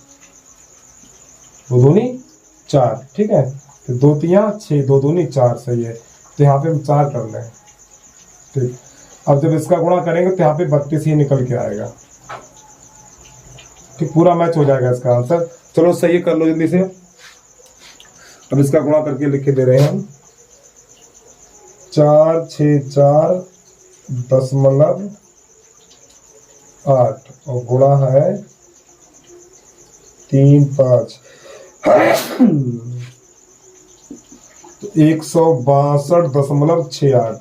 A: 2 दूनी 4, ठीक है, फिर 2 तिया 6, 2 दूनी 4, सही है, तो यहाँ पे हम 4 कर लें, ठीक। अब जब इसका गुणा करेंगे तो यहाँ पे 32 ही निकल के आएगा, ठीक, पूरा मैच हो जाएगा इसका आंसर। चलो सही कर लो जल्दी से। अब इसका गुणा करके लिख के दे रहे हैं हम, 4 6 4 दशमलव 8 और गुणा है 3 5 162.68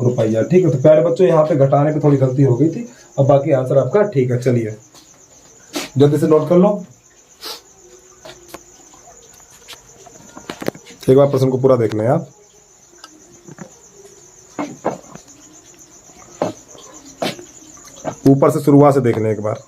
A: रुपया, ठीक है। तो प्यारे बच्चों यहाँ पे घटाने पे थोड़ी गलती हो गई थी, अब बाकी आंसर आपका ठीक है। चलिए जल्दी से नोट कर लो, एक बार प्रश्न को पूरा देख लें आप। ऊपर से शुरुआत से देख लें एक बार।